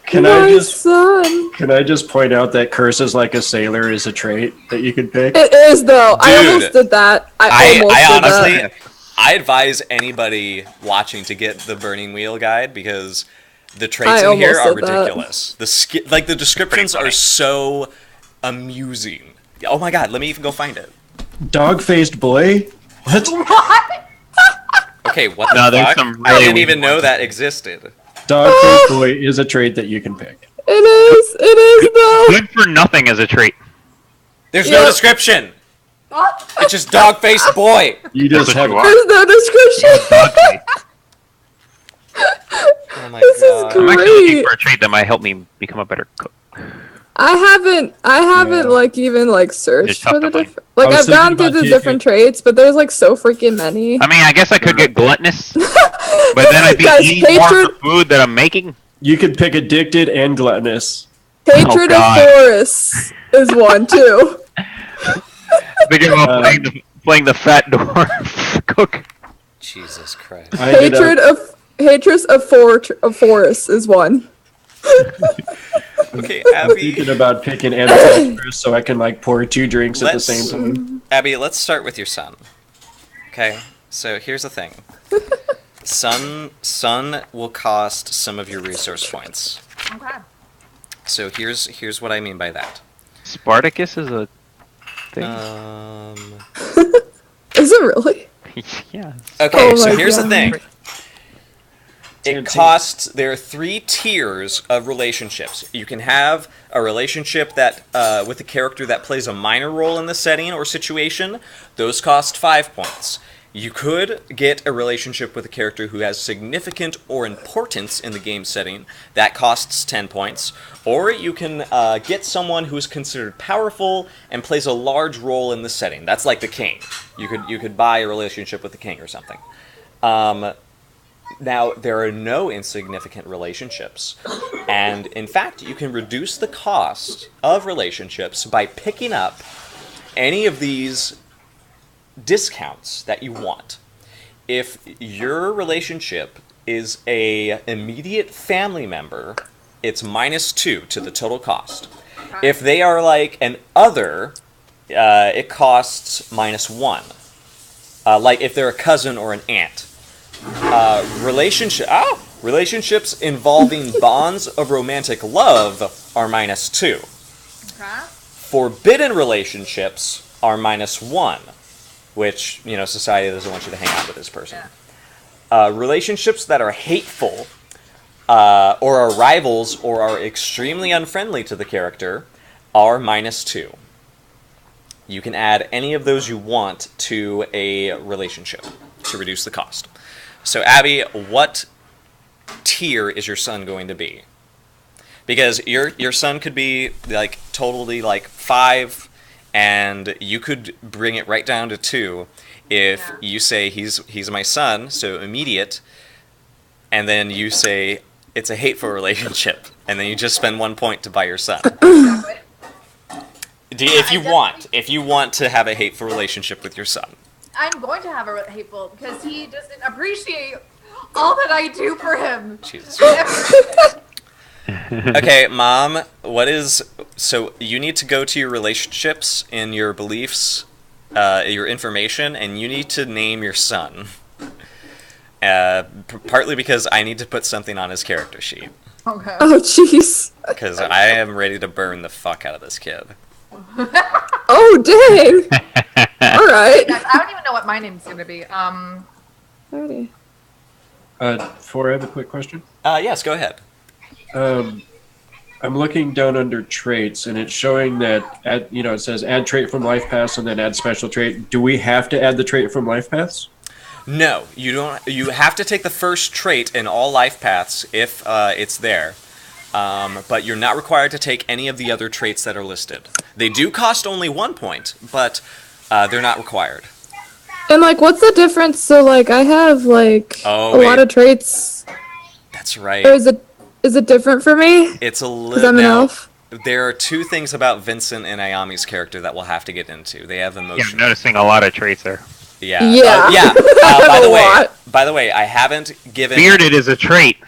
S1: Can
S3: Son.
S1: I just point out that curses like a sailor is a trait that you could pick?
S3: It is though. I
S2: Dude,
S3: almost did that. I almost
S2: I
S3: did
S2: honestly,
S3: that.
S2: I advise anybody watching to get the Burning Wheel guide because the traits
S3: I
S2: in here are
S3: almost did that.
S2: ridiculous. The descriptions are so amusing. Oh my God, let me even go find it.
S1: Dog-faced boy? What?
S4: What?
S2: Okay, what
S5: No,
S2: the
S5: there's
S2: fuck?
S5: some
S2: I
S5: really
S2: didn't even
S5: weird
S2: know
S5: ones.
S2: that existed.
S1: Dog-faced boy is a trait that you can pick.
S3: It is though.
S5: Good for nothing as a trait.
S2: There's no
S3: Yep.
S2: description. It's just dog-faced boy.
S1: You just have.
S3: There's no description.
S2: Oh my
S3: This is
S2: god.
S5: I'm actually looking
S3: Great.
S5: for a trait that might help me become a better cook.
S3: I haven't
S1: Yeah.
S3: like even like
S5: It's
S3: searched
S5: tough
S3: for the
S5: to find.
S3: different. Like
S1: I was
S3: I've gone
S1: thinking
S3: through
S1: about
S3: the
S1: taking-
S3: different traits, but there's like so freaking many.
S5: I mean, I guess I could get gluttonous, but then I'd be
S3: Guys,
S5: eating more of
S3: hatred-
S5: the food that I'm making.
S1: You could pick addicted and gluttonous.
S3: Hatred of
S5: God.
S3: forests is one too.
S5: Thinking about playing the fat dwarf cook.
S2: Jesus Christ.
S1: I ended up-
S3: Hatred of forests is one.
S2: Okay,
S1: I'm
S2: Abby.
S1: thinking about picking ambidextrous so I can like pour 2 drinks at the
S2: Let's-
S1: same time.
S2: Abby, let's start with your son. Okay, so here's the thing. Sun will cost some of your resource points.
S4: Okay.
S2: So here's what I mean by that.
S5: Spartacus is a thing.
S3: Is it really?
S5: Yeah.
S2: Okay,
S3: Oh
S2: so
S3: my
S2: here's the
S3: God.
S2: thing. It costs. There are 3 tiers of relationships. You can have a relationship that with a character that plays a minor role in the setting or situation. Those cost 5 points. You could get a relationship with a character who has significant or importance in the game setting. That costs 10 points. Or you can get someone who is considered powerful and plays a large role in the setting. That's like the king. You could buy a relationship with the king or something. Now, there are no insignificant relationships. And, in fact, you can reduce the cost of relationships by picking up any of these discounts that you want. If your relationship is a immediate family member, it's -2 to the total cost. If they are like an other, it costs -1. Like if they're a cousin or an aunt. Relationships involving bonds of romantic love are -2.
S4: Okay.
S2: Forbidden relationships are -1, which, society doesn't want you to hang out with this person. Relationships that are hateful or are rivals or are extremely unfriendly to the character are -2. You can add any of those you want to a relationship to reduce the cost. So, Abby, what tier is your son going to be? Because your son could be like totally like 5, and you could bring it right down to 2 if you say he's my son, so immediate, and then you say it's a hateful relationship, and then you just spend 1 point to buy your son. If you want to have a hateful relationship with your son.
S4: I'm going to have a hateful because he doesn't appreciate all that I do for him.
S2: Jesus. Okay, Mom, so you need to go to your relationships and your beliefs, your information, and you need to name your son. Partly because I need to put something on his character sheet.
S4: Okay.
S3: Oh jeez.
S2: Because I am ready to burn the fuck out of this kid.
S3: Oh dang. All right.
S4: Guys, I don't even know what my name's gonna be.
S3: Alrighty.
S1: For I have a quick question.
S2: Yes, go ahead.
S1: I'm looking down under traits, and it's showing that it says add trait from life paths and then add special trait. Do we have to add the trait from life paths?
S2: No, you don't. You have to take the first trait in all life paths if it's there. But you're not required to take any of the other traits that are listed. They do cost only 1 point, but they're not required.
S3: And like, what's the difference? So like, I have like
S2: Oh,
S3: a
S2: wait.
S3: lot of traits.
S2: That's right.
S3: Or is it different for me?
S2: It's a
S3: 'Cause
S2: little.
S3: I'm an
S2: Now,
S3: elf.
S2: there are 2 things about Vincent and Ayami's character that we'll have to get into. They have
S5: Yeah, I'm
S2: emotion.
S5: noticing a lot of traits there.
S2: Yeah.
S3: Yeah.
S2: Yeah.
S3: A lot.
S2: By the way, I haven't given.
S5: Bearded is a trait.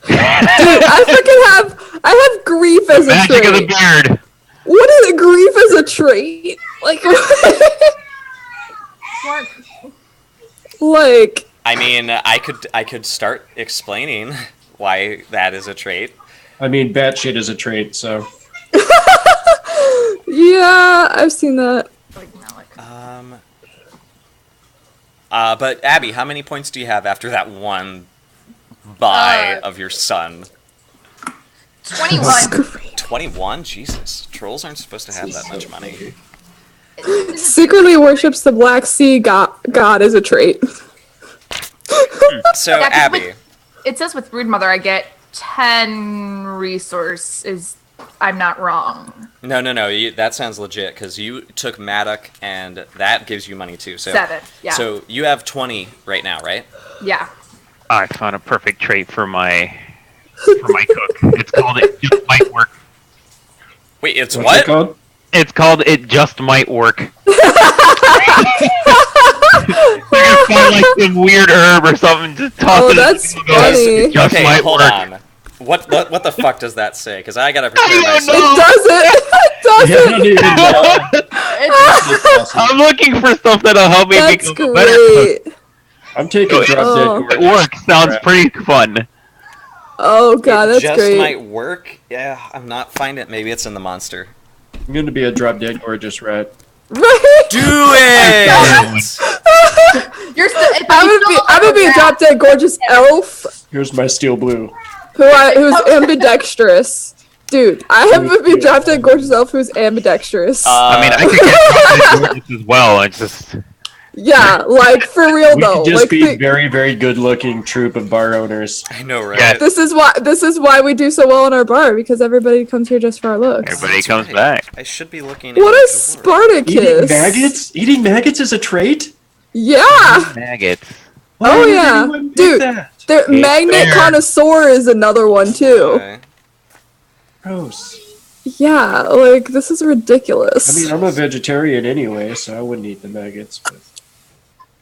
S3: Dude, I have grief as a
S5: Magic of the
S3: trait.
S5: beard.
S3: What is grief as a trait? Like, like,
S2: I mean, I could start explaining why that is a trait.
S1: I mean, batshit is a trait, so.
S3: yeah, I've seen that.
S2: But Abby, how many points do you have after that one buy of your son?
S4: 21.
S2: 21? Jesus. Trolls aren't supposed to have that much money.
S3: Secretly worships the Black Sea god as a trait.
S2: So,
S4: Yeah, 'cause
S2: Abby,
S4: it says with Brood Mother I get 10 resources. I'm not wrong.
S2: no, that sounds legit because you took Maddock, and that gives you money too. So
S4: 7, yeah.
S2: So you have 20 right now, right?
S4: Yeah.
S5: I found a perfect trait for my cook. It's called It Just Might Work.
S2: Wait, it's
S1: What's
S2: what?
S1: it called?
S5: It's called It Just Might Work. You're gonna find like some weird herb or something, just toss
S3: Oh,
S5: it.
S3: that's
S5: in the
S3: funny.
S5: It just
S2: Okay,
S5: might
S2: hold
S5: work.
S2: on. What the fuck does that say? Because I gotta
S5: I
S2: prepare
S5: don't
S2: myself.
S5: know.
S3: It doesn't. It
S1: Yeah, I
S3: doesn't.
S1: don't even know. That's awesome.
S5: I'm looking for stuff that'll help me
S3: That's
S5: become a better cook.
S3: great.
S1: I'm taking drop
S3: Oh.
S1: dead.
S5: It works. Sounds pretty fun.
S3: Oh god,
S2: It
S3: that's
S2: just
S3: great.
S2: might work. Yeah, I'm not finding it. Maybe it's in the monster.
S1: I'm gonna be a drop dead gorgeous rat.
S3: Right?
S2: Do it!
S4: You're still.
S3: I'm gonna be a drop dead gorgeous elf
S1: Here's my steel blue.
S3: who's ambidextrous. Dude, I have a be drop dead gorgeous elf who's ambidextrous.
S5: I mean, I could get gorgeous as well. It's just
S3: yeah, like for real
S1: We
S3: though.
S1: could just
S3: Like
S1: be very, very good-looking troop of bar owners.
S2: I know, right?
S5: Yeah.
S3: this is why we do so well in our bar because everybody comes here just for our looks.
S5: everybody
S2: That's
S5: comes
S2: right.
S5: back.
S2: I should be looking.
S3: What
S2: at
S3: a
S2: the
S3: Spartacus!
S1: Eating maggots? Eating maggots is a trait?
S3: Yeah.
S5: Maggots.
S1: Why
S3: Oh,
S1: would
S3: yeah.
S1: anyone pick
S3: Dude.
S1: that?
S3: The magnet
S5: fair.
S3: connoisseur is another one too.
S2: Okay.
S1: Gross.
S3: Yeah, like this is ridiculous.
S1: I mean, I'm a vegetarian anyway, so I wouldn't eat the maggots. But...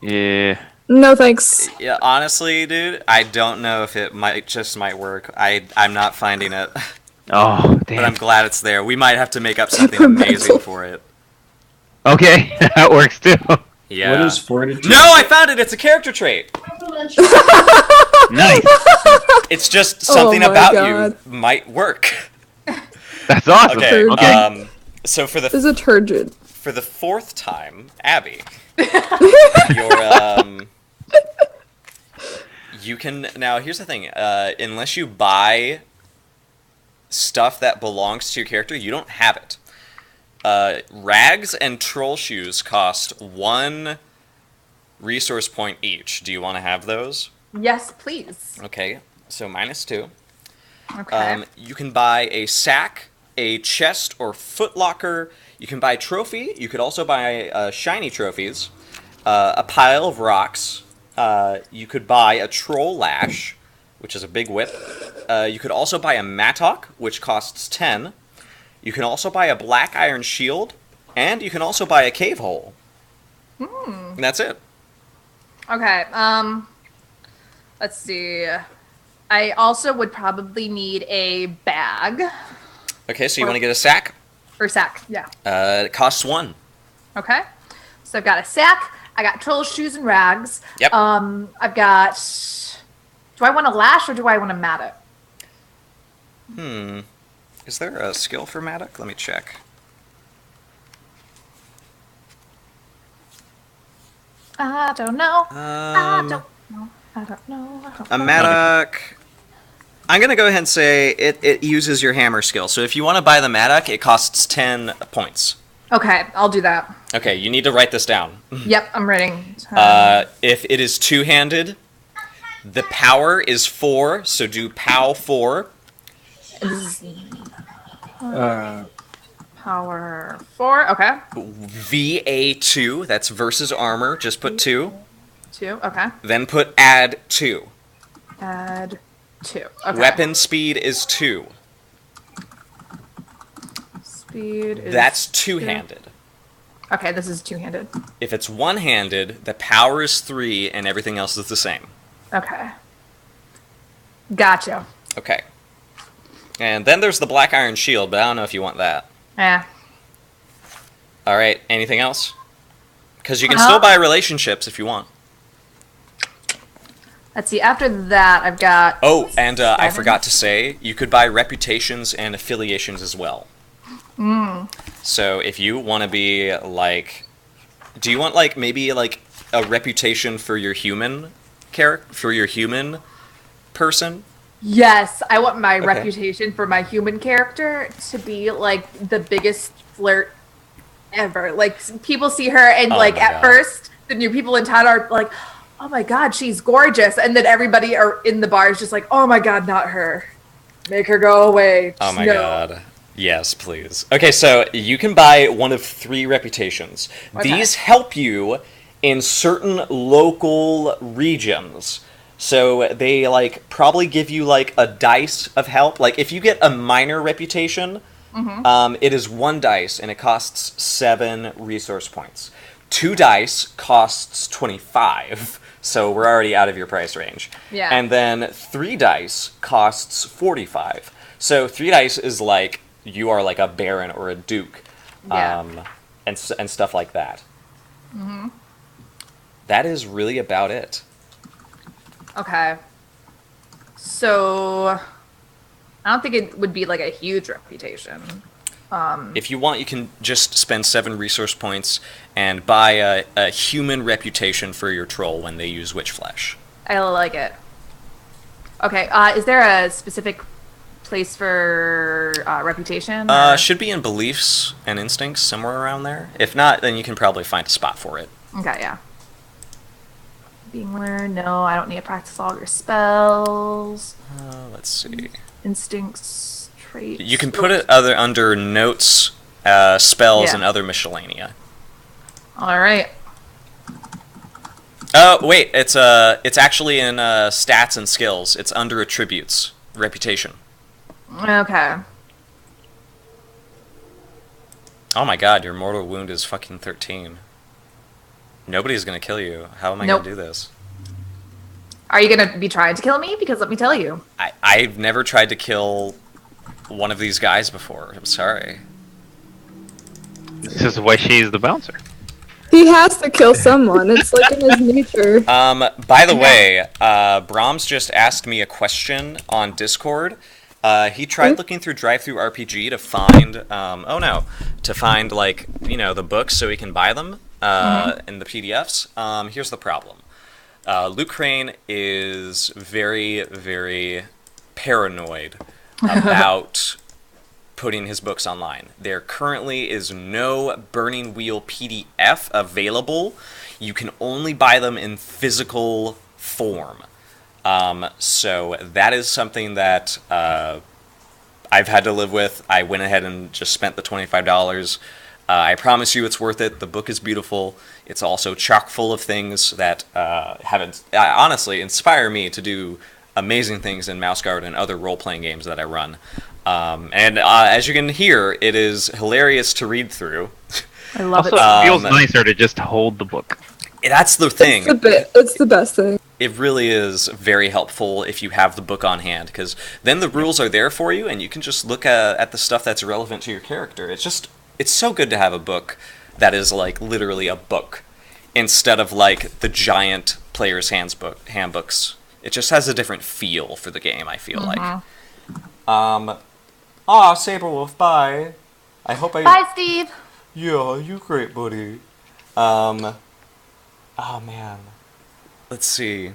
S5: Yeah.
S3: No thanks.
S2: Yeah, honestly, dude, I don't know if it might work. I'm not finding it,
S5: Oh,
S2: but I'm
S5: damn.
S2: glad it's there. We might have to make up something
S3: Temperamental.
S2: amazing for it.
S5: Okay, that works too.
S2: Yeah.
S1: What is fortitude?
S2: No, I found it. It's a character trait.
S5: Nice.
S2: It's just something
S3: my
S2: about
S3: God.
S2: you might work.
S5: That's awesome.
S2: Okay.
S5: Okay.
S2: So for
S3: This is a turgid.
S2: for the fourth time, Abby, you can now. Here's the thing. Unless you buy stuff that belongs to your character, you don't have it. Rags and troll shoes cost 1 resource point each. Do you want to have those?
S4: Yes, please.
S2: Okay, so -2.
S4: Okay.
S2: You can buy a sack, a chest or footlocker. You can buy trophy. You could also buy shiny trophies, a pile of rocks. You could buy a troll lash, which is a big whip. You could also buy a mattock, which costs 10. You can also buy a black iron shield, and you can also buy a cave hole. And that's it.
S4: Okay. Let's see. I also would probably need a bag
S2: Okay, so you want to get a sack?
S4: or sack. Yeah.
S2: It costs 1.
S4: Okay. So I've got a sack. I got troll shoes and rags.
S2: Yep.
S4: I've got. Do I want a lash or do I want a mattock?
S2: Is there a skill for mattock? Let me check.
S4: I don't know. I
S2: Um,
S4: don't know. I don't know. I don't
S2: A
S4: know.
S2: mattock. I'm gonna go ahead and say it uses your hammer skill. So if you want to buy the mattock, it costs 10 points.
S4: Okay, I'll do that.
S2: Okay, you need to write this down.
S4: Yep, I'm writing.
S2: If it is two-handed, the power is 4. So do POW 4.
S4: Power 4. Okay.
S2: VA2. That's versus armor. Just put 2.
S4: 2. Okay.
S2: Then put add 2.
S4: Add 2. Okay.
S2: Weapon speed is 2.
S4: Speed is.
S2: That's two-handed.
S4: Okay, this is two-handed.
S2: If it's one-handed, the power is 3, and everything else is the same.
S4: Okay. Gotcha.
S2: Okay. And then there's the black iron shield, but I don't know if you want that.
S4: Yeah.
S2: All right. Anything else? Because you can still buy relationships if you want.
S4: Let's see. After that, I've got.
S2: Oh, and I
S4: Tavern.
S2: forgot to say, you could buy reputations and affiliations as well. So if you want to be like, do you want like maybe like a reputation for your human person?
S4: Yes, I want my
S2: Okay.
S4: reputation for my human character to be like the biggest flirt ever. Like, people see her and, like, at first, the new people in town are like, oh my God, she's gorgeous. And then everybody are in the bar is just like, oh my God, not her. Make her go away.
S2: Oh my God. Yes, please. Okay, so you can buy one of 3 reputations.
S4: Okay.
S2: These help you in certain local regions. So they, like, probably give you, like, a dice of help. Like, if you get a minor reputation, it is 1 dice, and it costs 7 resource points. 2 dice costs 25, so we're already out of your price range.
S4: Yeah.
S2: And then 3 dice costs 45. So 3 dice is like you are like a baron or a duke, and stuff like that. That is really about it.
S4: Okay. So, I don't think it would be like a huge reputation.
S2: If you want, you can just spend 7 resource points and buy a human reputation for your troll when they use witch flesh.
S4: I like it. Okay, is there a specific place for reputation?
S2: Should be in beliefs and instincts, somewhere around there. If not, then you can probably find a spot for it.
S4: Okay, yeah. Being learned, no, I don't need to practice all your spells.
S2: Let's see.
S4: Instincts, traits.
S2: You can put it under notes, spells, and other miscellanea.
S4: All right.
S2: Oh, wait, it's actually in stats and skills. It's under attributes, reputation.
S4: Okay.
S2: Oh my God, your mortal wound is fucking 13. Nobody's gonna kill you. How am I gonna do this?
S4: Are you gonna be trying to kill me? Because let me tell you.
S2: I've never tried to kill one of these guys before. I'm sorry.
S5: This is why she's the bouncer.
S3: He has to kill someone. It's like in his nature.
S2: By the way, Brahms just asked me a question on Discord. He tried looking through DriveThruRPG to find, to find, like, you know, the books so he can buy them in the PDFs. Here's the problem. Luke Crane is very, very paranoid about putting his books online. There currently is no Burning Wheel PDF available. You can only buy them in physical form. So that is something that I've had to live with. I went ahead and just spent the $25. I promise you it's worth it. The book is beautiful. It's also chock full of things that honestly inspire me to do amazing things in Mouse Guard and other role-playing games that I run. As you can hear, it is hilarious to read through.
S4: I love
S5: Also,
S4: it.
S5: it feels nicer to just hold the book.
S2: That's the thing.
S3: It's the best thing.
S2: It really is very helpful if you have the book on hand, because then the rules are there for you, and you can just look at the stuff that's relevant to your character. It's so good to have a book that is like literally a book, instead of like the giant player's handbooks. It just has a different feel for the game, I feel like. Saberwolf, bye.
S4: Bye, Steve.
S2: Yeah, you great, buddy. Oh man. Let's see.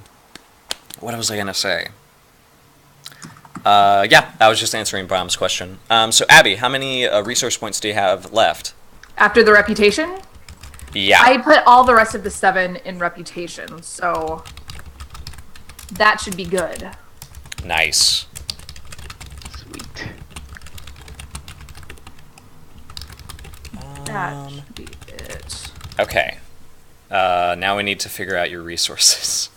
S2: What was I gonna say? I was just answering Brahm's question. So Abby, how many resource points do you have left?
S4: After the reputation?
S2: Yeah.
S4: I put all the rest of the 7 in reputation, so that should be good.
S2: Nice.
S5: Sweet.
S4: That should be it.
S2: Okay. Now we need to figure out your resources.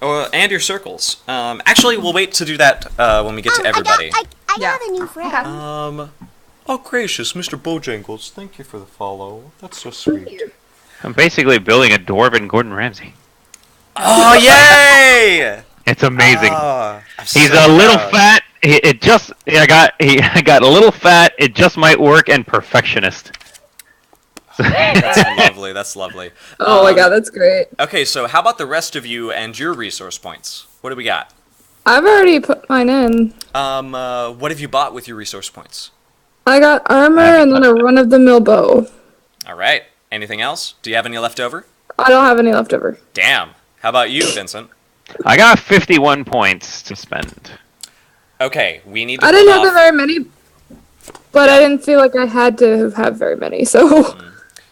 S2: And your circles. Actually, we'll wait to do that when we get to everybody.
S6: I got a new friend.
S4: Okay.
S2: Oh, gracious, Mr. Bojangles, thank you for the follow. That's so sweet.
S5: I'm basically building a dwarven Gordon Ramsay.
S2: Oh, yay!
S5: It's amazing.
S2: I'm
S5: He's
S2: so
S5: a little
S2: proud.
S5: fat. I got a little fat. It just might work, and perfectionist.
S2: That's lovely. That's lovely.
S3: Oh my god, that's great.
S2: Okay, so how about the rest of you and your resource points? What do we got?
S3: I've already put mine in.
S2: What have you bought with your resource points?
S3: I got armor and then a run-of-the-mill bow.
S2: All right. Anything else? Do you have any left over?
S3: I don't have any left over.
S2: Damn. How about you, Vincent?
S5: I got 51 points to spend.
S2: Okay, we need to
S3: I didn't have that very many. But I didn't feel like I had to have very many, so.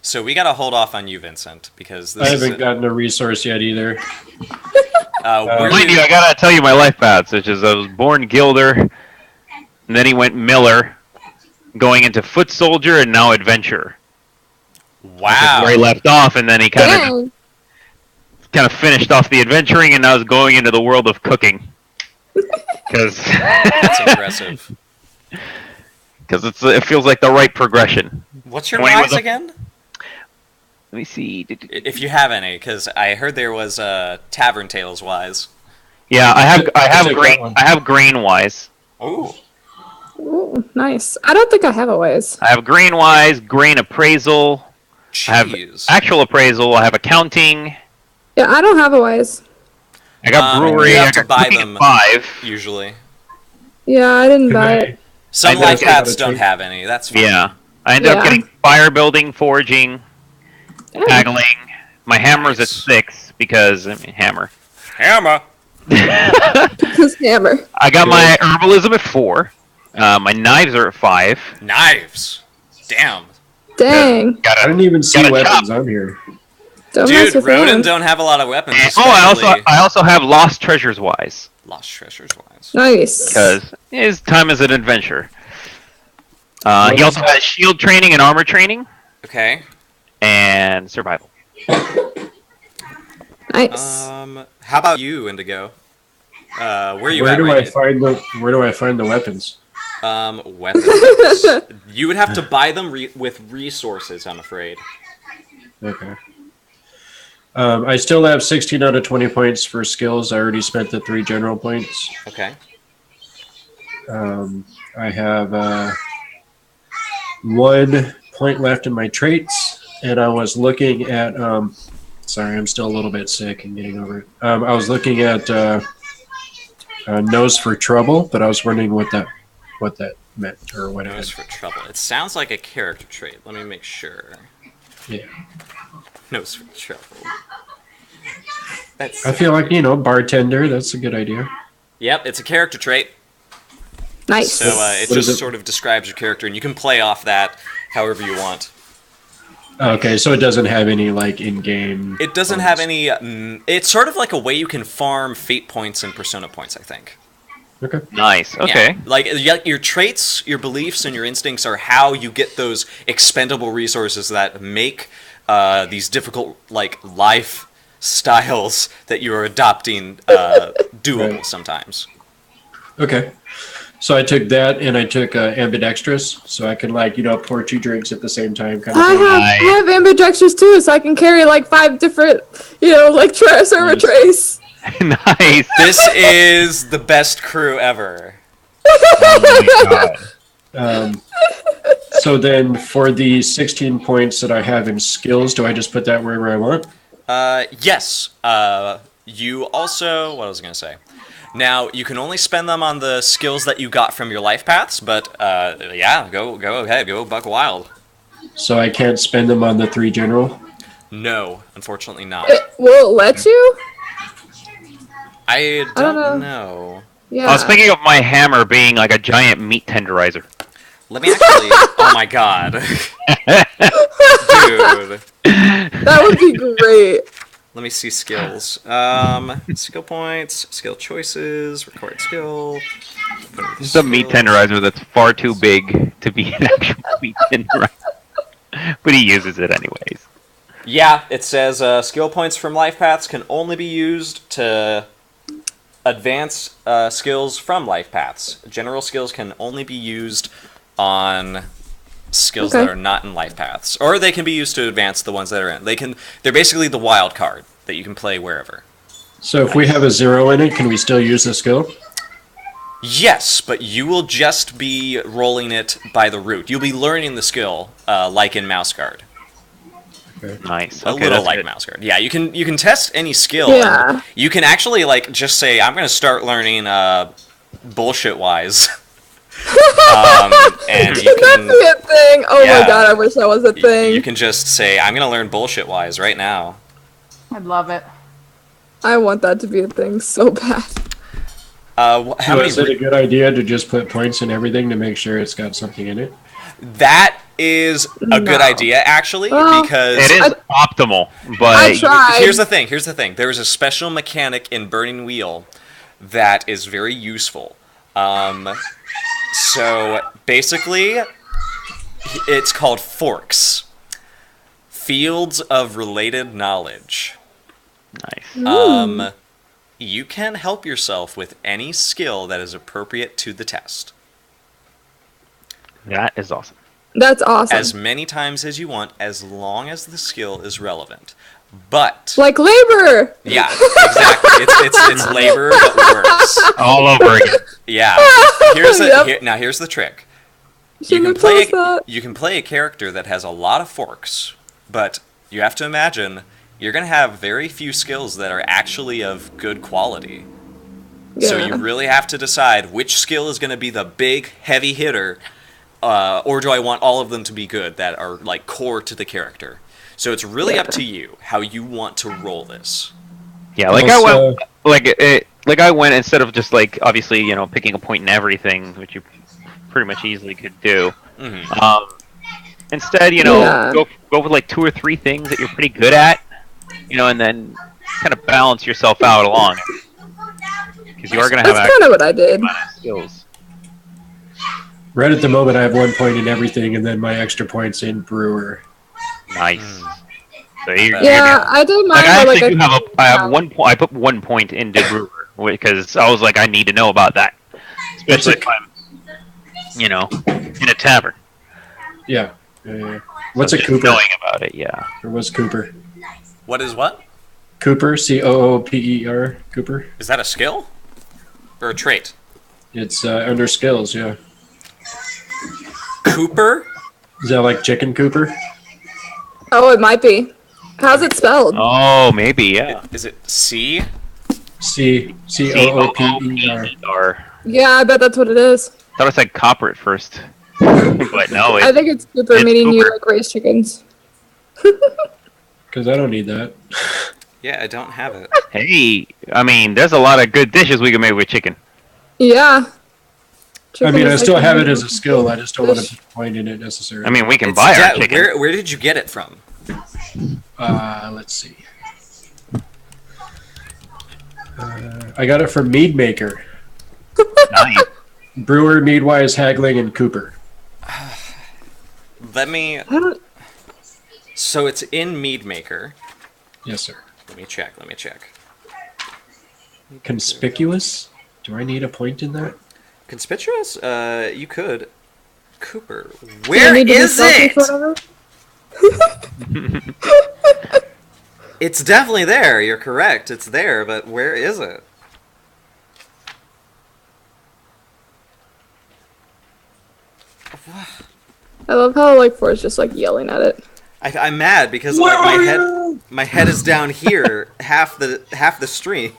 S2: So we gotta hold off on you, Vincent, because this
S1: I haven't gotten a resource yet either.
S5: Mind you, I gotta tell you my life path, such as I was born Gilder, and then he went Miller, going into foot soldier, and now adventurer.
S2: Wow.
S5: Where he left off, and then he kind of finished off the adventuring, and now is going into the world of cooking.
S2: That's impressive.
S5: Because it feels like the right progression.
S2: What's your rise again?
S5: Let me see.
S2: If you have any, because I heard there was Tavern Tales wise.
S5: Yeah, I have grain wise.
S2: Ooh.
S3: Ooh, nice. I don't think I have a ways.
S5: I have grain wise, grain appraisal.
S2: Jeez.
S5: I have actual appraisal. I have accounting.
S3: Yeah, I don't have a ways.
S5: I got brewery.
S2: You have
S5: I
S2: to
S5: got
S2: buy
S5: cooking
S2: them
S5: 5
S2: usually.
S3: Yeah, I didn't buy it.
S2: Some life paths don't have any. That's fine.
S5: Yeah, I ended up getting fire building, forging, haggling. My hammer's at 6 because hammer.
S3: Because hammer.
S5: I got my herbalism at 4. My knives are at 5.
S2: Knives. Damn.
S3: Dang.
S1: I don't even see weapons on here.
S3: Don't
S2: Dude, Roden don't have a lot of weapons.
S5: I also have lost treasures wise.
S2: Lost treasures wise.
S3: Nice.
S5: Because his time as an adventurer. He also has shield training and armor training.
S2: Okay.
S5: And survival.
S3: Nice.
S2: How about you, Indigo? Where do
S1: I find the weapons?
S2: Weapons. You would have to buy them with resources, I'm afraid.
S1: Okay. I still have 16 out of 20 points for skills. I already spent the 3 general points.
S2: Okay.
S1: I have 1 point left in my traits, and I was looking at. Sorry, I'm still a little bit sick and getting over it. I was looking at nose for trouble, but I was wondering what that meant or what it
S2: Nose for trouble. It sounds like a character trait. Let me make sure.
S1: Yeah.
S2: Nose for trouble.
S1: I feel like, bartender. That's a good idea.
S2: Yep, it's a character trait.
S3: Nice.
S2: So it just sort of describes your character, and you can play off that however you want.
S1: Okay, so it doesn't have any, in-game...
S2: It doesn't have any... it's sort of like a way you can farm fate points and persona points, I think.
S1: Okay.
S5: Nice, okay.
S2: Yeah. Your traits, your beliefs, and your instincts are how you get those expendable resources that make these difficult, life styles that you're adopting doable sometimes.
S1: Okay. So I took that, and I took ambidextrous, so I can, pour 2 drinks at the same time. Kind of
S3: I have ambidextrous too, so I can carry 5 different, server trays.
S5: Nice.
S2: This is the best crew ever.
S5: Oh my god.
S1: So then, for the 16 points that I have in skills, do I just put that wherever I want?
S2: Yes. You also... What was I going to say? Now, you can only spend them on the skills that you got from your life paths, but, go ahead, go buck wild.
S1: So I can't spend them on the 3 general?
S2: No, unfortunately not.
S3: Will it let you?
S2: I don't know.
S3: Yeah.
S5: I was thinking of my hammer being like a giant meat tenderizer.
S2: Let me actually... Oh my god. Dude.
S3: That would be great.
S2: Let me see skills. Skill points, skill choices, required skill.
S5: This is a meat tenderizer that's far too big to be an actual meat tenderizer. But he uses it anyways.
S2: Yeah, it says skill points from life paths can only be used to advance skills from life paths. General skills can only be used on skills that are not in life paths, or they can be used to advance the ones that are in. They're basically the wild card that you can play wherever.
S1: So if we have a 0 in it, can we still use the skill?
S2: Yes, but you will just be rolling it by the root. You'll be learning the skill, like in Mouse Guard.
S1: Okay.
S5: Nice.
S2: A little like Mouse Guard. Yeah, you can test any skill.
S3: Yeah.
S2: You can actually just say, I'm going to start learning bullshit wise. And you
S3: can that be a thing? Oh my god, I wish that was a thing.
S2: You can just say, I'm going to learn bullshit wise right now.
S4: I'd love it.
S3: I want that to be a thing so bad.
S1: Is it a good idea to just put points in everything to make sure it's got something in it?
S2: That is a good idea, actually, because
S5: it is optimal.
S3: I
S5: But
S3: tried.
S2: here's the thing. There is a special mechanic in Burning Wheel that is very useful. So basically, it's called Forks. Fields of Related Knowledge.
S5: nice.
S2: You can help yourself with any skill that is appropriate to the test.
S5: That is awesome.
S3: That's awesome.
S2: As many times as you want, as long as the skill is relevant. But
S3: Like labor.
S2: yeah, exactly. It's labor but worse.
S5: All over again.
S2: Yeah. Now here's the trick.
S3: Shouldn't have told us that.
S2: You can play a character that has a lot of forks, but you have to imagine you're going to have very few skills that are actually of good quality. So
S3: Yeah.
S2: you really have to decide which skill is going to be the big, heavy hitter, or do I want all of them to be good that are like core to the character? So it's really up to you how you want to roll this.
S5: Yeah, like
S1: Also-
S5: I went instead of just like obviously picking a point in everything, which you pretty much easily could do.
S2: Mhm.
S5: Instead,
S3: Yeah.
S5: go with like 2 or 3 things that you're pretty good at, and then kind of balance yourself out along, because you are going to have
S3: That's kind of what I did.
S5: skills.
S1: Right at the moment, I have 1 point in everything, and then my extra points in brewer.
S5: Nice. So you're
S3: Yeah, I did mine.
S5: Like I
S3: but,
S5: actually
S3: like,
S5: do have I have 1 point. I put 1 point into brewer because I was like, I need to know about that, especially if I'm, in a tavern.
S1: Yeah. What's
S5: So
S1: a
S5: just
S1: Cooper?
S5: Knowing about it, yeah.
S1: Or what's Cooper?
S2: What is what?
S1: Cooper, Cooper. Cooper.
S2: Is that a skill? Or a trait?
S1: It's under skills, yeah.
S2: Cooper?
S1: Is that like chicken Cooper?
S3: Oh, it might be. How's it spelled?
S5: Oh, maybe, yeah.
S2: Is it C?
S1: Cooper.
S5: Or
S3: Yeah, I bet that's what it is.
S5: thought it said copper at first, but no,
S3: I think it's Cooper,
S5: it's
S3: meaning you
S5: Cooper.
S3: like raise chickens.
S1: Because I don't need that.
S2: Yeah, I don't have it.
S5: Hey, I mean, there's a lot of good dishes we can make with chicken.
S3: Yeah.
S1: I mean, I
S3: Chicken is,
S1: still
S3: like,
S1: have
S3: the
S1: it as a skill. I just don't want
S3: dish.
S1: to put a point in it necessarily.
S5: I mean, we can
S2: It's
S5: buy our chicken.
S2: Where did you get it from?
S1: Let's see. I got it from Mead Maker.
S5: Nice.
S1: Brewer, Meadwise, Haggling, and Cooper.
S2: Let me...
S3: I don't.
S2: So it's in Mead Maker.
S1: Yes, sir.
S2: Let me check.
S1: Conspicuous? Do I need a point in that?
S2: Conspicuous? You could. Cooper.
S3: Do I
S2: Where
S3: need to be
S2: is
S3: selfish
S2: it?
S3: or whatever?
S2: It's definitely there. You're correct. It's there, but where is it?
S3: I love how like Forrest's just like yelling at it.
S2: I'm mad because like, my head is down here half the stream.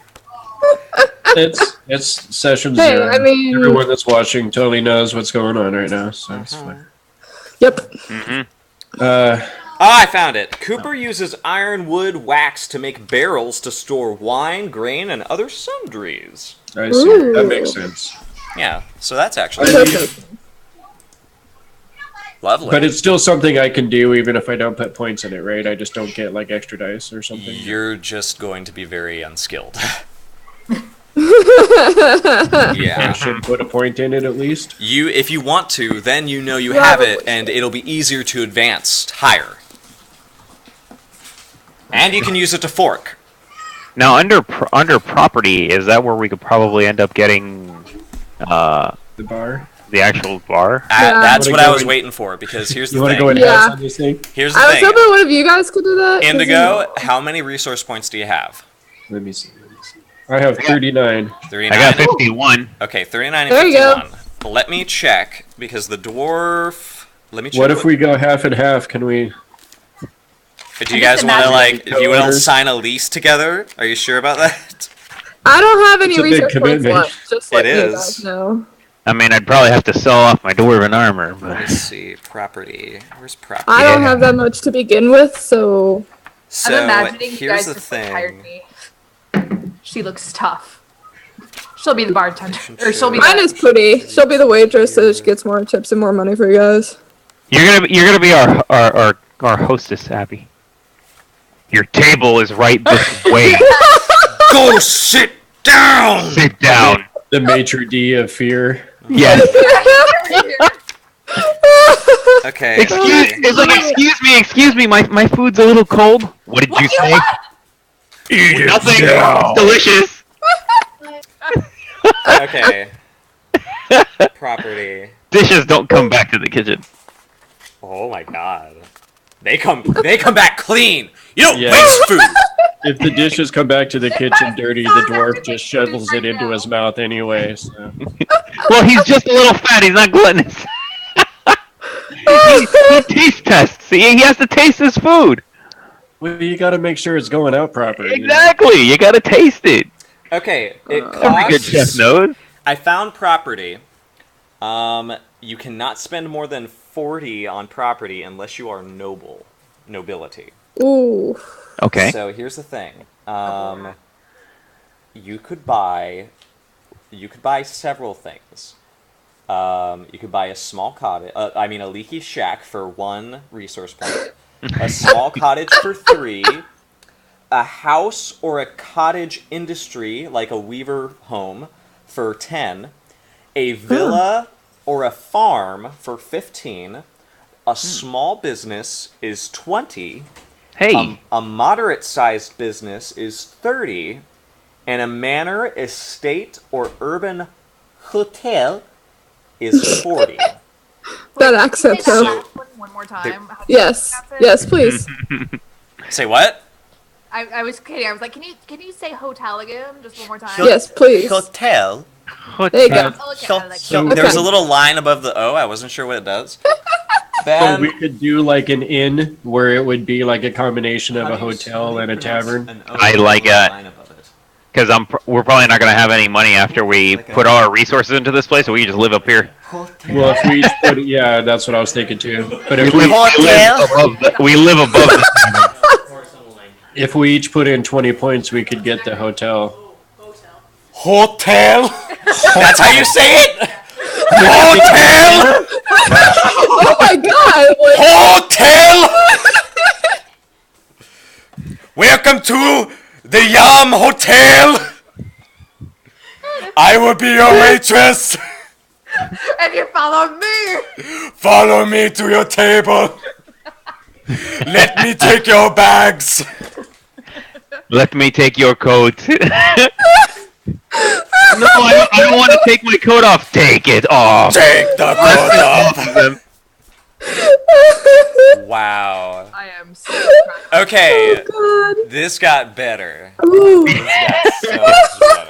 S1: It's session
S3: Hey,
S1: zero.
S3: I mean-
S1: Everyone that's watching totally knows what's going on right now, so it's fine.
S3: Yep.
S2: I found it. Cooper uses iron, wood, wax to make barrels to store wine, grain, and other sundries.
S1: I see. That makes sense.
S2: Yeah, so that's actually lovely.
S1: But it's still something I can do even if I don't put points in it, right? I just don't get like extra dice or something.
S2: You're just going to be very unskilled.
S1: I
S2: Yeah.
S1: should put a point in it at least.
S2: If you want to, then you know you have it, and it'll be easier to advance higher. And you can use it to fork.
S5: Now, under property, is that where we could probably end up getting
S1: The bar.
S5: the actual bar?
S3: Yeah.
S2: That's
S1: Wanna
S2: what I
S1: go
S2: was
S1: in-
S2: waiting for, because here's
S1: You
S2: the
S1: want to go
S2: thing.
S1: in
S3: Yeah.
S1: house on this thing?
S2: Here's the
S3: I was
S2: thing.
S3: hoping one of you guys could do that. 'cause,
S2: Indigo, how many resource points do you have?
S1: Let me see. I have 39.
S2: 39?
S5: I got 51.
S2: Okay, 39 and
S3: There you go.
S2: 51. Let me check, because the dwarf... Let me check.
S1: What if we go half and half? Can we?
S2: Do you guys want to,
S1: imagine-
S2: if you want to
S1: Co-owners.
S2: sign a lease together? Are you sure about that?
S3: I don't have any
S1: It's a big
S3: research points
S1: commitment.
S3: left. Just let
S2: It
S3: you
S2: is.
S3: guys know.
S5: I mean, I'd probably have to sell off my dwarven armor,
S2: Let me
S5: but
S2: see. Property. Where's property?
S3: I don't
S5: Yeah.
S3: have that much to begin with, so
S2: So,
S4: I'm imagining you
S2: here's
S4: guys
S2: the
S4: just like, hired
S2: thing.
S4: me. She looks tough. She'll be the bartender, or she'll be
S3: mine
S4: the,
S3: is pretty. She'll be the waitress, so she gets more tips and more money for you guys.
S5: You're gonna be our hostess, Abby. Your table is right this way.
S2: Go sit down.
S5: Sit down.
S1: The maitre d' of fear.
S5: Yes.
S2: Okay.
S5: Excuse me. My food's a little cold. What did you say?
S1: Eat it
S5: Nothing.
S1: now.
S5: Delicious.
S2: Okay. Property.
S5: Dishes don't come back to the kitchen.
S2: Oh my god. They come back clean. You don't
S1: Yeah.
S2: waste food.
S1: If the dishes come back to the kitchen dirty, the dwarf just shovels it into his mouth anyway. So.
S5: Well, he's just a little fat. He's not gluttonous. he taste tests. He has to taste his food.
S1: Well, you got to make sure it's going out properly.
S5: Exactly. You got to taste it.
S2: Okay, it
S5: Every good chef
S2: costs.
S5: knows.
S2: I found property. You cannot spend more than 40 on property unless you are nobility.
S3: Ooh.
S5: Okay.
S2: So here's the thing. You could buy several things. You could buy a small cottage. A leaky shack for 1 resource point. A small cottage for 3. A house or a cottage industry, like a weaver home, for 10. A villa or a farm for 15. A small business is 20.
S5: Hey.
S2: A moderate-sized business is 30. And a manor, estate, or urban hotel is 40.
S3: That accent,
S4: Say that
S3: though.
S4: last one more time. How do you
S3: Yes.
S4: pronounce it?
S3: Yes, please.
S2: Say what?
S4: I was kidding. I was like, can you say hotel again just one more time?
S3: Yes, please.
S2: Hotel.
S3: There you go.
S4: Oh, okay, I like
S1: So-
S4: that.
S2: There was a
S3: Okay.
S2: little line above the O. I wasn't sure what it does.
S1: So
S2: Then
S1: we could do like an inn where it would be like a combination of a hotel and a tavern.
S5: I like it. Because we're probably not going to have any money after we put all our resources into this place, so we can just live up here.
S1: Well, if we each put, yeah, that's what I was thinking too. But if
S5: We
S1: we,
S5: live above the
S1: if we each put in 20 points, we could get the hotel.
S2: hotel. That's how you say it. Hotel.
S3: Oh my god! Like,
S2: Hotel. Welcome to the Yam Hotel. I will be your waitress.
S4: And you follow me.
S2: Follow me to your table. Let me take your bags.
S5: Let me take your coat. No, I don't want to take my coat off. Take it off.
S2: Take the coat off. Wow.
S4: I am so proud.
S2: Okay,
S3: God.
S2: this got better.
S3: Ooh,
S2: This got so much better.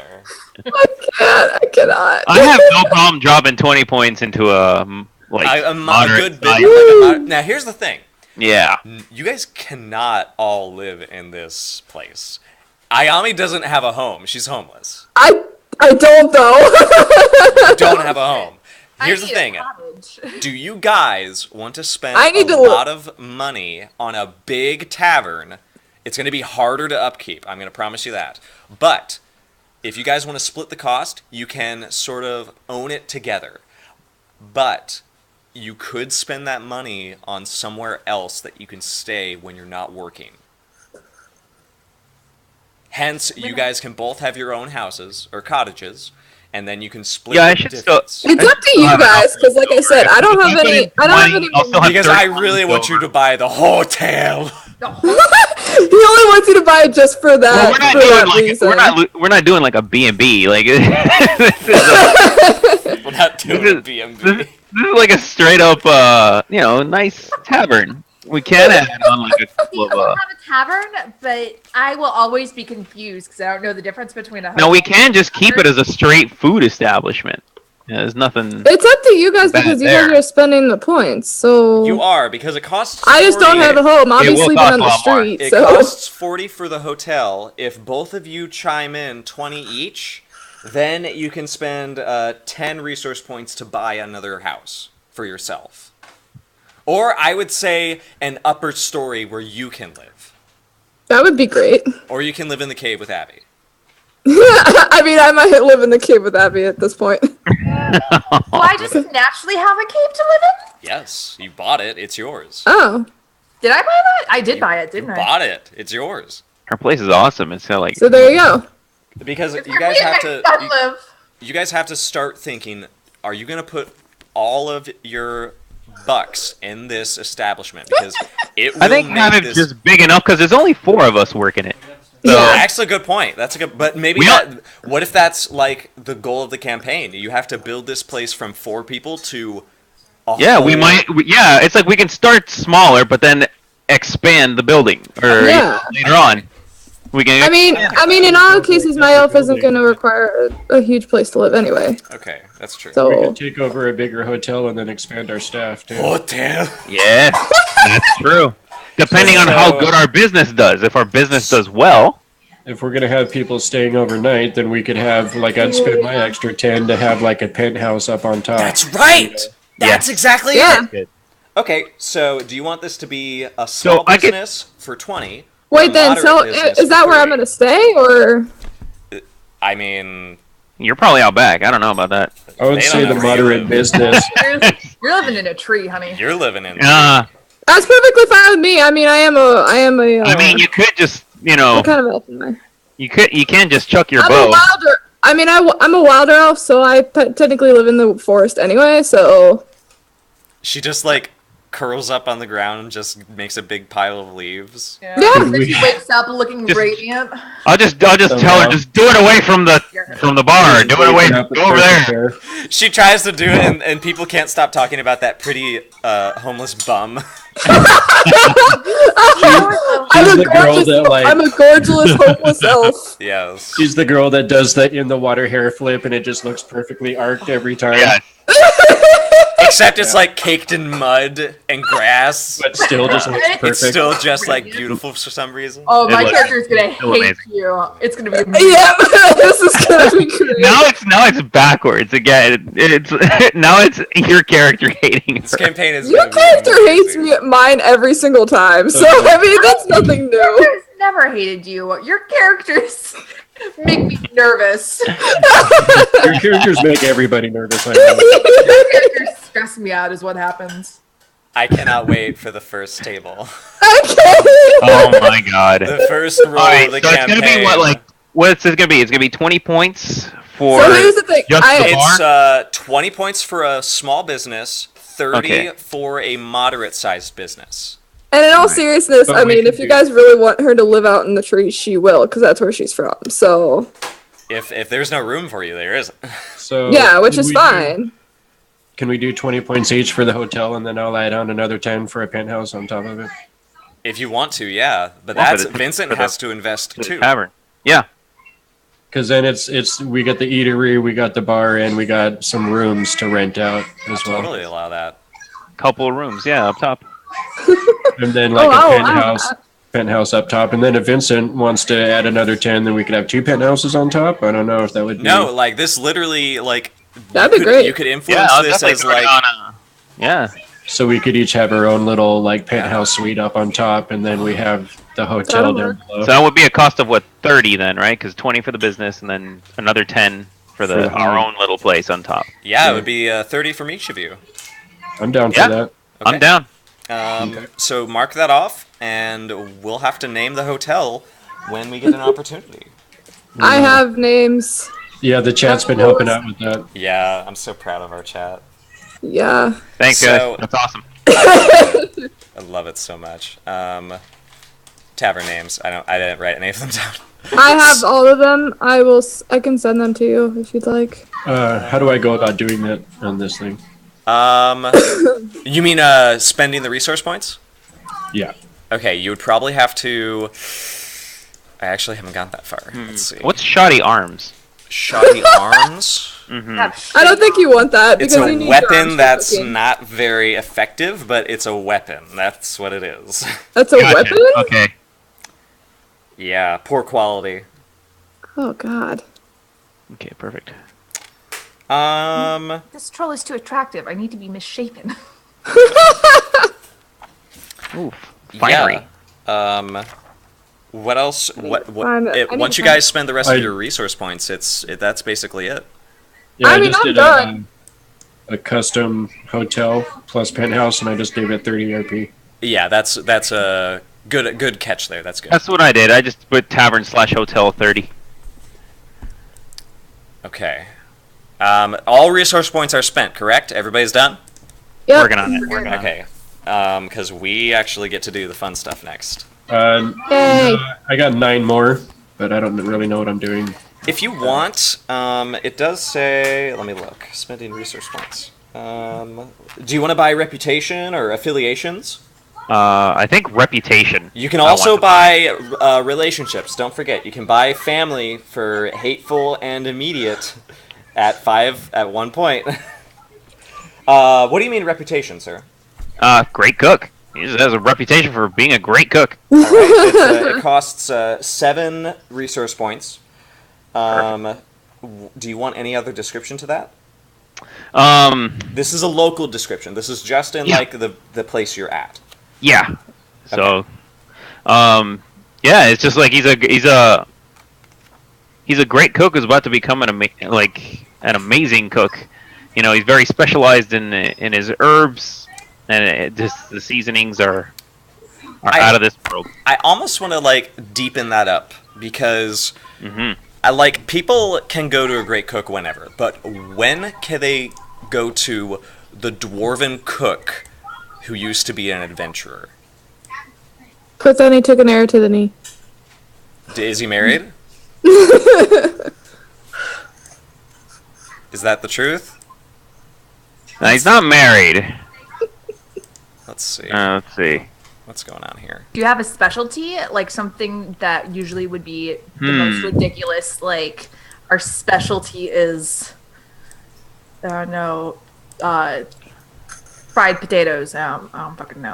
S3: I cannot.
S5: I have no problem dropping 20 points into a
S2: A
S5: moderate
S2: good bit.
S5: size.
S2: Now here's the thing.
S5: Yeah.
S2: You guys cannot all live in this place. Ayami doesn't have a home. She's homeless.
S3: I don't though.
S2: You don't have a home. Here's the
S4: I need
S2: thing.
S4: a cottage.
S2: Do you guys want to spend
S3: I need
S2: a
S3: to
S2: lot of money on a big tavern? It's going to be harder to upkeep. I'm going to promise you that. But if you guys want to split the cost, you can sort of own it together. But you could spend that money on somewhere else that you can stay when you're not working. Hence, you guys can both have your own houses or cottages, and then you can split
S5: Yeah, I
S2: the
S5: should still-
S2: difference.
S3: It's up to you guys, because like I said, I don't have any. I don't have any.
S5: I'll still have
S2: Because I
S5: 30
S2: really want you to buy the hotel.
S3: He only wants you to buy it just for that.
S5: Well,
S3: for that reason.
S5: we're not doing like a B&B. Like this
S2: We're not doing
S5: is-
S2: B&B.
S5: this is like a straight up, nice tavern. We can add on like a couple
S4: I
S5: of.
S4: have a tavern, but I will always be confused because I don't know the difference between a
S5: No, we
S4: hotel
S5: can just keep it as a straight food establishment. Yeah, there's nothing.
S3: It's up to you guys
S5: Bad
S3: because you
S5: there.
S3: guys are spending the points. So
S2: You are, because it costs
S3: I just don't
S2: 40
S3: have a home. I'll
S5: It
S3: be
S5: will
S3: sleeping
S5: cost
S3: on
S5: a
S3: the
S5: lot more.
S3: street.
S2: It
S3: So
S2: costs 40 for the hotel. If both of you chime in 20 each, then you can spend 10 resource points to buy another house for yourself. Or I would say an upper story where you can live.
S3: that would be great.
S2: Or you can live in the cave with Abby.
S3: I mean, I might live in the cave with Abby at this point.
S4: Do I just naturally have a cave to live in?
S2: Yes, you bought it. It's yours.
S3: Oh,
S4: Did I buy that? I did buy it, didn't
S2: You
S4: I?
S2: bought it. It's yours.
S5: Her place is awesome. It's like
S3: so there you go.
S2: Because
S4: It's
S2: you guys
S4: where me
S2: have
S4: and my
S2: to.
S4: son live.
S2: You guys have to start thinking. Are you gonna put all of your bucks in this establishment? Because it will
S5: I think
S2: make
S5: kind of
S2: this.
S5: just big enough because there's only 4 of us working it. So
S3: Yeah.
S2: Actually, a good point. That's a good. But maybe
S5: We
S2: that. What if that's like the goal of the campaign? You have to build this place from 4 people to.
S5: yeah, we
S2: whole-
S5: might. Yeah, it's like we can start smaller, but then expand the building, or
S3: Yeah.
S5: later on we can.
S3: I mean, in all cases, my elf isn't going to require a huge place to live anyway.
S2: Okay, that's true.
S1: We
S3: So
S1: could take over a bigger hotel and then expand our staff too.
S2: Hotel.
S5: Yeah, that's true. Depending on how good our business does. If our business does well,
S1: If we're gonna have people staying overnight, then we could have like I'd spend my extra 10 to have like a penthouse up on top.
S2: That's right. That's exactly
S3: yeah.
S2: it. Okay, so do you want this to be a small
S5: I could-
S2: business for 20?
S3: Wait,
S2: a
S3: then,
S2: moderate
S3: so
S2: business
S3: is that
S2: for
S3: where I'm
S2: 30?
S3: going to stay, or?
S2: I mean,
S5: you're probably out back. I don't know about that.
S1: I would
S2: They
S1: say
S2: don't
S1: the
S2: know where you
S1: moderate
S2: live.
S1: business.
S4: You're living in a tree, honey.
S2: you're living in.
S3: That's perfectly fine with me. I mean, I am a.
S5: I mean, you could just,
S3: what kind of elf am I?
S5: you can just chuck your
S3: I'm
S5: bow.
S3: a wilder. I mean, I'm a wilder elf, so I technically live in the forest anyway. So
S2: She just like curls up on the ground and just makes a big pile of leaves.
S3: Yeah.
S4: Then she wakes up looking radiant.
S5: I'll just tell her, just do it away from the bar. Do it away. Go over there.
S2: She tries to do it, and people can't stop talking about that pretty homeless bum.
S3: I'm
S1: the girl that, like-
S3: I'm a gorgeous homeless elf.
S2: Yes.
S1: She's the girl that does the in the water hair flip and it just looks perfectly arced every time.
S5: Yeah.
S2: Except it's like caked in mud and grass.
S1: But still just looks
S4: It's
S1: perfect.
S2: It's still just like beautiful for some reason.
S4: Oh, my
S5: looks
S4: character is gonna
S5: still
S4: hate
S5: amazing.
S4: you. It's gonna be amazing.
S3: Yeah, this is gonna be great.
S5: Now it's backwards again. It's now it's your character hating
S2: This
S5: her.
S2: campaign is.
S3: Your
S2: gonna be
S3: character hates
S2: amazing.
S3: me, mine every single time. So I mean, that's nothing new.
S4: Characters never hated you. Your characters make me nervous.
S1: Your characters make everybody nervous. I know.
S4: Your characters stress me out, is what happens.
S2: I cannot wait for the first table.
S3: Okay.
S5: Oh my god.
S2: The first rule
S5: Alright,
S2: of the
S5: so it's
S2: campaign.
S5: gonna be what, what's it gonna be? It's gonna be 20 points for
S3: So here's the thing.
S5: just the
S2: It's
S5: bar?
S2: 20 points for a small business, 30
S5: Okay.
S2: for a moderate-sized business.
S3: And in all seriousness,
S1: But
S3: I
S1: we
S3: mean,
S1: can
S3: if you
S1: do-
S3: guys really want her to live out in the trees, she will, because that's where she's from. So
S2: If there's no room for you, there isn't.
S1: So
S3: yeah, which
S1: can
S3: is
S1: we
S3: fine.
S1: Can we do 20 points each for the hotel and then I'll add on another 10 for a penthouse on top of it?
S2: If you want to, yeah. But
S5: Well,
S2: that's
S5: for the-
S2: Vincent
S5: for the-
S2: has to invest
S5: For the
S2: too.
S5: tavern. Yeah.
S1: Because then it's we got the eatery, we got the bar, and we got some rooms to rent out as well.
S2: Totally allow that.
S5: Couple of rooms, yeah, up top.
S1: And then like
S3: Oh,
S1: a
S3: wow.
S1: penthouse up top. And then if Vincent wants to add another 10, then we could have 2 penthouses on top. I don't know if that would be.
S2: No, like this literally, like
S3: That'd
S2: you
S3: be
S2: could-
S3: great.
S2: You could
S5: Yeah,
S2: influence
S5: I'll
S2: this
S5: definitely
S2: as
S5: put it
S2: like
S5: on a... Yeah.
S1: So we could each have our own little like penthouse suite up on top, and then we have the hotel
S3: That'll
S1: down
S3: work.
S1: below.
S5: So that would be a cost of what, 30 then, right? Because 20 for the business and then another 10 for
S1: For the
S5: our
S1: home.
S5: own little place on top.
S2: yeah, it would be 30 from each of you.
S1: I'm down
S5: Yeah.
S1: for that.
S5: I'm down.
S2: So mark that off, and we'll have to name the hotel when we get an opportunity.
S3: I have names.
S1: Yeah, the chat's been helping out with that.
S2: Yeah, I'm so proud of our chat.
S3: Yeah.
S5: Thanks,
S2: So-
S5: guys. That's awesome.
S2: I love it so much. Tavern names. I didn't write any of them down.
S3: I have all of them. I can send them to you if you'd like.
S1: How do I go about doing that on this thing?
S2: You mean spending the resource points?
S1: Yeah.
S2: Okay, you would probably have to. I actually haven't gone that far. Let's see.
S5: What's shoddy arms?
S2: Shoddy arms?
S3: I don't think you want that
S2: It's
S3: because you
S2: a
S3: need your arms
S2: weapon
S3: for
S2: that's
S3: cooking.
S2: not very effective, but it's a weapon. That's what it is.
S3: That's a
S5: Gotcha.
S3: weapon?
S5: Okay.
S2: Yeah, poor quality.
S3: Oh god.
S5: Okay, perfect.
S4: This troll is too attractive. I need to be misshapen.
S5: Oof. Finery.
S2: Yeah. What else? Once you guys spend the rest of your resource points, that's basically it.
S1: Yeah,
S3: I
S1: I
S3: mean,
S1: just
S3: I'm
S1: did
S3: done.
S1: a custom hotel plus penthouse, and I just gave it 30 RP.
S2: Yeah, that's a good catch there. That's good.
S5: That's what I did. I just put tavern/hotel 30.
S2: Okay. All resource points are spent, correct? Everybody's done?
S3: Yep.
S5: Working on it.
S2: Okay. Because we actually get to do the fun stuff next.
S3: Yay.
S1: I got 9 more, but I don't really know what I'm doing.
S2: If you want, it does say... Let me look. Spending resource points. Do you want to buy reputation or affiliations?
S5: I think reputation.
S2: You can also buy relationships. Don't forget, you can buy family for hateful and immediate at 5 at 1 point. What do you mean reputation, sir?
S5: Great cook. He just has a reputation for being a great cook.
S2: All right. It costs 7 resource points. Do you want any other description to that?
S5: This
S2: is a local description. This is just in like the place you're at.
S5: Yeah. So,
S2: Okay.
S5: yeah, it's just like he's a great cook who's about to become an amazing cook. You know, he's very specialized in his herbs, and the seasonings are out of this world.
S2: I almost want to like deepen that up because I like people can go to a great cook whenever, but when can they go to the dwarven cook who used to be an adventurer?
S3: But then he took an arrow to the knee.
S2: Is he married? Is that the truth?
S5: No, he's not married.
S2: Let's see.
S5: Let's see.
S2: What's going on here?
S4: Do you have a specialty, like something that usually would be the most ridiculous? Like our specialty is, fried potatoes. I don't fucking know.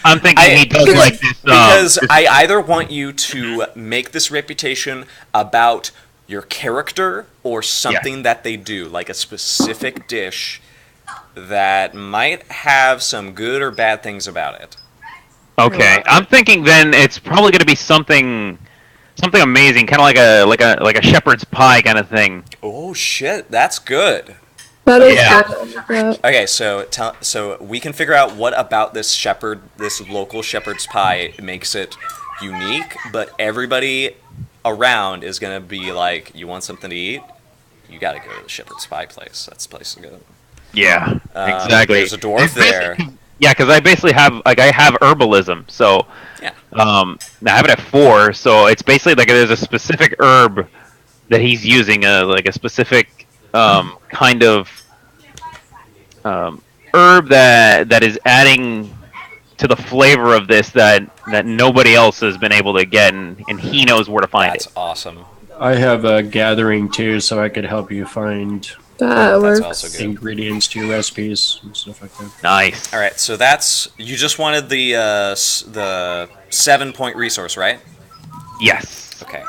S5: I'm thinking he does like this.
S2: Because I either want you to make this reputation about your character or something that they do, like a specific dish that might have some good or bad things about it.
S5: Okay, I'm thinking then it's probably going to be something amazing, kind of like a shepherd's pie kind of thing.
S2: Oh shit, that's good.
S3: That is good.
S2: Okay, so we can figure out what about this local shepherd's pie makes it unique, but everybody around is gonna be like, you want something to eat? You gotta go to the shepherd's pie place. That's the place to go.
S5: Yeah, exactly.
S2: There's a dwarf there.
S5: Yeah, because I basically have I have herbalism, so
S2: yeah.
S5: I have it at 4, so it's basically like there's a specific herb that he's using, like a specific kind of herb that is adding to the flavor of this that nobody else has been able to get, and he knows where to find it.
S2: That's awesome.
S1: I have a gathering too, so I could help you find
S3: That works.
S2: Also good.
S1: ingredients to your recipes and stuff like that.
S5: Nice.
S2: All right, so you just wanted the 7-point resource, right?
S5: Yes.
S2: Okay.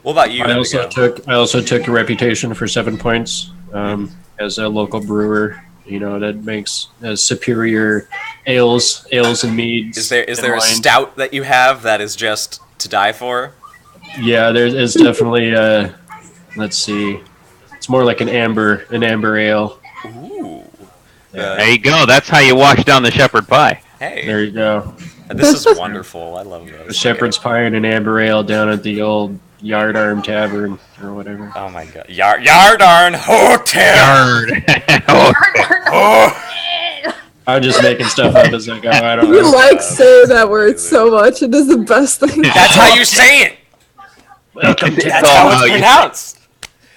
S1: What
S2: about you?
S1: I also took a reputation for 7 points as a local brewer. You know, that makes superior ales and meads.
S2: Is there a stout that you have that is just to die for?
S1: Yeah, there's definitely let's see. It's more like an amber ale.
S2: Ooh.
S5: There you go. That's how you wash down the shepherd pie.
S2: Hey.
S1: There you go.
S2: This is wonderful. I love those.
S1: A shepherd's pie and an amber ale down at the old Yardarm Tavern or whatever.
S2: Oh my god. Yardarm Hotel!
S1: I'm just making stuff up as I go. I don't
S3: You
S1: know.
S3: like saying that word so much. It is the best thing.
S2: That's how you say it! That's how it's pronounced!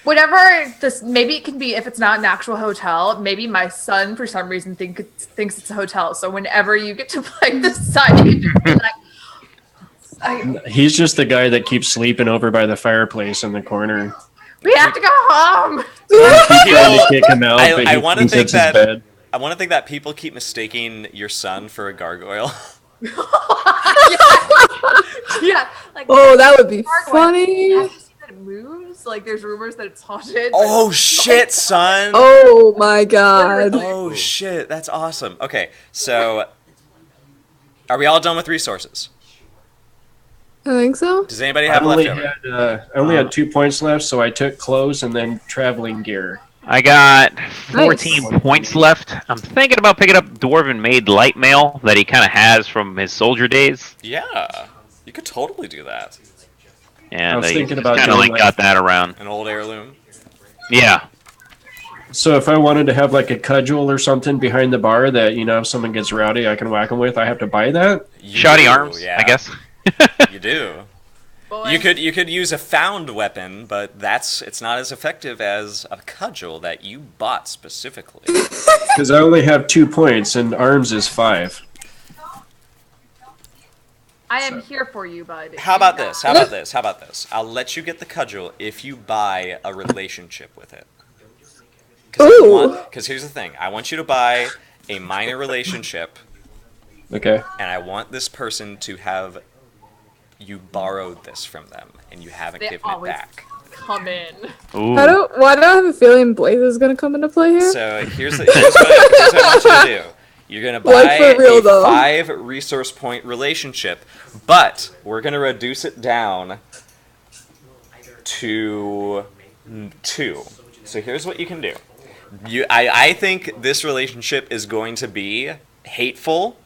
S4: Whatever maybe it can be, if it's not an actual hotel, maybe my son for some reason thinks it's a hotel. So whenever you get to play this side, you can just be like,
S1: He's just the guy that keeps sleeping over by the fireplace in the corner.
S4: we have to go home.
S1: Keep trying to kick him out, but
S2: I
S1: he
S2: want to
S1: thinks
S2: think
S1: it's his
S2: that
S1: bed.
S2: I want to think that people keep mistaking your son for a gargoyle.
S4: Yeah. Like,
S3: Oh, that would be
S4: gargoyle.
S3: funny.
S4: Have you seen that it moves? Like there's rumors that it's haunted.
S2: Oh shit, son!
S3: Oh my god.
S2: Oh shit, that's awesome. Okay, so are we all done with resources?
S3: I think so.
S2: Does anybody have leftover?
S1: I only had 2 points left, so I took clothes and then traveling gear.
S5: I got 14 points left. I'm thinking about picking up Dwarven Made light mail that he kind of has from his soldier days.
S2: Yeah, you could totally do that.
S5: And
S1: I was thinking about
S5: kind of
S1: doing,
S5: like got that around.
S2: An old heirloom.
S5: Yeah.
S1: So if I wanted to have like a cudgel or something behind the bar that, you know, if someone gets rowdy, I can whack them with, I have to buy that?
S5: Shoddy arms,
S2: yeah.
S5: I guess.
S2: You do.
S4: Boy.
S2: You could use a found weapon, but it's not as effective as a cudgel that you bought specifically.
S1: Because I only have 2 points and arms is 5.
S4: I am here for you, bud.
S2: How about this? How about this? How about this? I'll let you get the cudgel if you buy a relationship with it. Because here's the thing. I want you to buy a minor relationship.
S1: Okay.
S2: And I want this person to have you borrowed this from them, and you haven't given it back.
S4: Come in.
S5: Ooh.
S3: Why do I have a feeling Blaze is gonna come into play here?
S2: So here's what I want you to do. You're gonna buy
S3: Like, for real,
S2: a
S3: though.
S2: 5 resource point relationship, but we're gonna reduce it down to 2. So here's what you can do. I think this relationship is going to be hateful,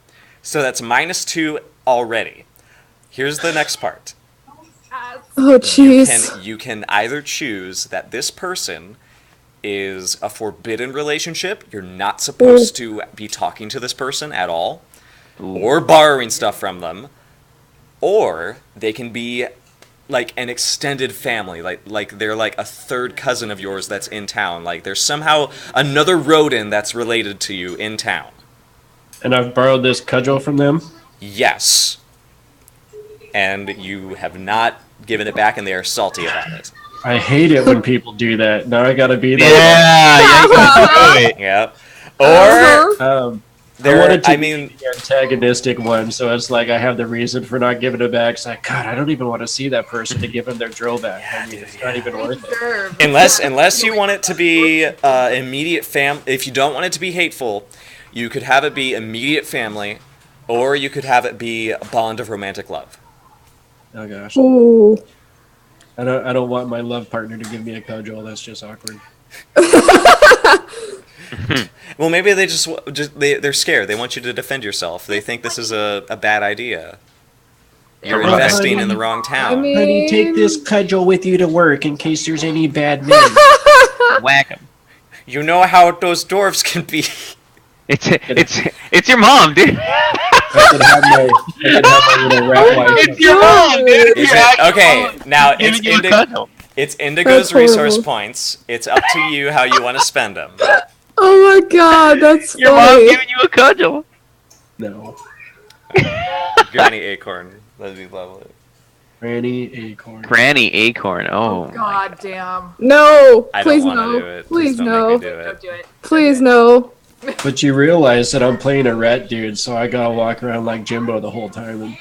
S2: so that's -2 already. Here's the next part.
S3: Oh, jeez.
S2: You can either choose that this person is a forbidden relationship, you're not supposed to be talking to this person at all, or borrowing stuff from them, or they can be like an extended family, like they're like a third cousin of yours that's in town, like there's somehow another rodent that's related to you in town.
S1: And I've borrowed this cudgel from them?
S2: Yes. And you have not given it back, and they are salty about it.
S1: I hate it when people do that. Now I gotta be there.
S5: Yeah, you can do it.
S2: Yeah. Or
S1: I mean, the antagonistic one, so it's like I have the reason for not giving it back. It's like, God, I don't even want to see that person to give them their drill back. I mean, it's not even worth it.
S2: Unless you want it to be immediate if you don't want it to be hateful, you could have it be immediate family, or you could have it be a bond of romantic love.
S1: Oh gosh.
S3: Ooh.
S1: I don't want my love partner to give me a cudgel. That's just awkward.
S2: Well, maybe they're scared. They want you to defend yourself. They think this is a bad idea. You're investing in the wrong town.
S1: Honey, take this cudgel with you to work in case there's any bad men.
S5: Whack him.
S2: You know how those dwarves can be.
S5: It's your mom, dude.
S1: I could have my little rat wife.
S5: It's your mom, dude.
S2: Okay, now it's Indigo's
S3: That's
S2: resource
S3: horrible.
S2: points. It's up to you how you want to spend them.
S3: Oh my god, that's
S5: Your mom
S3: funny.
S5: giving you a cudgel.
S1: No.
S2: Granny Acorn. That'd be lovely.
S1: Granny Acorn.
S5: Granny Acorn. Oh.
S4: God damn.
S3: No,
S2: I
S3: please
S2: don't want to
S3: no.
S2: do it.
S3: Please
S2: don't
S3: no.
S2: Make me do it.
S4: Don't do it.
S3: Please no.
S1: But you realize that I'm playing a rat dude, so I gotta walk around like Jimbo the whole time. And,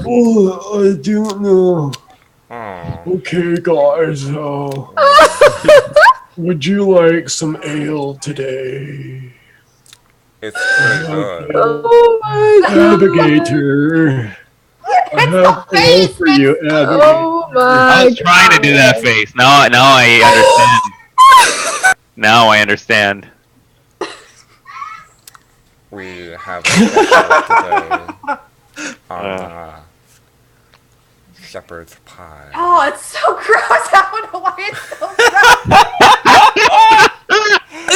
S1: oh, I don't know. Okay, guys. Would you like some ale today?
S2: It's pretty good.
S3: Oh my god.
S1: Navigator. I have ale for you, Navigator.
S3: Oh my
S5: I was trying to do that face. Now I understand. Now I understand.
S2: We have a special today. Shepherd's pie.
S4: Oh, it's so gross. I don't know why it's so gross.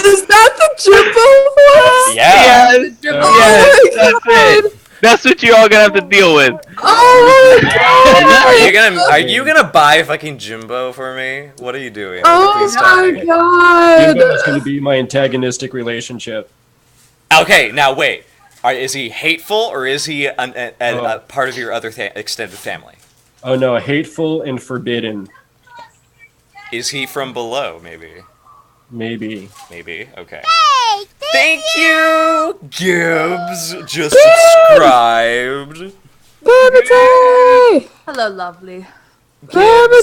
S3: Is that the Jimbo voice?
S2: Yeah.
S5: Yes, that's it. That's what you all gonna have to deal with.
S3: Oh my god.
S2: Are you gonna buy fucking Jimbo for me? What are you doing?
S3: Oh
S2: Please tell me.
S3: my god.
S1: Jimbo is going to be my antagonistic relationship.
S2: Okay, now wait. Is he hateful, or is he a part of your other extended family?
S1: Oh no, hateful and forbidden.
S2: Is he from below, maybe?
S1: Maybe.
S2: Maybe, okay.
S6: Hey,
S2: Thank you, Gibbs! Just subscribed.
S3: Baby
S4: Hello, lovely.
S2: Gibbs,
S3: Baby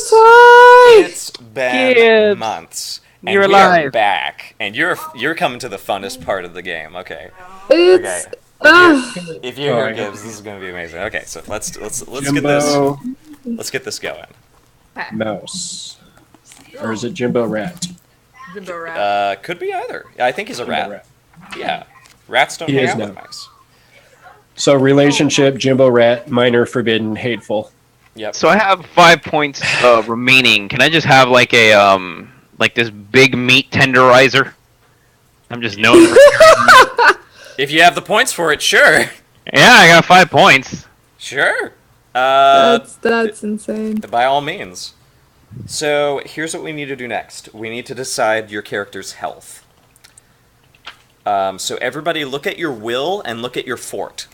S2: it's been
S5: Gibbs.
S2: months. And
S5: You're
S2: we are
S5: alive.
S2: back. And you're coming to the funnest part of the game, okay.
S3: It's
S2: If you hear Gibbs, this is going to be amazing. Okay, so let's get this going.
S1: Mouse. Or is it Jimbo Rat?
S4: Jimbo rat.
S2: Could be either. I think he's a
S1: Jimbo
S2: rat. Yeah. Rats don't hang out with mice.
S1: So relationship, Jimbo Rat, minor, forbidden, hateful.
S2: Yep.
S5: So I have 5 points remaining. Can I just have like a like this big meat tenderizer? I'm just known.
S2: If you have the points for it, sure.
S5: Yeah, I got 5 points.
S2: Sure.
S3: That's insane.
S2: By all means. So here's what we need to do next. We need to decide your character's health. So everybody look at your will and look at your fort.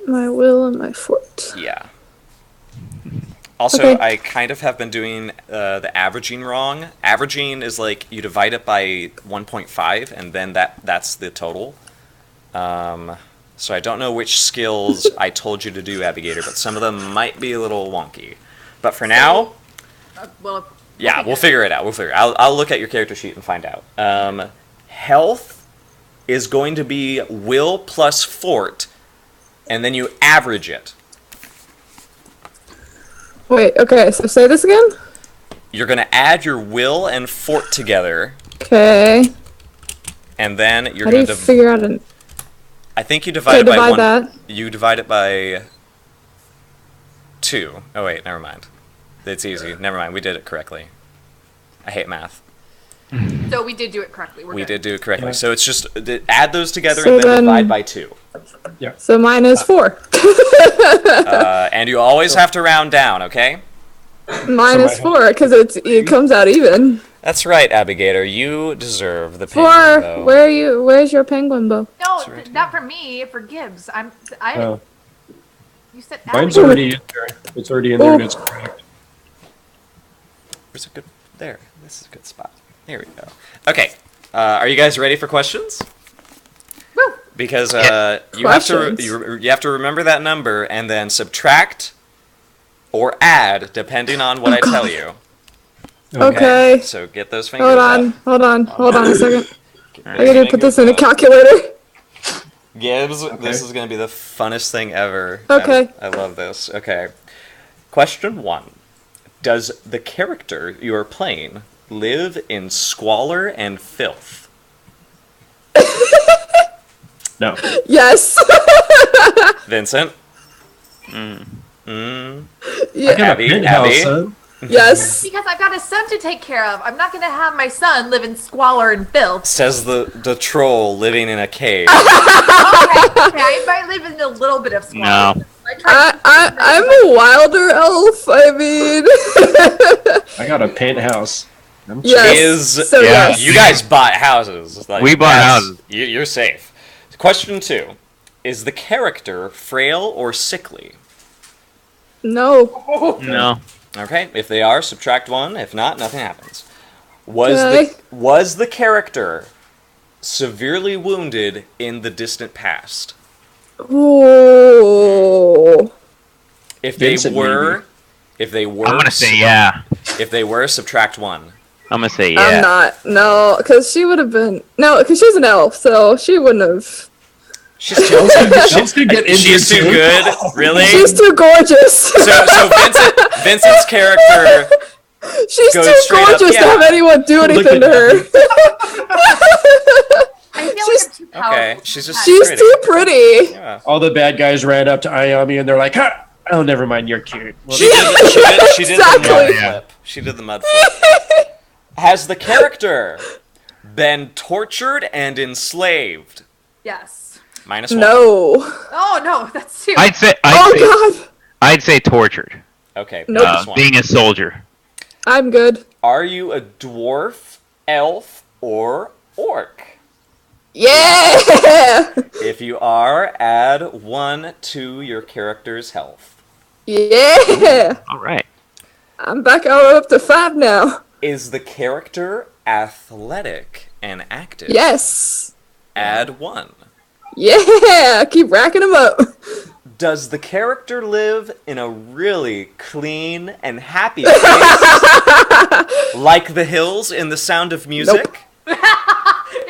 S3: My will and my fort.
S2: Yeah. Also,
S3: Okay.
S2: I kind of have been doing the averaging wrong. Averaging is like you divide it by 1.5, and then that's the total. So I don't know which skills I told you to do, Abigator, but some of them might be a little wonky. But for now,
S4: Well,
S2: we'll figure it out. I'll look at your character sheet and find out. Health is going to be will plus fort, and then you average it.
S3: Wait, okay, so say this again?
S2: You're going to add your will and fort together,
S3: Okay.
S2: and then you're
S3: How do
S2: going
S3: you
S2: to...
S3: figure out an...
S2: I think you divide it by
S3: divide
S2: one.
S3: that.
S2: You divide it by 2. Oh wait, never mind. It's easy. Never mind. We did it correctly. I hate math.
S4: so we did do it correctly.
S2: We
S4: good.
S2: did do it correctly. So it's just add those together
S3: So
S2: and then
S3: then-
S2: divide by 2.
S3: So mine is 4.
S2: And you always have to round down, okay?
S3: Mine is 4, because it comes out even.
S2: That's right, Abigator. You deserve the
S3: 4,
S2: penguin bow.
S3: where's your penguin bow?
S4: No, not for me. For Gibbs.
S1: Oh.
S4: You said.
S1: Mine's
S4: Abby.
S1: already in there. It's already in there and it's correct.
S2: Where's a good... There. This is a good spot. There we go. Okay. Are you guys ready for questions?
S4: Woo!
S2: Because you
S3: Questions.
S2: you have to remember that number and then subtract or add depending on what I tell you.
S3: Okay.
S2: So get those fingers
S3: Hold
S2: up.
S3: on a second. I
S2: Those
S3: gotta put this in a
S2: fingers up.
S3: calculator.
S2: Gibbs, this is going to be the funnest thing ever.
S3: Okay.
S2: I love this. Okay. Question 1. Does the character you are playing live in squalor and filth?
S1: No.
S3: Yes.
S2: Vincent?
S1: I
S3: Yeah.
S1: got
S2: Abby,
S1: a penthouse,
S2: Abby?
S1: son.
S3: Yes.
S4: Because I've got a son to take care of. I'm not going to have my son live in squalor and filth.
S2: Says the troll living in a cave.
S4: Okay, I might live in a little bit of squalor.
S5: No.
S3: I'm a wilder elf. I mean.
S1: I got a penthouse. I'm
S3: Yes. So
S5: Yeah.
S3: yes.
S2: You guys bought houses. Like,
S5: We bought
S2: that's-
S5: houses.
S2: You're safe. Question 2. Is the character frail or sickly?
S3: No.
S5: No.
S2: Okay, if they are, subtract 1. If not, nothing happens.
S3: Okay.
S2: Was the character severely wounded in the distant past?
S3: Ooh.
S2: If they
S1: Vincent,
S2: were,
S5: I'm gonna say yeah.
S2: If they were, subtract 1.
S5: I'm gonna say yeah.
S3: I'm not. No, because she would have been. No, because she's an elf, so she wouldn't have.
S2: She's too,
S1: She's gonna get
S2: she's too
S1: injured,
S2: good, really.
S3: She's too gorgeous.
S2: So Vincent's character
S3: She's
S2: goes
S3: too
S2: straight up,
S3: gorgeous to
S2: yeah.
S3: have anyone do anything to her.
S4: I feel
S3: She's-
S4: like I'm too powerful.
S2: Okay, she's just
S3: She's
S2: pretty.
S3: too pretty.
S2: Yeah.
S1: All the bad guys ran up to Ayami and they're like, "Ha! Oh, never mind, you're cute." Well,
S2: She did the
S3: Exactly.
S2: mud flip. She did the mud flip. Has the character been tortured and enslaved?
S4: Yes.
S2: -1.
S3: No.
S4: Oh no, that's too.
S5: I'd say
S3: Oh god.
S5: I'd say tortured.
S2: Okay,
S3: Nope.
S2: -1.
S5: Being a soldier.
S3: I'm good.
S2: Are you a dwarf, elf, or orc?
S3: Yeah.
S2: If you are, add 1 to your character's health.
S3: Yeah.
S5: All right.
S3: I'm back up to 5 now.
S2: Is the character athletic and active?
S3: Yes.
S2: Add 1.
S3: Yeah. Keep racking them up.
S2: Does the character live in a really clean and happy place? Like the hills in The Sound of Music?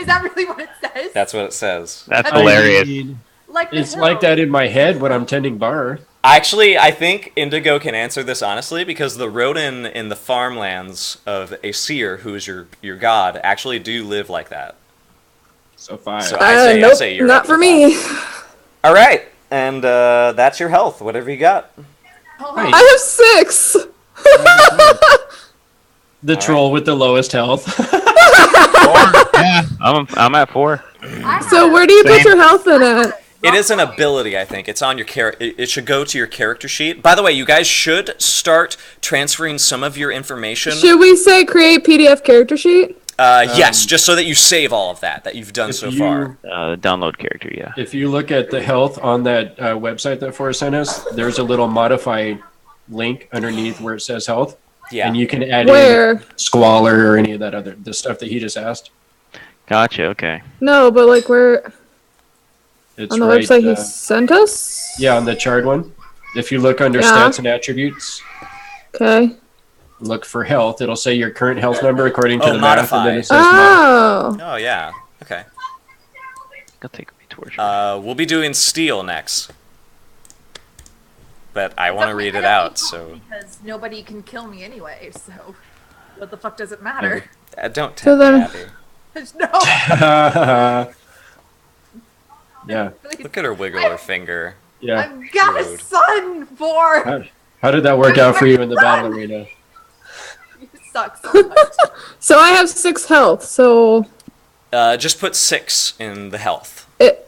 S4: Is that really what it says?
S2: That's what it says.
S5: That's
S4: I
S5: hilarious.
S1: mean,
S4: Like the
S1: it's
S4: hill.
S1: like that in my head when I'm tending bar.
S2: Actually, I think Indigo can answer this honestly because the Rodin in the farmlands of Aesir, who is your god, actually do live like that.
S1: So 5.
S2: So I
S3: nope,
S2: say you're
S3: not
S2: up
S3: for
S2: to
S3: me.
S2: 5. All right, and that's your health. Whatever you got.
S1: Right.
S3: I have 6.
S1: The troll with the lowest health.
S5: 4. Yeah, I'm at 4.
S3: So where do you put
S5: Same.
S3: your health in at?
S2: It is an ability, I think. It's on your It should go to your character sheet. By the way, you guys should start transferring some of your information.
S3: Should we say create PDF character sheet?
S2: Yes, just so that you save all of that you've done so far.
S5: Download character, yeah.
S1: If you look at the health on that website that Forrest sent us, there's a little modify link underneath where it says health.
S2: Yeah.
S1: And you can add
S3: Where?
S1: in squalor or any of that the stuff that he just asked.
S5: Gotcha, okay.
S3: No, but like where
S1: It's
S3: on the
S1: right,
S3: website he sent us?
S1: yeah, on the charred one. If you look under
S3: Yeah.
S1: stats and attributes,
S3: Okay.
S1: look for health. It'll say your current health number according to the math, and then
S2: modify.
S1: it says modify.
S3: Oh.
S2: Oh, yeah. Okay.
S5: I'll take me torch.
S2: We'll be doing steel next. But I want to read it out, so...
S4: Because nobody can kill me anyway, so what the fuck does it matter?
S2: Don't
S3: So
S2: tempt me,
S3: then-
S2: Abby.
S4: No,
S1: Yeah,
S4: please.
S2: Look at her wiggle her finger.
S1: yeah.
S4: I've got a
S2: Rude.
S4: son for.
S1: How did that work out for you in the battle arena?
S4: You suck so much.
S3: So I have 6 health, so
S2: Just put 6 in the health.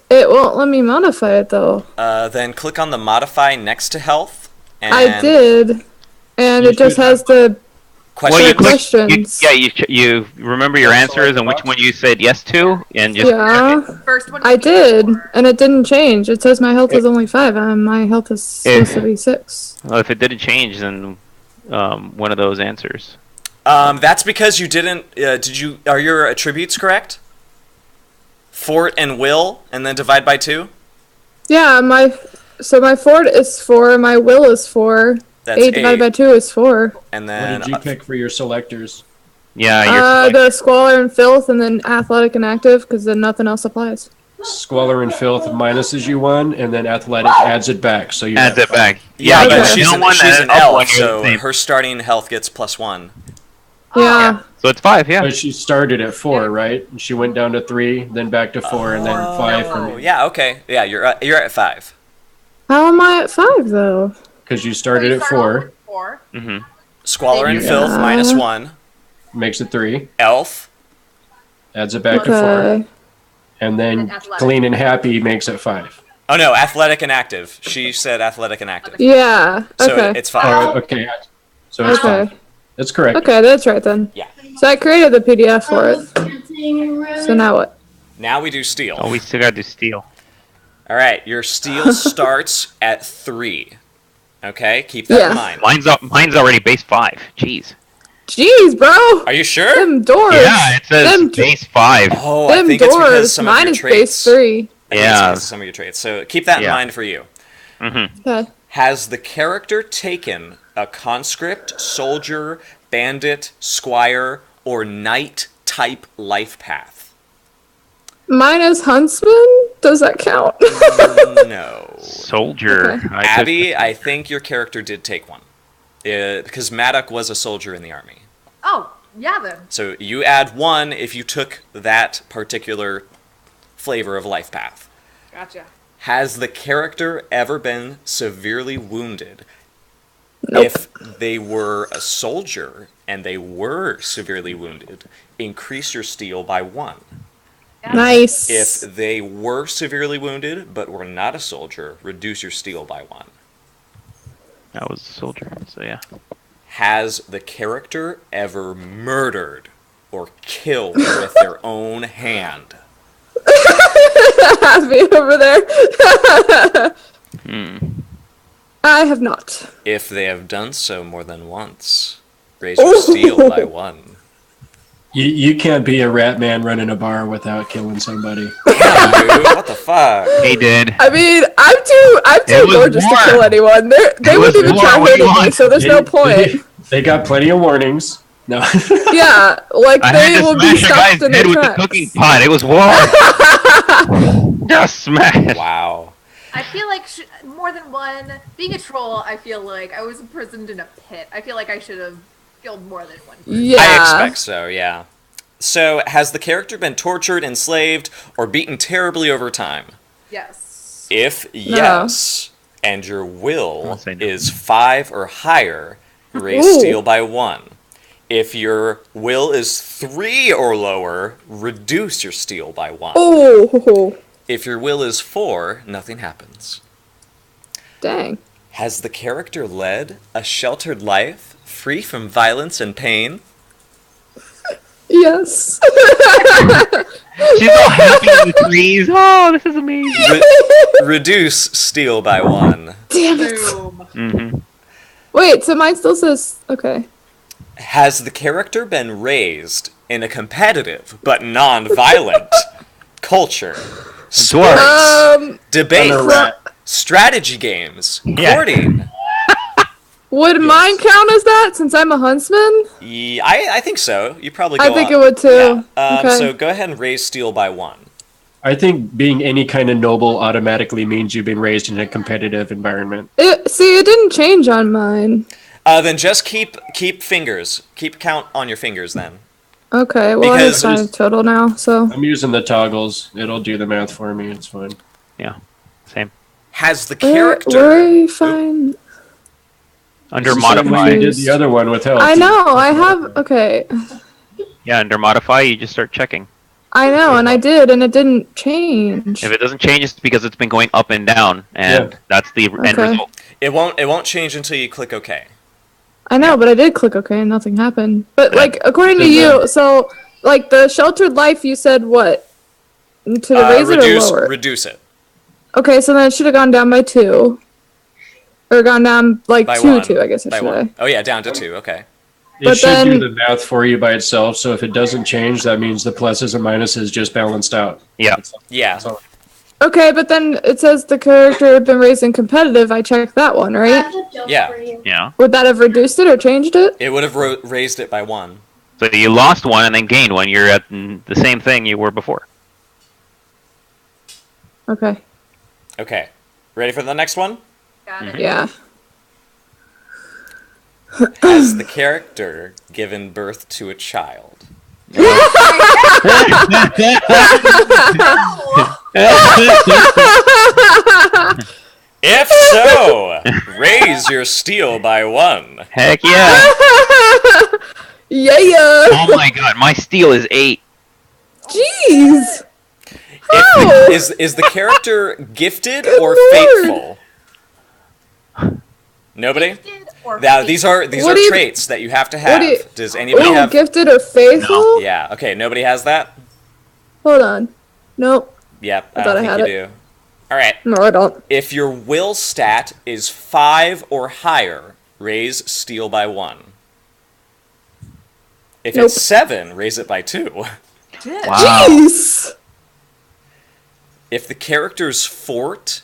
S3: it won't let me modify it though.
S2: Then click on the modify next to health. And
S3: I did. And
S1: You
S3: it just
S1: should
S3: has the
S2: Question.
S5: Well, you
S3: click-
S5: click,
S3: questions.
S5: you remember your answers and which one you said yes to, and just
S3: yeah.
S4: First one.
S3: I did, and it didn't change. It says my health is only 5, and my health is supposed to be 6.
S5: well, if it didn't change, then one of those answers.
S2: That's because you didn't... Are your attributes correct? Fort and will, and then divide by 2?
S3: Yeah, my fort is 4, my will is 4.
S2: That's
S3: 8 divided by 2 is 4.
S2: And
S1: What
S2: then...
S1: did you pick for your selectors?
S5: Yeah,
S3: The squalor and filth, and then athletic and active, because then nothing else applies.
S1: Squalor and filth minuses you 1, and then athletic adds it back. So you
S5: adds
S1: have
S5: it back.
S2: Yeah,
S3: Okay.
S2: but she's
S5: she's
S2: an elf, so her starting health gets +1.
S3: Yeah.
S5: So it's 5, yeah.
S1: But she started at 4, right? And she went down to 3, then back to 4, and then 5
S2: Oh,
S1: from
S2: yeah, okay. Yeah, you're at 5.
S3: How am I at 5 though?
S1: because you started at 4,
S5: Mm-hmm.
S2: Squalor and
S3: Yeah.
S2: filth -1.
S1: makes it 3,
S2: Elf.
S1: adds it back to 4,
S3: Okay.
S1: and then
S4: And athletic.
S1: clean and happy makes it 5.
S2: Oh no, athletic and active. She said athletic and active.
S3: Yeah.
S2: So
S3: Okay.
S2: it's 5.
S1: Oh, okay. So it's
S3: Okay.
S1: 5. That's correct.
S3: Okay, that's right then.
S2: Yeah.
S3: So I created the PDF for it. So now what?
S2: Now we do steel.
S5: Oh, we still gotta do steel.
S2: All right, your steel starts at 3. Okay, keep that
S3: Yeah.
S2: in mind.
S5: Mine's already base 5. Jeez.
S3: Jeez, bro.
S2: Are you sure?
S3: Them doors.
S5: Yeah, it says
S3: Them
S5: base 5.
S2: Oh, I
S3: Them
S2: think it's because
S3: doors.
S2: some
S3: Mine
S2: of
S3: is
S2: your
S3: base
S2: traits.
S3: 3.
S2: I think it's
S5: Yeah.
S2: because of some of your traits. So keep that in
S5: Yeah.
S2: mind for you.
S5: Mm-hmm.
S3: Okay.
S2: Has the character taken a conscript, soldier, bandit, squire, or knight type life path?
S3: Mine is huntsman. Does that count?
S2: No.
S5: Soldier.
S3: Okay.
S5: I took-
S2: Abby, I think your character did take one. Because Maddock was a soldier in the army.
S4: Oh, yeah then.
S2: So you add 1 if you took that particular flavor of life path.
S4: Gotcha.
S2: Has the character ever been severely wounded?
S3: Nope.
S2: If they were a soldier and they were severely wounded, increase your steel by 1.
S3: Nice.
S2: If they were severely wounded but were not a soldier, reduce your steel by 1.
S5: I was a soldier, so yeah.
S2: Has the character ever murdered or killed with their own hand?
S3: Happy over there.
S5: Hmm.
S3: I have not.
S2: If they have done so more than once, raise your steel by 1.
S1: You can't be a rat man running a bar without killing somebody.
S2: Damn, dude, what the fuck?
S5: He did.
S3: I mean, I'm too
S5: It was
S3: gorgeous to
S5: war.
S3: kill anyone. They
S5: It was
S3: wouldn't even
S5: war.
S3: try
S5: What do you
S3: hitting me,
S5: want?
S3: so there's no point.
S1: They got plenty of warnings. No.
S3: Yeah, like
S5: I
S3: they
S5: had to
S3: will be
S5: smash a
S3: stuck
S5: guy's
S3: in
S5: head
S3: the
S5: with the
S3: tracks.
S5: cooking pot. It was warm. Just smash.
S2: Wow.
S4: I feel like more than one. Being a troll, I feel like I was imprisoned in a pit. I feel like I should have killed more than one person.
S3: Yeah.
S2: I expect so, yeah. So, has the character been tortured, enslaved, or beaten terribly over time?
S4: Yes.
S2: If yes, and your will
S5: I'll say no.
S2: is 5 or higher, raise
S3: Ooh.
S2: steel by 1. If your will is 3 or lower, reduce your steel by 1.
S3: Oh,
S2: If your will is 4, nothing happens.
S3: dang.
S2: Has the character led a sheltered life, free from violence and pain?
S3: Yes.
S5: She's all happy in the trees. Oh, this is amazing.
S2: Reduce steel by 1.
S3: Damn it.
S4: Boom.
S5: Mm-hmm.
S3: Wait, so mine still says okay.
S2: Has the character been raised in a competitive but non-violent culture? Sports, debate,
S1: I'm a rat.
S2: strategy games,
S5: Yeah.
S2: courting.
S3: Would mine count as that since I'm a huntsman?
S2: I think so. You probably go
S3: I think
S2: on.
S3: it would too.
S2: Yeah.
S3: Okay.
S2: So go ahead and raise steel by 1.
S1: I think being any kind of noble automatically means you've been raised in a competitive environment.
S3: See, it didn't change on mine.
S2: Then just keep fingers. Keep count on your fingers then.
S3: Okay, well,
S2: Because-
S3: I have 5 total now, so.
S1: I'm using the toggles. It'll do the math for me. It's fine.
S5: Yeah, same.
S2: Has the
S3: Where
S2: character...
S3: I find.
S5: Under
S1: It's the same way
S5: modify.
S1: you did the other one with health.
S3: I know, I have. Okay.
S5: Yeah, under modify, you just start checking.
S3: I know, and I did, and it didn't change.
S5: If it doesn't change, it's because it's been going up and down, and
S1: Yeah.
S5: that's the end
S3: Okay.
S5: result.
S2: It won't change until you click OK.
S3: I know, but I did click OK and nothing happened. But,
S5: Yeah.
S3: like, according to
S1: Then,
S3: you, so, like, the sheltered life, you said what? To raise it or lower?
S2: Reduce it
S3: Okay, so then it should have gone down by 2. Or gone down, like,
S2: by
S3: 2,
S2: 1.
S3: I guess I
S2: By
S3: should
S2: 1.
S3: say.
S2: Oh yeah, down to 2. Okay.
S1: It
S3: But
S1: should
S3: then-
S1: do the math for you by itself, so if it doesn't change, that means the pluses and minuses just balanced out.
S5: Yeah.
S2: Yeah.
S1: all.
S3: Okay, but then it says the character had been raised in competitive. I checked that one, right?
S2: Yeah.
S5: Yeah.
S3: Would that have reduced it or changed it?
S2: It would have raised it by 1.
S5: So you lost one and then gained one. You're at the same thing you were before.
S3: Okay.
S2: Okay. Ready for the next one?
S4: Got it.
S3: Yeah.
S2: Has the character given birth to a child? If so, raise your steel by 1.
S5: Heck yeah.
S3: Yeah.
S5: Oh my god, my steel is 8.
S3: Jeez.
S2: Is the character gifted or
S3: Lord.
S2: faithful? Nobody?
S4: Or
S2: Now these are
S3: What do you-
S2: traits that you have to
S3: what do you-
S2: have. Does anybody
S3: Oh,
S2: have?
S3: gifted or faithful?
S2: Yeah. Okay. Nobody has that.
S3: Hold on. Nope.
S2: Yep.
S3: I
S2: I
S3: thought
S2: don't
S3: I
S2: think
S3: had
S2: you do. All right.
S3: No, I don't.
S2: If your will stat is 5 or higher, raise steel by 1. If
S3: Nope.
S2: it's 7, raise it by 2.
S5: Wow.
S3: Jeez.
S2: If the character's fort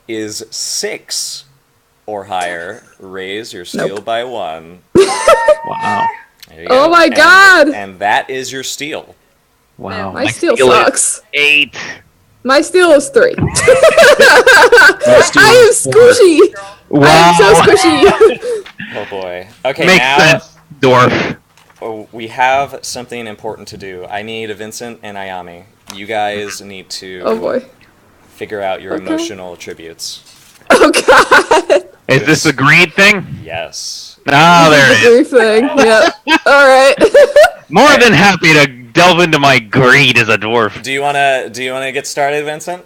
S2: is 6 or higher, raise your steel
S3: Nope.
S2: by 1.
S5: Wow.
S2: There you
S3: Oh
S2: go.
S3: my
S2: And-
S3: God.
S2: And that is your steel.
S5: Wow.
S3: My steel
S5: is
S3: sucks.
S5: 8.
S3: My steel is 3.
S1: My steel
S3: I am
S1: is 4.
S3: squishy.
S5: Wow.
S3: I am so squishy.
S2: Oh boy. Okay,
S5: Makes
S2: now
S5: sense, dwarf.
S2: we have something important to do. I need Vincent and Ayami. You guys need to
S3: Oh boy.
S2: figure out your
S3: Okay.
S2: emotional attributes.
S3: Oh god.
S5: Is this a greed thing?
S2: Yes.
S5: Ah, there it is.
S3: Grief thing. Yep. All right.
S5: More than happy to delve into my greed as a dwarf.
S2: Do you wanna get started, Vincent?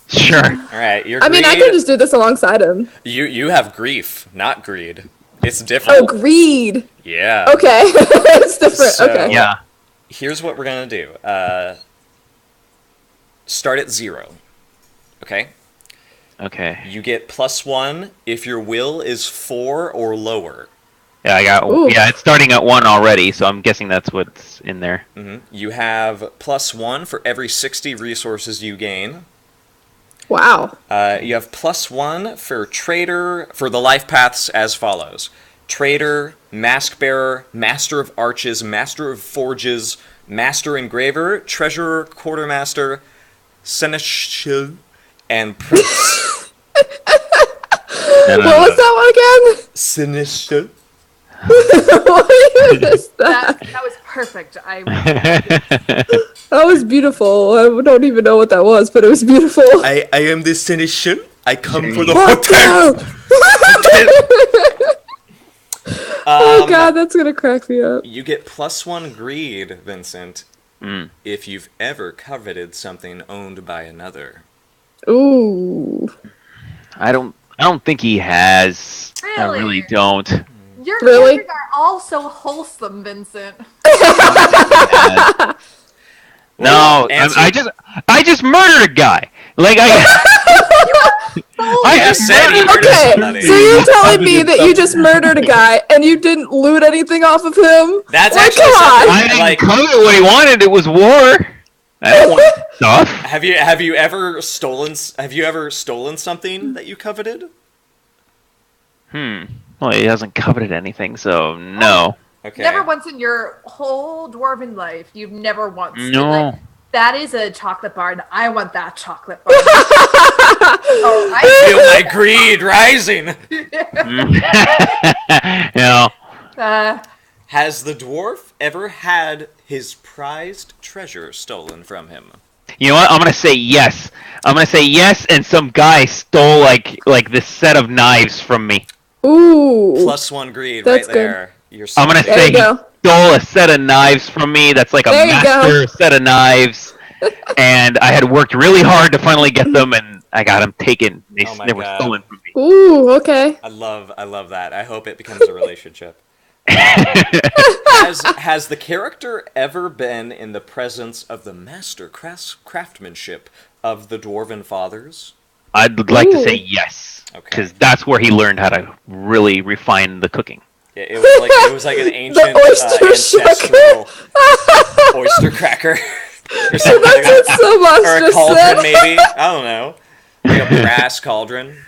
S5: Sure.
S2: All right. Your
S3: I mean, I
S2: greed-
S3: could just do this alongside him.
S2: You have grief, not greed. It's
S3: Oh,
S2: different.
S3: greed.
S2: Yeah.
S3: Okay. It's different.
S2: So-
S3: Okay.
S5: Yeah.
S2: Here's what we're gonna do. Start at 0. Okay.
S5: Okay.
S2: You get +1 if your will is 4 or lower.
S5: Yeah, I got.
S3: Ooh.
S5: Yeah, it's starting at 1 already, so I'm guessing that's what's in there.
S2: You have +1 for every 60 resources you gain.
S3: Wow.
S2: You have +1 for trader for the life paths as follows: trader, mask bearer, master of arches, master of forges, master engraver, treasurer, quartermaster, seneschal, and prince.
S5: No,
S3: What was that one again?
S2: Seneschal.
S3: What even is that?
S4: That was perfect.
S3: That was beautiful. I don't even know what that was, but it was beautiful.
S2: I am the seneschal. I come for the
S3: What
S2: hotel.
S3: the- Oh god, that's gonna crack me up.
S2: You get +1 greed, Vincent, if you've ever coveted something owned by another.
S3: Ooh.
S5: I don't think he has. I
S4: Really?
S5: really don't.
S4: Your
S3: Really?
S4: characters are all so wholesome, Vincent.
S5: No,
S2: answer-
S5: I just murdered a guy. Like I
S2: just said he murdered
S3: Okay,
S2: somebody.
S3: so you're telling me that you just murdered a guy and you didn't loot anything off of him?
S2: That's
S3: Like,
S2: actually
S3: come
S2: something-
S3: on.
S5: I didn't
S2: Like-
S5: covet what he wanted. It was war. I don't want stuff.
S2: Have you ever stolen something that you coveted?
S5: Well, he hasn't coveted anything, so no.
S2: Okay.
S4: Never once in your whole dwarven life, you've never once been
S5: No.
S4: like, that is a chocolate bar, and I want that chocolate bar. Oh, I
S2: Feel my greed rising.
S5: No.
S2: Has the dwarf ever had his prized treasure stolen from him?
S5: You know what? I'm gonna say yes. I'm gonna say yes, and some guy stole like this set of knives from me.
S3: Ooh.
S2: +1 greed
S3: That's
S2: right there. You're
S5: I'm gonna
S2: salty.
S3: There
S5: say
S3: you
S5: he
S3: go.
S5: stole a set of knives from me. That's like a
S3: There you
S5: master set of knives, and I had worked really hard to finally get them, and I got them taken. They,
S2: Oh my
S5: they were
S2: God.
S5: stolen from me.
S3: Ooh, okay.
S2: I love that. I hope it becomes a relationship. Has the character ever been in the presence of the master craftsmanship of the dwarven fathers?
S5: I'd like to say
S3: Ooh.
S5: yes,
S2: Okay.
S5: because that's where he learned how to really refine the cooking.
S2: Yeah, it was like an ancient
S3: oyster
S2: ancestral oyster cracker. Or something.
S3: That's what someone
S2: Or a
S3: just
S2: cauldron,
S3: said.
S2: maybe? I don't know. Like a brass cauldron.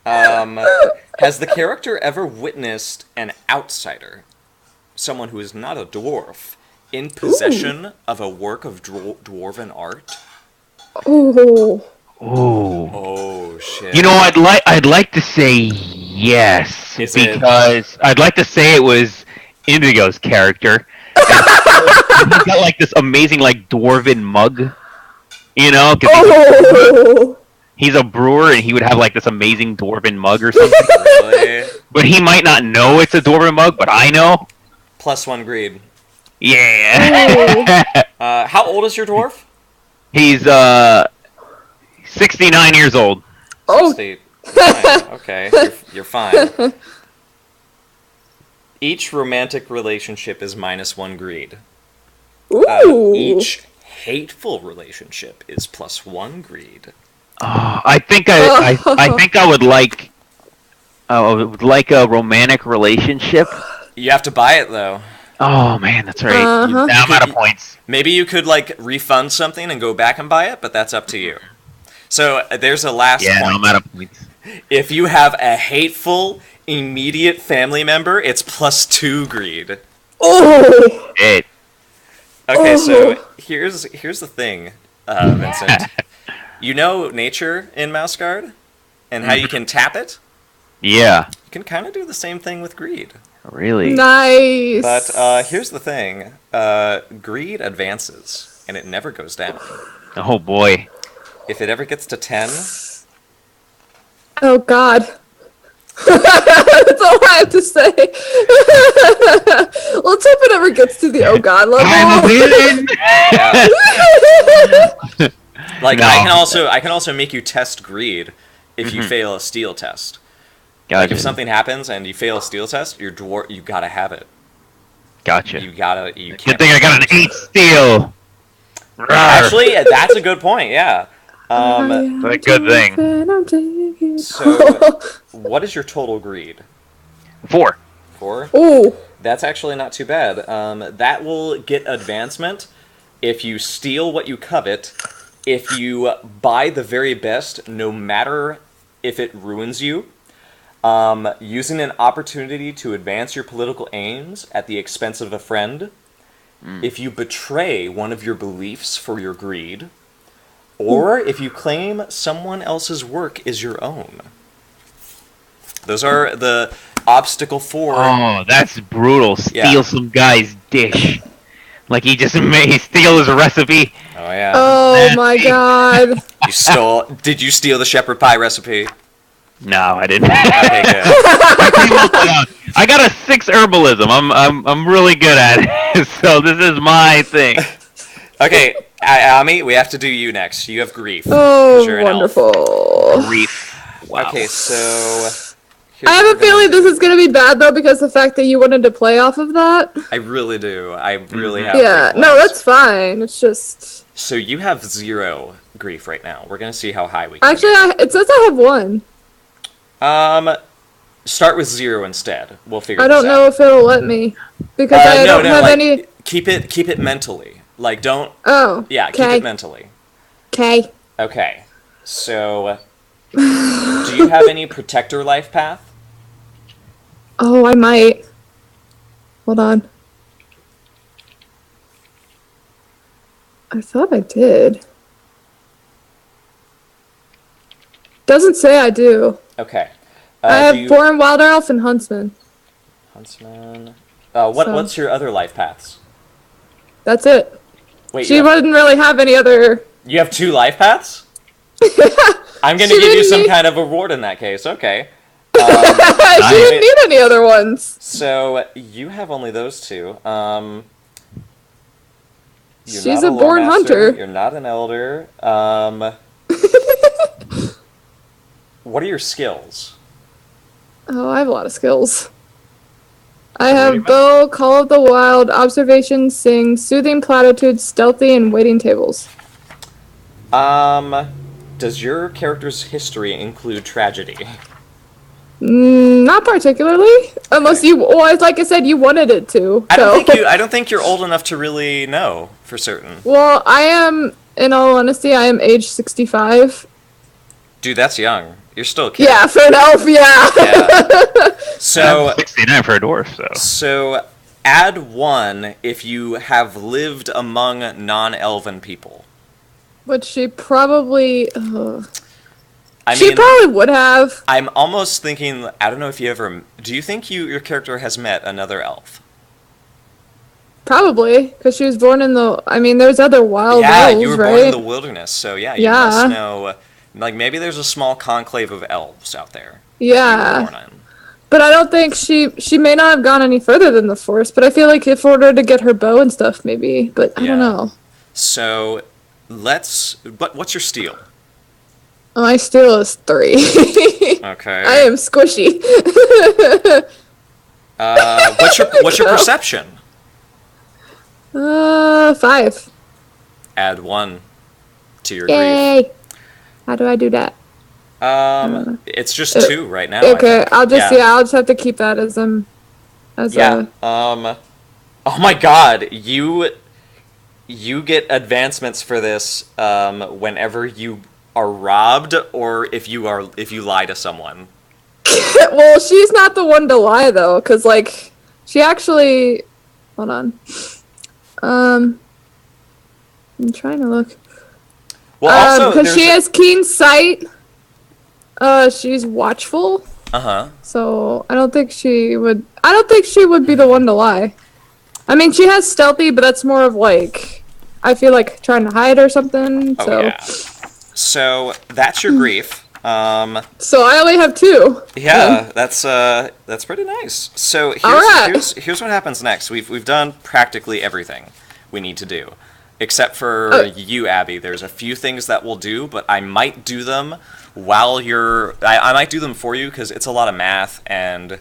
S2: Has the character ever witnessed an outsider, someone who is not a dwarf, in possession of a work of dwarven art?
S3: Ooh.
S5: Ooh.
S2: Oh, shit.
S5: You know, I'd like to say yes,
S2: Is it-
S5: because I'd like to say it was Indigo's character. And he's got like this amazing like dwarven mug, you know, 'cause
S3: Oh.
S5: he's a brewer and he would have like this amazing dwarven mug or something.
S2: Really?
S5: But he might not know it's a dwarven mug, but I know.
S2: +1 greed.
S5: Yeah.
S2: How old is your dwarf?
S5: He's 69 years old.
S3: Oh.
S2: 60. Fine. Okay, you're fine. Each romantic relationship is -1 greed.
S3: Ooh.
S2: Each hateful relationship is +1 greed.
S5: I think I think I would like a romantic relationship.
S2: You have to buy it though.
S5: Oh man, that's right.
S3: Uh-huh.
S5: Now I'm out of points.
S2: Maybe you could like refund something and go back and buy it, but that's up to you. So there's a last
S5: Yeah,
S2: point.
S5: I'm out of points.
S2: If you have a hateful immediate family member, it's +2 greed.
S3: Oh.
S5: It.
S2: Okay, so here's the thing, Vincent. You know nature in Mouse Guard, and how you can tap it.
S5: Yeah.
S2: You can kind of do the same thing with greed.
S5: Really.
S3: Nice.
S2: But here's the thing: greed advances, and it never goes down.
S5: Oh boy.
S2: If it ever gets to 10,
S3: Oh God. That's all I have to say. Let's hope it never gets to the oh God
S5: I'm a
S3: level.
S5: villain.
S2: like
S5: No.
S2: I can also make you test greed if you fail a steel test. Like
S5: Gotcha.
S2: if something happens and you fail a steel test, your dwarf, you gotta have it.
S5: Gotcha.
S2: You
S5: Good
S2: can't.
S5: thing I got an 8 steel. Rawr.
S2: Actually, that's a good point. Yeah.
S5: It's a good thing.
S2: So, what is your total greed?
S5: 4.
S2: 4?
S3: Ooh.
S2: That's actually not too bad. That will get advancement if you steal what you covet, if you buy the very best, no matter if it ruins you, Using an opportunity to advance your political aims at the expense of a friend. If you betray one of your beliefs for your greed. Or if you claim someone else's work is your own. Those are the obstacle 4.
S5: Oh, that's brutal. Steal
S2: Yeah.
S5: some guy's dish. Like he just steal his recipe.
S2: Oh, yeah.
S3: Oh my god.
S2: Did you steal the shepherd pie recipe?
S5: No, I didn't.
S2: Okay, good.
S5: I got a 6 herbalism. I'm really good at it. So this is my thing.
S2: Okay, Ami, we have to do you next. You have grief.
S3: Oh,
S2: You're an elf.
S3: wonderful.
S5: Grief. Wow.
S2: Okay, so...
S3: I have a feeling this is going to be bad, though, because the fact that you wanted to play off of that.
S2: I really do. I really have.
S3: Yeah,
S2: big
S3: no,
S2: plans.
S3: that's fine. It's just...
S2: So you have 0 grief right now. We're gonna see how high we can.
S3: Actually, it says I have 1.
S2: Start with 0 instead. We'll figure.
S3: I don't
S2: this
S3: know
S2: out.
S3: if it'll let me. Because I don't have
S2: like,
S3: any...
S2: Keep it mentally. Like, don't...
S3: Oh,
S2: Yeah, keep it mentally.
S3: Okay.
S2: Okay. So... do you have any protector life path?
S3: Oh, I might. Hold on. I thought I did. Doesn't say I do.
S2: Okay.
S3: I have Born Wild Elf and Huntsman.
S2: Huntsman... What's your other life paths?
S3: That's it.
S2: Wait,
S3: She wouldn't really have any other...
S2: You have 2 life paths? I'm gonna
S3: She
S2: give you
S3: didn't
S2: some
S3: need-
S2: kind of reward in that case. Okay.
S3: She didn't need any other ones.
S2: So you have only those 2. You're
S3: She's
S2: not
S3: a
S2: lore
S3: born
S2: master,
S3: hunter.
S2: You're not an elder. What are your skills?
S3: Oh, I have a lot of skills. I have Bow, Call of the Wild, Observation, Sing, Soothing Platitudes, Stealthy, and Waiting Tables.
S2: Does your character's history include tragedy?
S3: Not particularly, unless you. Well, like I said, you wanted it to.
S2: I
S3: so.
S2: don't think you're old enough to really know for certain.
S3: Well, I am. In all honesty, I am age 65.
S2: Dude, that's young. You're still a kid.
S3: Yeah, for an elf, yeah.
S2: Yeah. So
S5: I'm 69 for a dwarf, so.
S2: So add 1 if you have lived among non-elven people.
S3: But she probably.
S2: I
S3: She
S2: mean,
S3: probably would have.
S2: I'm almost thinking. I don't know if you ever. Do you think your character has met another elf?
S3: Probably, because she was born in the. I mean, there's other wild elves,
S2: you were
S3: right?
S2: born in the wilderness, so yeah, you
S3: Yeah.
S2: must know. Like maybe there's a small conclave of elves out there.
S3: Yeah.
S2: You were born in.
S3: But I don't think she may not have gone any further than the forest. But I feel like if order to get her bow and stuff, maybe. But I don't know.
S2: So what's your steal?
S3: My steel is 3.
S2: Okay.
S3: I am squishy.
S2: What's your perception?
S3: 5.
S2: Add 1 to your grief.
S3: Yay! How do I do that?
S2: It's just 2 right now.
S3: Okay,
S2: I think.
S3: I'll just have to keep that as
S2: Yeah. Oh my God, you get advancements for this whenever you are robbed or if you lie to someone.
S3: Well, she's not the one to lie though, because like she actually. Hold on. I'm trying to look.
S2: Well, also
S3: because she has keen sight. She's watchful. So I don't think she would. I don't think she would be the one to lie. I mean, she has stealthy, but that's more of like, I feel like trying to hide or something.
S2: Oh
S3: so.
S2: yeah. So that's your grief.
S3: So I only have 2.
S2: Yeah, that's pretty nice. So here's what happens next. We've done practically everything we need to do, except for you, Abby. There's a few things that we'll do, but I might do them while you're. I might do them for you because it's a lot of math, and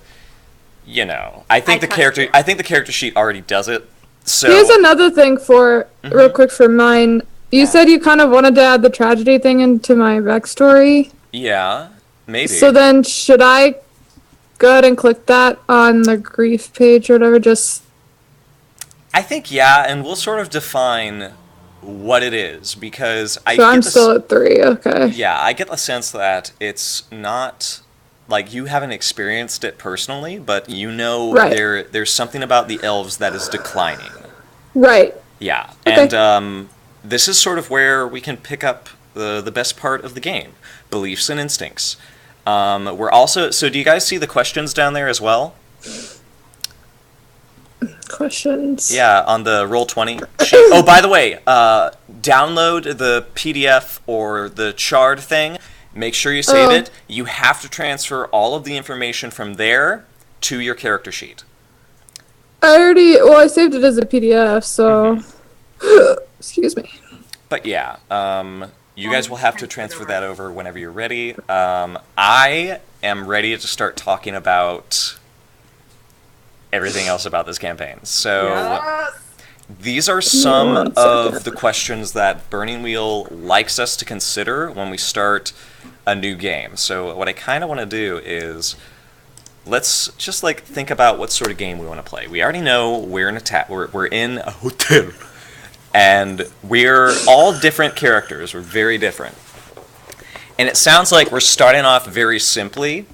S2: you know, I think the character sheet already does it. So
S3: Here's another thing real quick for mine. You said you kind of wanted to add the tragedy thing into my backstory.
S2: Yeah, maybe.
S3: So then, should I go ahead and click that on the grief page or whatever? Just.
S2: I think and we'll sort of define what it is because
S3: I'm still at 3. Okay.
S2: Yeah, I get the sense that it's not like you haven't experienced it personally, but you know
S3: Right.
S2: there's something about the elves that is declining.
S3: Right.
S2: Yeah,
S3: Okay.
S2: and this is sort of where we can pick up the best part of the game: beliefs and instincts. We're also, so do you guys see the questions down there as well?
S3: Questions.
S2: Yeah, on the Roll20 sheet. Oh, by the way, download the PDF or the chart thing. Make sure you save it. You have to transfer all of the information from there to your character sheet.
S3: I saved it as a PDF, so excuse me.
S2: But yeah, you guys will have to transfer that over whenever you're ready. I am ready to start talking about everything else about this campaign. So these are some of the questions that Burning Wheel likes us to consider when we start a new game. So what I kind of want to do is let's just like think about what sort of game we want to play. We already know we're in a hotel, and we're all different characters. We're very different, and it sounds like we're starting off very simply.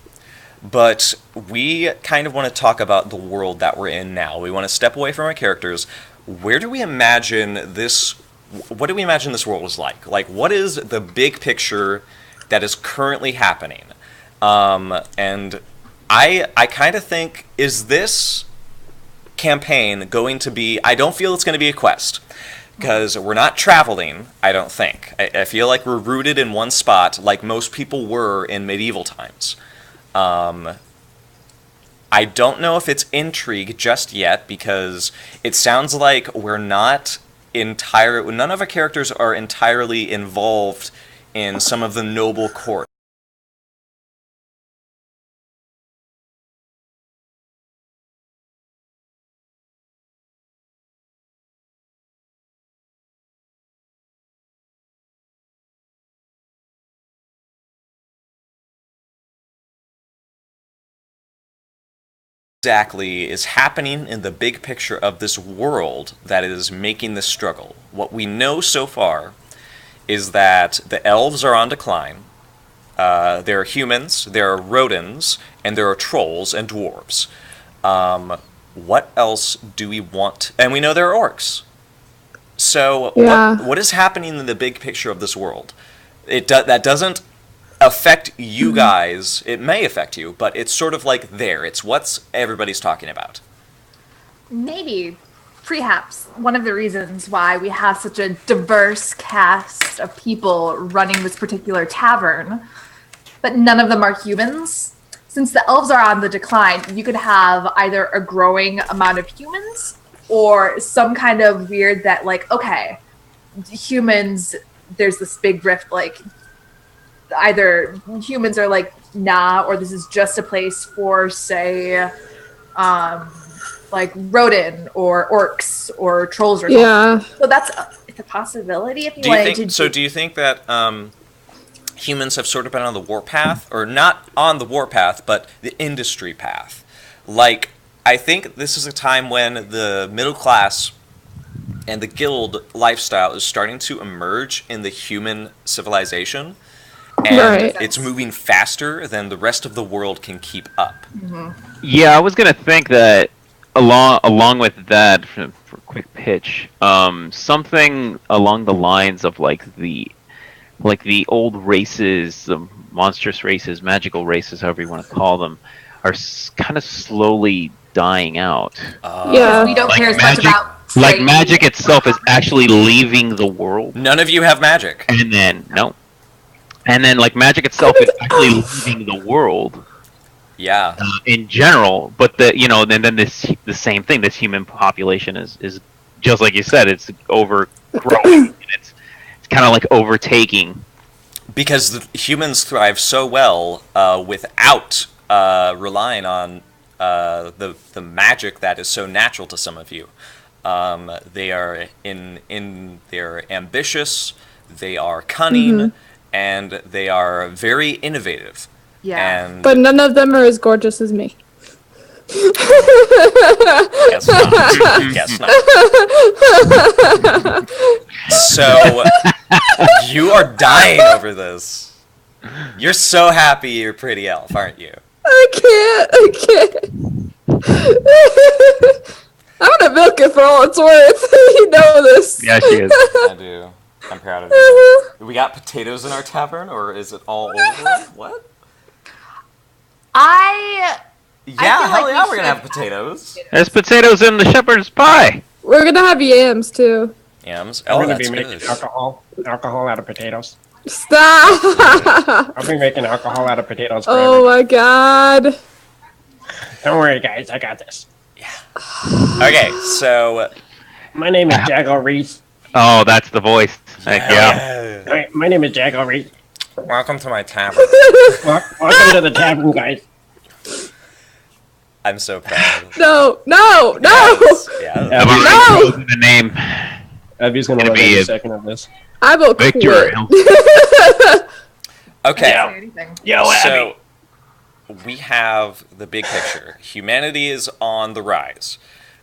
S2: But we kind of want to talk about the world that we're in now. We want to step away from our characters. Where do we imagine this? What do we imagine this world is like? Like, what is the big picture that is currently happening? And I kind of think, is this campaign going to be? I don't feel it's going to be a quest, because we're not traveling. I don't think. I feel like we're rooted in one spot, like most people were in medieval times. I don't know if it's intrigue just yet, because it sounds like we're not none of our characters are entirely involved in some of the noble court. Exactly is happening in the big picture of this world that is making this struggle. What we know so far is that the elves are on decline. There are humans, there are rodents, and there are trolls and dwarves. What else do we want? And we know there are orcs. So what is happening in the big picture of this world? That doesn't affect you guys. It may affect you, but it's sort of like there. It's what's everybody's talking about.
S4: Maybe, perhaps, one of the reasons why we have such a diverse cast of people running this particular tavern, but none of them are humans. Since the elves are on the decline, you could have either a growing amount of humans or some kind of weird that, like, okay, humans, there's this big rift, like, either humans are like, nah, or this is just a place for, say, like rodent or orcs or trolls or something. So that's it's a possibility if you wanted to.
S2: So do you think that humans have sort of been on the warpath, or not on the warpath, but the industry path? Like, I think this is a time when the middle class and the guild lifestyle is starting to emerge in the human civilization. And it's moving faster than the rest of the world can keep up.
S5: Yeah, I was gonna think that along with that, for a quick pitch, something along the lines of like the old races, the monstrous races, magical races, however you want to call them, are kind of slowly dying out.
S4: We don't care as much about trade.
S5: Like magic itself is actually leaving the world.
S2: None of you have magic.
S5: And then like magic itself is actually leaving the world.
S2: Yeah.
S5: In general, but then the same thing. This human population is just like you said. It's overgrowing. And it's kind of like overtaking.
S2: Because the humans thrive so well without relying on the magic that is so natural to some of you. They are they're ambitious. They are cunning. And they are very innovative.
S4: Yeah.
S3: But none of them are as gorgeous as me.
S2: Guess not. Guess not. So, you are dying over this. You're so happy you're pretty elf, aren't you?
S3: I can't. I'm gonna milk it for all it's worth. You know this.
S5: Yeah, she is.
S2: I do. I'm proud of you. We got potatoes in our tavern, or is it all over? What?
S4: I
S2: Yeah,
S4: feel
S2: hell
S4: like
S2: yeah,
S4: we
S2: we're gonna
S4: should
S2: have potatoes.
S5: There's potatoes in the shepherd's pie.
S3: We're gonna have yams too.
S2: Yams.
S1: I'm
S2: Oh,
S1: gonna
S2: that's
S1: be making
S2: good.
S1: alcohol out of potatoes.
S3: Stop!
S1: I'll be making alcohol out of potatoes
S3: Oh
S1: forever.
S3: my god.
S1: Don't worry, guys, I got this.
S2: Okay, so
S1: My name is Jaggle Reese.
S5: Oh, that's the voice. Yeah.
S1: Hi, my name is Jaggle Reese.
S2: welcome to my tavern.
S1: Welcome to the tavern, guys.
S2: I'm so proud.
S3: No.
S2: Yeah.
S5: I've already
S3: No!
S5: chosen the name.
S1: Evie's gonna
S5: Gonna
S1: love
S5: be
S1: every
S5: a-
S1: second of this.
S3: I will
S5: Victor.
S3: quit.
S2: Okay.
S4: say anything.
S1: Yo,
S2: So we have the big picture. Humanity is on the rise,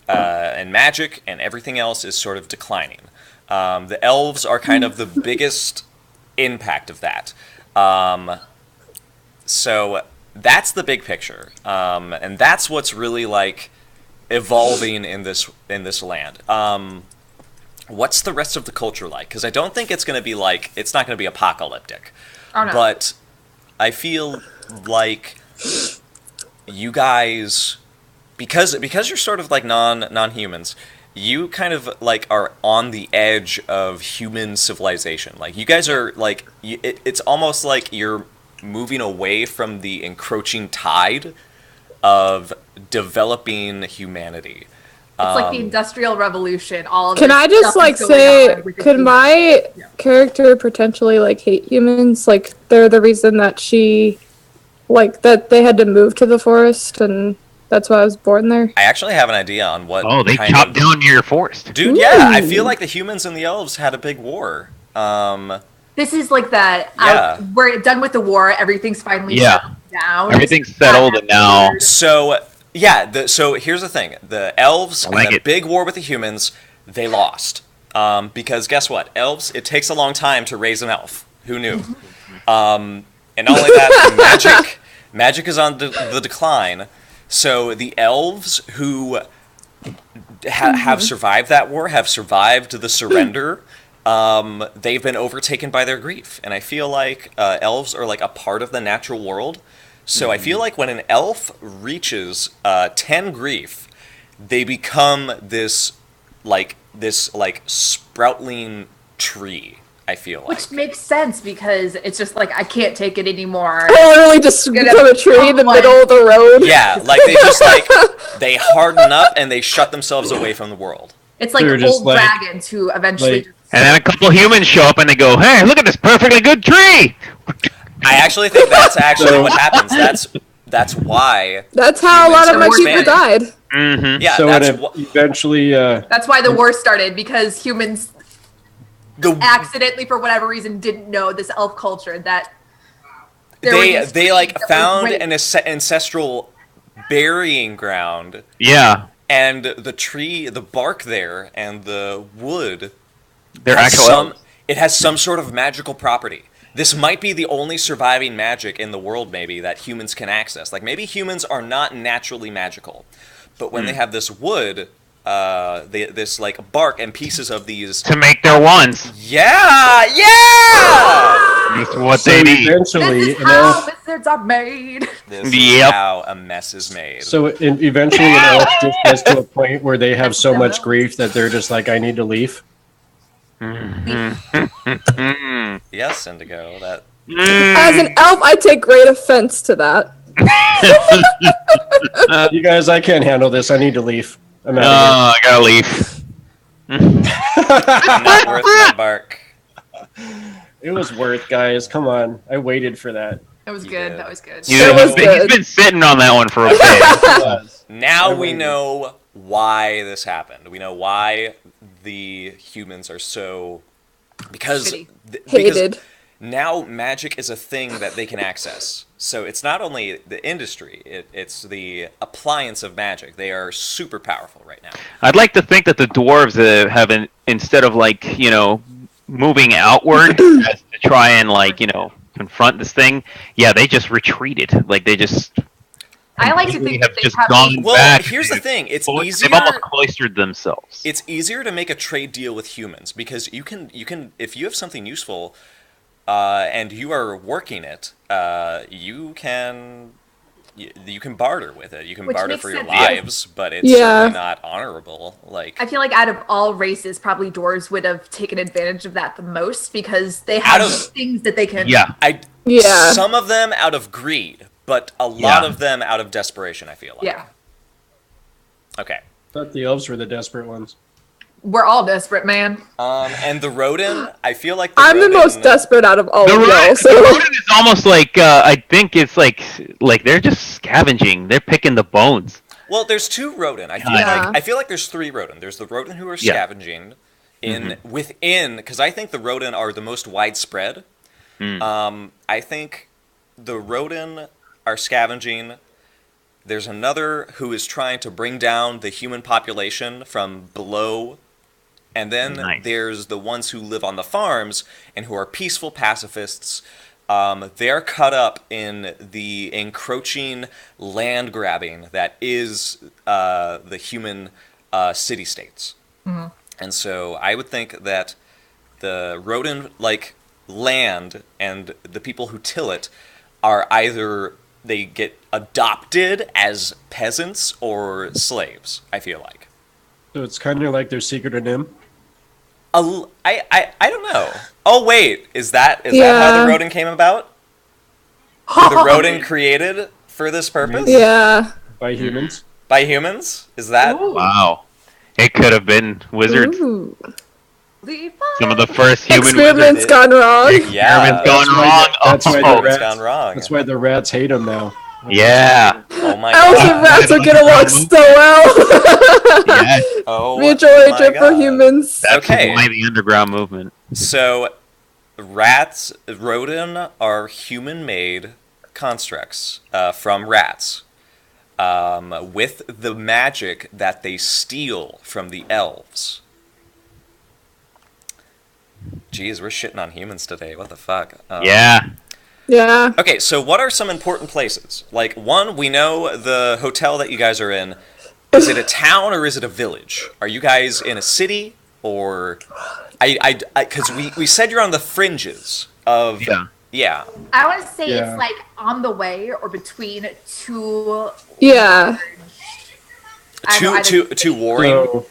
S2: and magic and everything else is sort of declining. The elves are kind of the biggest impact of that. So that's the big picture, and that's what's really like evolving in this land. What's the rest of the culture like? Because I don't think it's going to be like, it's not going to be apocalyptic.
S4: Oh, no.
S2: But I feel like you guys, because you're sort of like non-humans, you kind of like are on the edge of human civilization. Like you guys are like, it's almost like you're moving away from the encroaching tide of developing humanity.
S4: It's like the Industrial Revolution. All of
S3: Can
S4: this
S3: I just
S4: stuff
S3: like
S4: is going
S3: say,
S4: on with the
S3: could
S4: humans.
S3: my
S4: Yeah.
S3: character potentially like hate humans? Like they're the reason that she, like that they had to move to the forest, and that's why I was born there.
S2: I actually have an idea on what.
S5: Oh, they
S2: kind
S5: chopped
S2: of,
S5: down your forest.
S2: Dude, yeah, I
S3: Ooh.
S2: feel like the humans and the elves had a big war.
S4: This is like that.
S2: Yeah.
S4: We're done with the war. Everything's finally
S5: Yeah.
S4: shut down.
S5: Everything's settled, and now
S2: So yeah, so here's the thing: the elves
S5: I like
S2: had a
S5: it.
S2: big war with the humans. They lost because guess what? Elves. It takes a long time to raise an elf. Who knew? And not only that, magic is on the decline. So the elves who have survived that war, have survived the surrender. They've been overtaken by their grief, and I feel like elves are like a part of the natural world. So I feel like when an elf reaches 10 grief, they become this sproutling tree. I feel like.
S4: Which makes sense because it's just like I can't take it anymore.
S3: Literally just
S4: Gonna
S3: become a tree in the
S4: become
S3: middle of the road.
S2: Yeah, like they just like they harden up and they shut themselves away from the world.
S4: It's like
S1: They're
S4: old
S1: just like-
S4: dragons who eventually.
S1: like-
S5: and then a couple humans show up and they go, "Hey, look at this perfectly good tree."
S2: I actually think that's actually what happens. That's why.
S3: That's how a lot of my
S2: Humans are
S3: people died.
S5: Mm-hmm.
S2: Yeah,
S1: so
S2: that's
S1: it eventually,
S4: That's why the war started because humans
S2: the
S4: accidentally, for whatever reason, didn't know this elf culture that there were these
S2: they like
S4: trees that
S2: found
S4: were
S2: an ancestral burying ground,
S5: Yeah,
S2: and the tree, the bark there, and the wood.
S5: they're
S2: has
S5: actual.
S2: some. It has some sort of magical property. This might be the only surviving magic in the world, maybe, that humans can access. Like, maybe humans are not naturally magical, but when they have this wood, this, like, bark and pieces of these...
S5: To make their wands.
S2: Yeah!
S5: That's what
S1: so
S5: they need.
S1: eventually,
S4: This is
S1: an
S4: how
S1: elf.
S4: wizards are made.
S2: This is
S5: Yep.
S2: how a mess is made.
S1: So eventually, an elf just gets to a point where they have so much grief that they're just like, "I need to leave."
S2: Yes, Indigo, that...
S3: As an elf, I take great offense to that.
S1: You guys, I can't handle this. I need to leave. I'm out
S5: I gotta leave.
S2: Not worth my bark.
S1: of here. It was worth, guys. Come on, I waited for that.
S4: That was
S2: You
S4: good.
S2: did.
S4: That was good.
S5: You know,
S3: was
S5: he's
S3: good.
S5: been sitting on that one for a bit.
S1: It was.
S2: Now
S1: I
S2: we
S1: waited.
S2: know why this happened. We know why the humans are so... Because...
S4: Shitty.
S2: because
S3: Hated.
S2: now magic is a thing that they can access. So it's not only the industry, it's the appliance of magic. They are super powerful right now.
S5: I'd like to think that the dwarves have instead of like, you know, moving outward as to try and like, you know, confront this thing, yeah, they just retreated. Like they just
S4: I like to
S5: completely
S4: think
S5: have
S4: that they
S5: just
S4: probably-
S5: gone
S2: Well,
S5: back.
S2: here's the thing. It's easier.
S5: They've almost cloistered themselves.
S2: It's easier to make a trade deal with humans because you can if you have something useful, and you are working it, you can barter with it. You can
S4: Which
S2: barter
S4: makes
S2: for your
S4: sense.
S2: lives, but it's
S3: Yeah.
S2: certainly not honorable. Like
S4: I feel like out of all races, probably dwarves would have taken advantage of that the most because they have things that they can.
S5: Yeah.
S3: Yeah.
S2: Some of them out of greed, but a lot of them out of desperation. I feel like.
S4: Yeah.
S2: Okay.
S1: I thought the elves were the desperate ones.
S4: We're all desperate, man.
S2: And the rodent, I feel like
S3: I'm the most desperate out of all of y'all. So
S5: The rodent is almost like I think it's like they're just scavenging. They're picking the bones.
S2: Well, there's two rodent.
S3: Yeah.
S2: I feel like there's three rodent. There's the rodent who are scavenging within, because I think the rodent are the most widespread. I think the rodent are scavenging. There's another who is trying to bring down the human population from below. And then there's the ones who live on the farms and who are peaceful pacifists. They're caught up in the encroaching land grabbing that is the human city-states. And so I would think that the rodent-like land and the people who till it are either they get adopted as peasants or slaves, I feel like.
S1: So it's kind of like their secret of Nim.
S2: I don't know. Oh wait, is that how the rodent came about? Were the rodent created for this purpose?
S3: yeah.
S1: By humans.
S2: By humans? Is that?
S4: Ooh.
S5: Wow. It could have been wizards.
S3: Ooh.
S5: Some of the first human
S3: Experiments
S5: wizards.
S3: gone wrong.
S2: Yeah,
S5: Experiments gone wrong.
S1: That's why
S5: Oh,
S1: the rats,
S2: gone wrong.
S1: That's why the rats hate them now.
S5: yeah.
S2: Oh my
S3: Elves
S2: god.
S3: and rats would get along so well.
S5: Yeah.
S2: Oh
S3: Mutual
S2: my
S3: hatred for
S2: God.
S3: humans.
S5: That's
S2: Okay.
S5: why the underground movement.
S2: So, rodent are human-made constructs from rats, with the magic that they steal from the elves. Jeez, we're shitting on humans today. What the fuck?
S5: Yeah.
S3: Yeah.
S2: Okay, so what are some important places? Like, one, we know the hotel that you guys are in. Is it a town or is it a village? Are you guys in a city or... Because we said you're on the fringes of... Yeah.
S4: I want to say
S1: Yeah.
S4: it's like on the way or between two.
S3: Yeah.
S2: Two warring...
S1: So,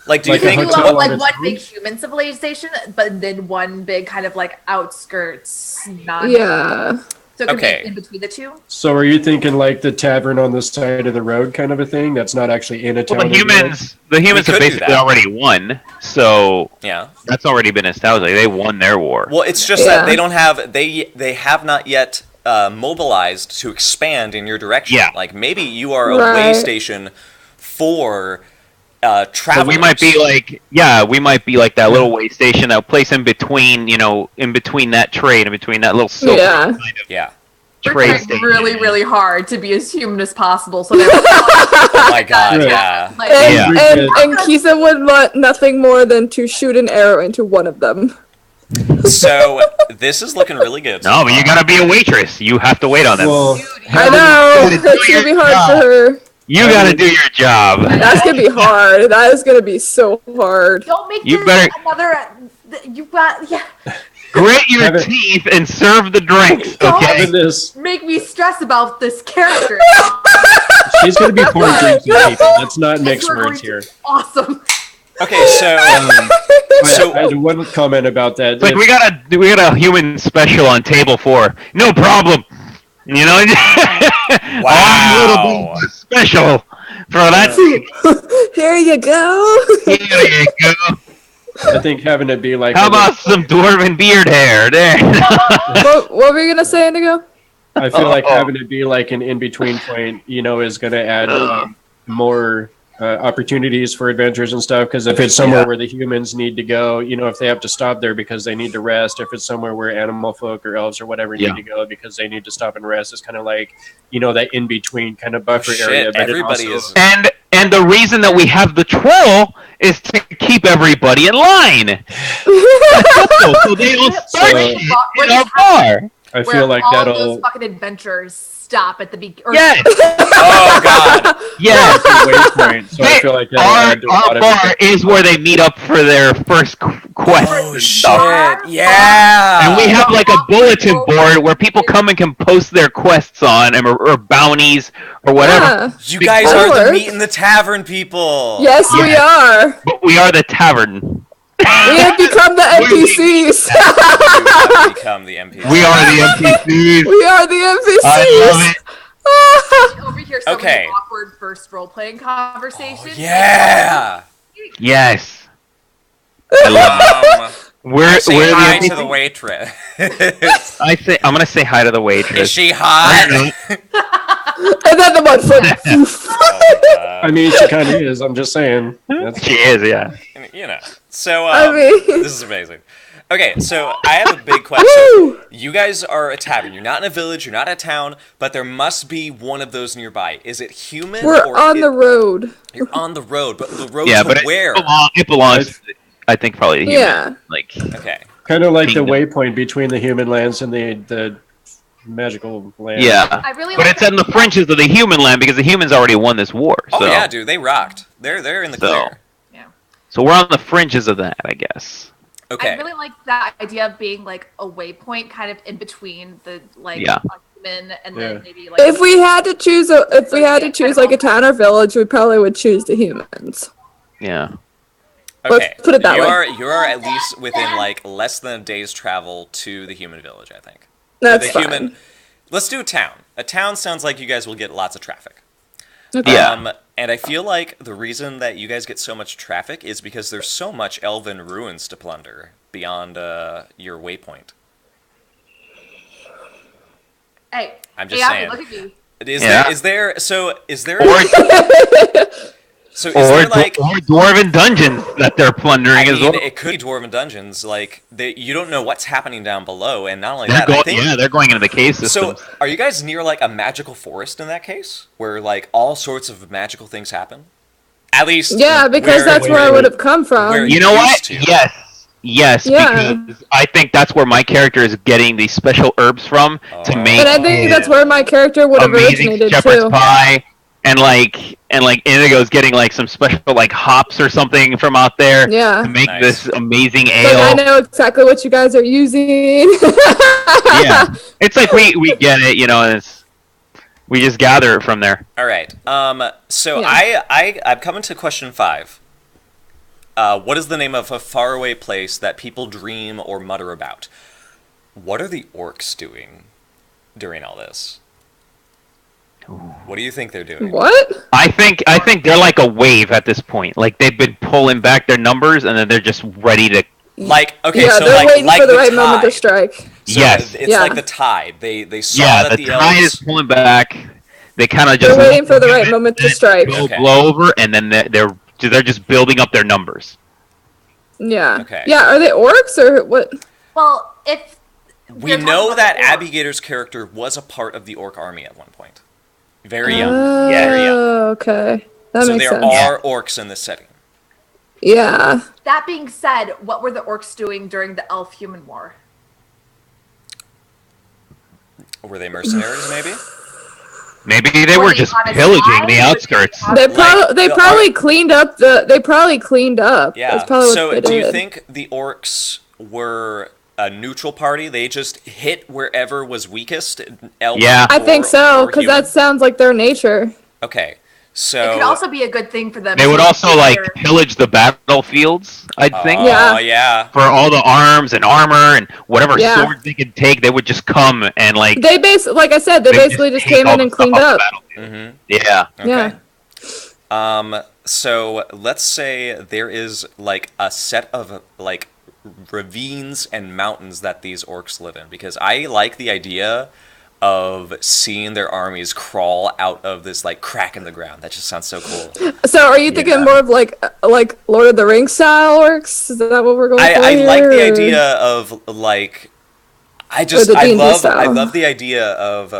S2: Like, do you
S1: Like a
S2: think...
S1: hotel
S4: Well,
S1: on
S4: like
S1: its
S4: one
S1: own?
S4: big human civilization, but then one big kind of like outskirts, non.
S3: Yeah.
S4: So it could
S2: Okay.
S4: be in between the two.
S1: so are you thinking like the tavern on the side of the road kind of a thing? That's not actually in a town.
S5: Well, the
S1: or village?
S5: humans have
S2: could do
S5: basically
S2: that.
S5: already won, so
S2: Yeah.
S5: that's already been established. Like, they won their war.
S2: Well, it's just
S3: Yeah.
S2: that they don't have... They have not yet mobilized to expand in your direction.
S5: Yeah.
S2: Like, maybe you are a way
S3: Right.
S2: station for...
S5: So
S2: travelers.
S5: we might be like that little way station, that place in between, in between that trade, in between that little silver
S3: Yeah.
S5: kind of
S2: Yeah.
S4: We're
S5: trade
S4: trying
S5: station.
S4: really, really hard to be as human as possible. So they're
S2: Oh my god,
S1: Right.
S2: yeah.
S4: like,
S5: Yeah.
S3: And Kisa would want nothing more than to shoot an arrow into one of them.
S2: So, this is looking really good.
S5: No, but you gotta be a waitress. You have to wait on them.
S1: Well,
S3: I know. It's gonna be hard for her.
S5: You gotta do your job.
S3: That's gonna be hard. That is gonna be so hard.
S4: don't make
S5: You
S4: this
S5: better-
S4: another. You got
S5: Grit your
S1: Have it-
S5: teeth and serve the drinks,
S4: Don't-
S5: okay?
S1: having this,
S4: make me stress about this character.
S1: she's going to be pouring drinks on people. Let's not mix
S4: We're going
S1: words
S4: to-
S1: here.
S4: Awesome.
S2: Okay, so...
S1: I had one comment about that.
S5: It's like we got a human special on table 4. No problem. You know,
S2: Wow.
S5: little special for that.
S3: Here you go.
S5: Here you go.
S1: I think having it be like...
S5: How about some dwarven beard hair there?
S3: What were you gonna say, Indigo?
S1: I feel like having it be like an in-between point, is going to add more opportunities for adventures and stuff. Because if it's somewhere where the humans need to go, if they have to stop there because they need to rest, if it's somewhere where animal folk or elves or whatever need to go because they need to stop and rest, it's kind of like, that in-between kind of buffer area.
S2: Shit,
S1: But it
S2: everybody
S1: also-
S2: is...
S5: And the reason that we have the troll is to keep everybody in line. So they all start
S1: So-
S5: shit in our bar.
S1: I
S4: where
S1: feel like
S4: all
S1: that'll
S4: those fucking adventures stop at the beginning.
S5: Yes.
S2: Oh God.
S5: Yes.
S1: waypoint, so I feel like that'll add to a lot
S5: Our
S1: of
S5: bar is where they meet up for their first quest.
S2: Oh
S5: and
S2: shit!
S5: stuff.
S2: Yeah.
S5: And we have like a bulletin board where people come and can post their quests on, or bounties, or whatever.
S3: Yeah.
S2: You guys
S3: That'll
S2: are the
S3: work.
S2: meet in the tavern people.
S3: Yes, we are.
S5: But we are the tavern.
S3: We have become the NPCs.
S2: You have become the NPC.
S5: We are the NPCs.
S3: We are the NPCs.
S5: I love it.
S4: Over here, so
S2: Okay.
S4: many awkward first role-playing conversations.
S2: Yeah.
S5: Yes. I love it. We're
S2: Say
S5: the
S2: hi
S5: NPCs.
S2: to the waitress.
S5: I'm gonna say hi to the waitress.
S2: Is she hot?
S3: And then the one foot.
S1: I mean, she kind of is. I'm just saying.
S5: She is, yeah.
S2: You know. So
S3: I mean-
S2: this is amazing. Okay, so I have a big question.
S3: Woo!
S2: You guys are a tavern. You're not in a village. You're not a town, but there must be one of those nearby. Is it human?
S3: We're
S2: or
S3: on the road.
S2: You're on the road, but the road
S5: Yeah,
S2: to
S5: but
S2: where?
S5: it belongs. I think probably to human.
S3: Yeah.
S5: Like
S2: Okay.
S1: Kind of like the
S5: Kingdom.
S1: waypoint between the human lands and the magical land.
S5: yeah.
S4: I really
S5: But
S4: like
S5: it's in the fringes of the human land because the humans already won this war. So.
S2: Oh yeah, dude, they rocked. They're in the
S5: So-
S2: clear.
S5: So we're on the fringes of that, I guess.
S2: Okay.
S4: I really like that idea of being like a waypoint, kind of in between the like
S5: Yeah.
S4: a human and
S1: Yeah.
S4: then maybe like.
S3: If we had to choose like a town or village, we probably would choose the humans.
S5: Yeah.
S2: Okay.
S3: Let's put it that
S2: you
S3: way.
S2: You are at least within like less than a day's travel to the human village, I think.
S3: That's
S2: the
S3: fine.
S2: human. Let's do a town. A town sounds like you guys will get lots of traffic.
S3: Okay.
S5: Yeah.
S2: And I feel like the reason that you guys get so much traffic is because there's so much elven ruins to plunder beyond your waypoint.
S4: Hey,
S2: I'm just
S4: Abby,
S2: saying.
S4: look at me.
S5: Yeah.
S2: Is there so is there
S5: Or,
S2: so is
S5: or,
S2: there like
S5: or dwarven dungeons that they're plundering
S2: I
S5: as
S2: mean,
S5: well.
S2: it could be dwarven dungeons. Like you don't know what's happening down below, and not only
S5: They're
S2: that, I think.
S5: they're going into the cave systems.
S2: So, are you guys near like a magical forest in that case, where like all sorts of magical things happen? At least,
S3: Yeah, because that's where I would have come
S2: where
S3: from.
S5: You know
S2: used
S5: what?
S2: to.
S5: Yes,
S3: Yeah.
S5: because I think that's where my character is getting these special herbs from to
S2: Oh.
S5: make
S3: And I think that's where my character would have
S5: amazing
S3: originated
S5: shepherd's
S3: too.
S5: pie, and Indigo's getting like some special like hops or something from out there
S3: Yeah.
S5: to make
S2: Nice.
S5: this amazing
S3: Like I
S5: ale.
S3: know exactly what you guys are using.
S5: Yeah, it's like we get it, you know, and we just gather it from there.
S2: All right. So
S3: Yeah.
S2: I'm coming to question 5. What is the name of a faraway place that people dream or mutter about? What are the orcs doing during all this? What do you think they're doing?
S3: What?
S5: I think they're like a wave at this point. Like they've been pulling back their numbers, and then they're just ready to.
S2: Like, okay,
S3: Yeah,
S2: so
S3: they're
S2: like
S3: waiting for the right
S2: tide.
S3: moment to strike.
S2: So
S5: Yes.
S2: it's
S3: Yeah.
S2: like the tide. They saw
S5: Yeah,
S2: that
S5: the
S2: the
S5: tide
S2: elves.
S5: is pulling back. They kind of
S3: They're
S5: just
S3: waiting for the right moment to strike.
S2: Okay.
S5: blow over, and then they're just building up their numbers.
S3: Yeah.
S2: Okay.
S3: Yeah, are they orcs or what?
S4: Well, if
S2: We
S4: they're talking
S2: know
S4: about
S2: that
S4: the orcs.
S2: Abby Gator's character was a part of the orc army at one point. Very young.
S3: Oh,
S2: Very young.
S3: okay. That
S2: So
S3: makes
S2: there
S3: sense.
S2: are orcs in this setting.
S3: Yeah.
S4: That being said, what were the orcs doing during the elf-human war?
S2: Were they mercenaries, maybe?
S5: Maybe they
S4: Were
S5: were
S4: they
S5: just
S4: on a
S5: pillaging
S4: side?
S5: the
S4: Were
S5: outskirts.
S4: they on-
S3: They
S2: Like,
S3: probably cleaned up they probably cleaned up.
S2: Yeah.
S3: That's probably
S2: So
S3: what they
S2: do you
S3: did.
S2: think the orcs were a neutral party? They just hit wherever was weakest? Elf
S5: Yeah.
S3: I think
S2: or-
S3: so,
S2: or
S3: because
S2: human?
S3: that sounds like their nature.
S2: Okay.
S4: It
S2: So
S4: could also be a good thing for them.
S5: They would
S4: to
S5: also like
S4: figure-
S5: pillage the battlefields. I think.
S3: Yeah.
S2: Oh, yeah.
S5: For all the arms and armor and whatever
S3: Yeah.
S5: swords they could take, they would just come and like.
S3: They like I said, they
S5: would
S3: basically just
S5: take
S3: came
S5: all
S3: in
S5: the
S3: and
S5: stuff
S3: cleaned
S5: off the
S3: up.
S5: battlefield.
S2: Mm-hmm.
S5: Yeah.
S2: Okay.
S3: Yeah.
S2: So let's say there is like a set of like ravines and mountains that these orcs live in, because I like the idea of seeing their armies crawl out of this like crack in the ground. That just sounds so cool.
S3: So are you thinking more of like Lord of the Rings style orcs? Is that what we're going for
S2: I
S3: here,
S2: like the
S3: or-
S2: idea of like I
S3: the D&D
S2: I
S3: style.
S2: love the idea of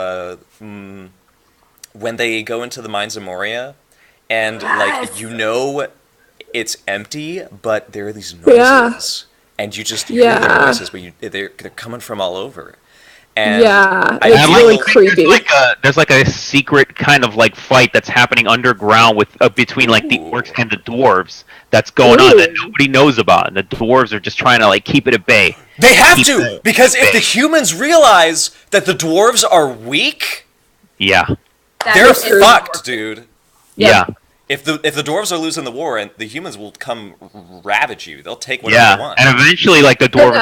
S2: when they go into the mines of Moria and like
S4: Yes.
S2: it's empty, but there are these noises.
S3: Yeah.
S2: And you just hear the
S3: Yeah.
S2: noises, but they're coming from all over. And
S3: Yeah,
S2: I
S3: it's
S2: feel
S3: really
S2: like
S3: creepy.
S5: There's like a secret kind of like fight that's happening underground with between like the orcs and the dwarves that's going on that nobody knows about, and the dwarves are just trying to like keep it at bay.
S2: they have to, because if the humans realize that the dwarves are weak,
S5: Yeah.
S2: they're fucked, dude.
S5: Yeah.
S2: If the dwarves are losing the war, and the humans will come ravage you, they'll take whatever they want.
S5: And eventually, like the dwarves,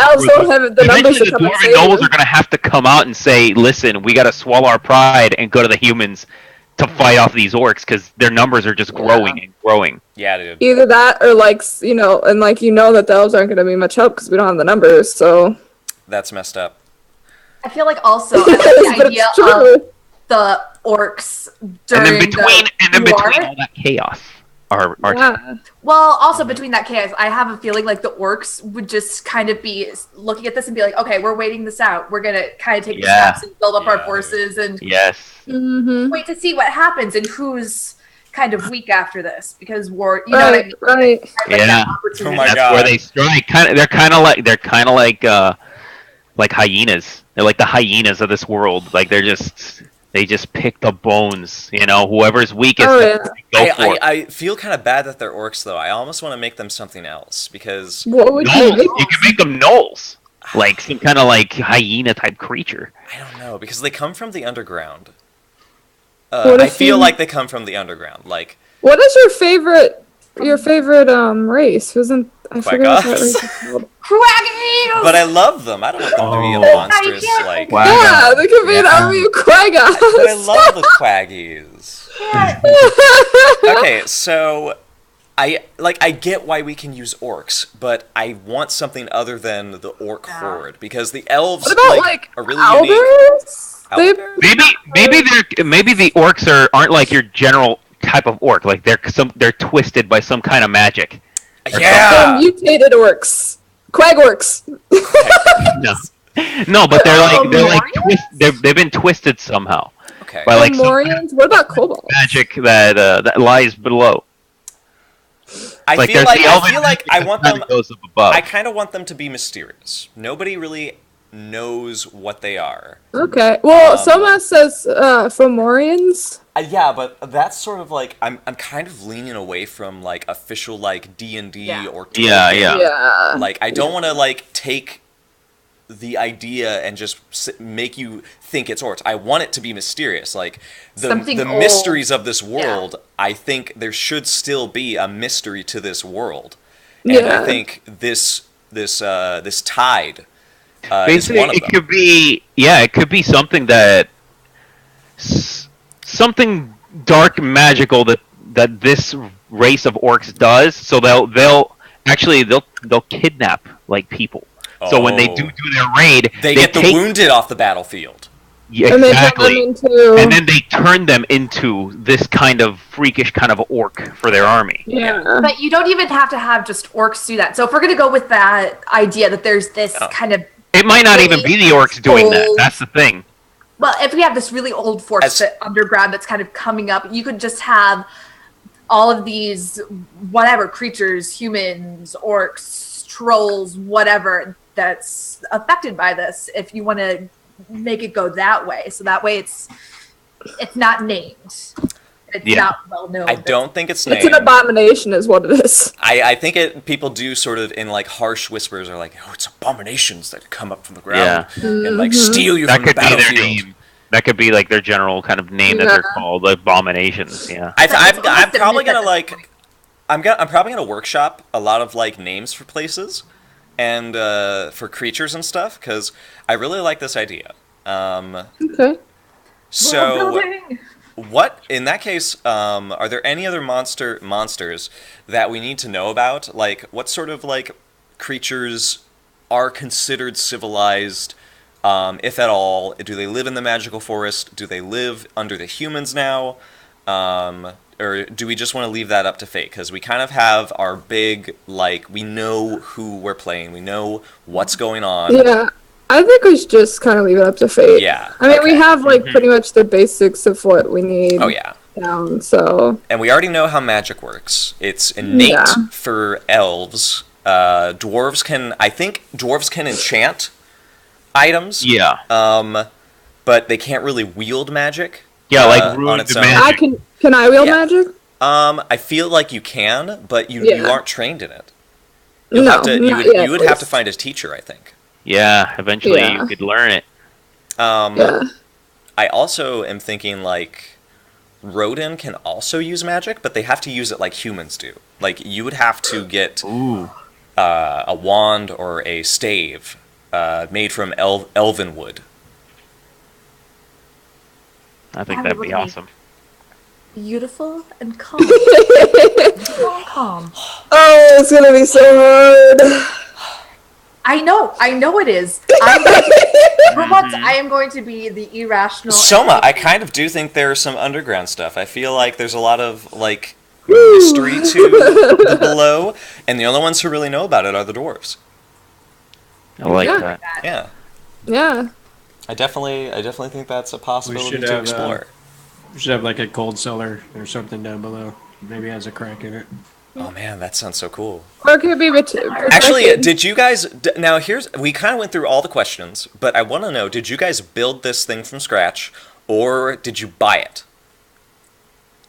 S5: eventually the dwarven nobles are gonna have to come out and say, "Listen, we got to swallow our pride and go to the humans to fight off these orcs because their numbers are just growing and growing."
S2: Yeah, dude.
S3: Either that or like, you know, and like, you know that the elves aren't going to be much help because we don't have the numbers, so.
S2: That's messed up.
S4: I feel like also I like the
S3: But
S4: idea
S3: it's true.
S4: of the orcs during
S5: And then between
S4: war.
S5: all that chaos, are
S3: Yeah.
S4: Well, also between that chaos, I have a feeling like the orcs would just kind of be looking at this and be like, okay, we're waiting this out. We're going to kind of take the steps and build up our forces and wait to see what happens and who's kind of weak after this. Because war, you know what I mean?
S3: Right.
S4: Like that opportunity.
S2: Oh my
S5: that's
S2: God.
S5: where they strike. They're kind of like hyenas. They're like the hyenas of this world. Like they just pick the bones. You know, whoever's weakest. Go for it.
S2: I feel kind of bad that they're orcs, though. I almost want to make them something else, because...
S3: What would you
S5: Gnolls.
S3: make?
S5: You can make them gnolls. Like some kind of like hyena type creature.
S2: I don't know, because they come from the underground.
S3: What
S2: I
S3: if
S2: feel
S3: you-
S2: like they come from the underground. Like,
S3: What is your favorite race? Wasn't I forget what that
S2: Quaggoths?
S3: race is called?
S4: Quaggies!
S2: but I love them. I don't want them to be a
S5: Oh.
S2: monstrous, like...
S5: Wow.
S3: Yeah, there could be an army of
S2: But I
S3: Quaggoths.
S2: love the Quaggies. Okay, so... I get why we can use orcs, but I want something other than the orc horde, because the elves,
S3: What about like
S2: are really unique.
S3: Albers? They-
S2: Owlbear?
S5: Maybe the orcs aren't like your general type of orc. Like they're twisted by some kind of magic.
S2: Yeah!
S3: mutated orcs. Quag orcs.
S5: No, but they've been twisted somehow
S2: Okay.
S5: by like some kind of
S3: Morians? What about kobolds?
S5: magic that lies below.
S2: I
S5: Like
S2: feel
S5: there's
S2: like
S5: the elven
S2: I
S5: magic
S2: want
S5: that
S2: them...
S5: kinda goes up above.
S2: I kind of want them to be mysterious. Nobody really knows what they are.
S3: Okay. Well, Soma says Fomorians.
S2: Yeah, but that's sort of like I'm kind of leaning away from like official like D&D or
S5: Yeah,
S2: Tolkien.
S5: yeah.
S2: Like I don't want to like take the idea and just make you think it's orcs. I want it to be mysterious. Like the mysteries of this world, I think there should still be a mystery to this world. And I think this tide is one of them.
S5: It could be something that something dark magical that this race of orcs does. So they'll kidnap like people. So when they do their raid,
S2: they get the wounded off the battlefield.
S5: Yeah, exactly. And then they turn them into this kind of freakish kind of orc for their army.
S3: Yeah.
S4: But you don't even have to have just orcs do that. So if we're going to go with that idea that there's this kind of...
S5: It might not even be the orcs doing that. That's the thing.
S4: Well, if we have this really old force underground that's kind of coming up, you could just have all of these whatever creatures, humans, orcs, trolls, whatever, that's affected by this, if you want to make it go that way. So that way it's not named. It's not well known.
S2: I don't think it's named.
S3: It's an abomination is what it is.
S2: I think people do sort of in like harsh whispers are like, oh, it's abominations that come up from the ground and like steal you from the battlefield.
S5: That could be their name. That could be like their general kind of name that they're called, like abominations. Yeah.
S2: I'm probably gonna like I'm probably gonna workshop a lot of like names for places and for creatures and stuff, because I really like this idea.
S3: Okay.
S2: So, what in that case? Are there any other monsters that we need to know about? Like, what sort of like creatures are considered civilized, if at all? Do they live in the magical forest? Do they live under the humans now? Or do we just want to leave that up to fate? Because we kind of have our big, like, we know who we're playing. We know what's going on.
S3: Yeah. I think we should just kind of leave it up to fate.
S2: Yeah.
S3: I mean, we have, like, pretty much the basics of what we need.
S2: Oh, yeah.
S3: Down, so.
S2: And we already know how magic works. It's innate for elves. Dwarves can enchant. items.
S5: Yeah.
S2: But they can't really wield magic.
S5: Yeah, like
S2: on
S5: ruined
S2: its
S5: the
S2: own.
S5: magic.
S3: Can I wield
S2: Yeah.
S3: magic?
S2: I feel like you can, but you
S3: Yeah.
S2: aren't trained in it.
S3: No,
S2: Have to,
S3: not yet,
S2: you would
S3: at
S2: have to
S3: least.
S2: find a teacher, I think.
S5: Yeah, eventually
S3: Yeah.
S5: you could learn it.
S3: Yeah.
S2: I also am thinking like Rodin can also use magic, but they have to use it like humans do. Like you would have to get
S5: Ooh.
S2: a wand or a stave made from elven wood.
S5: I think
S4: That
S5: that'd
S4: would
S5: be
S4: be-
S5: awesome.
S4: Beautiful and calm. Calm.
S3: Oh, it's gonna be so hard.
S4: I know it is. For once, I am going to be the irrational.
S2: Soma, I kind of do think there's some underground stuff. I feel like there's a lot of like mystery to the below, and the only ones who really know about it are the dwarves.
S5: I like
S3: Yeah.
S5: that.
S2: Yeah,
S3: Yeah.
S2: I definitely think that's a possibility
S1: should
S2: to
S1: have,
S2: explore.
S1: We should have like a cold cellar or something down below. Maybe it has a crack in it.
S2: Oh man, that sounds so cool.
S3: Or it could be
S2: Actually,
S3: protected.
S2: did you guys now? We kind of went through all the questions, but I want to know: did you guys build this thing from scratch, or did you buy it?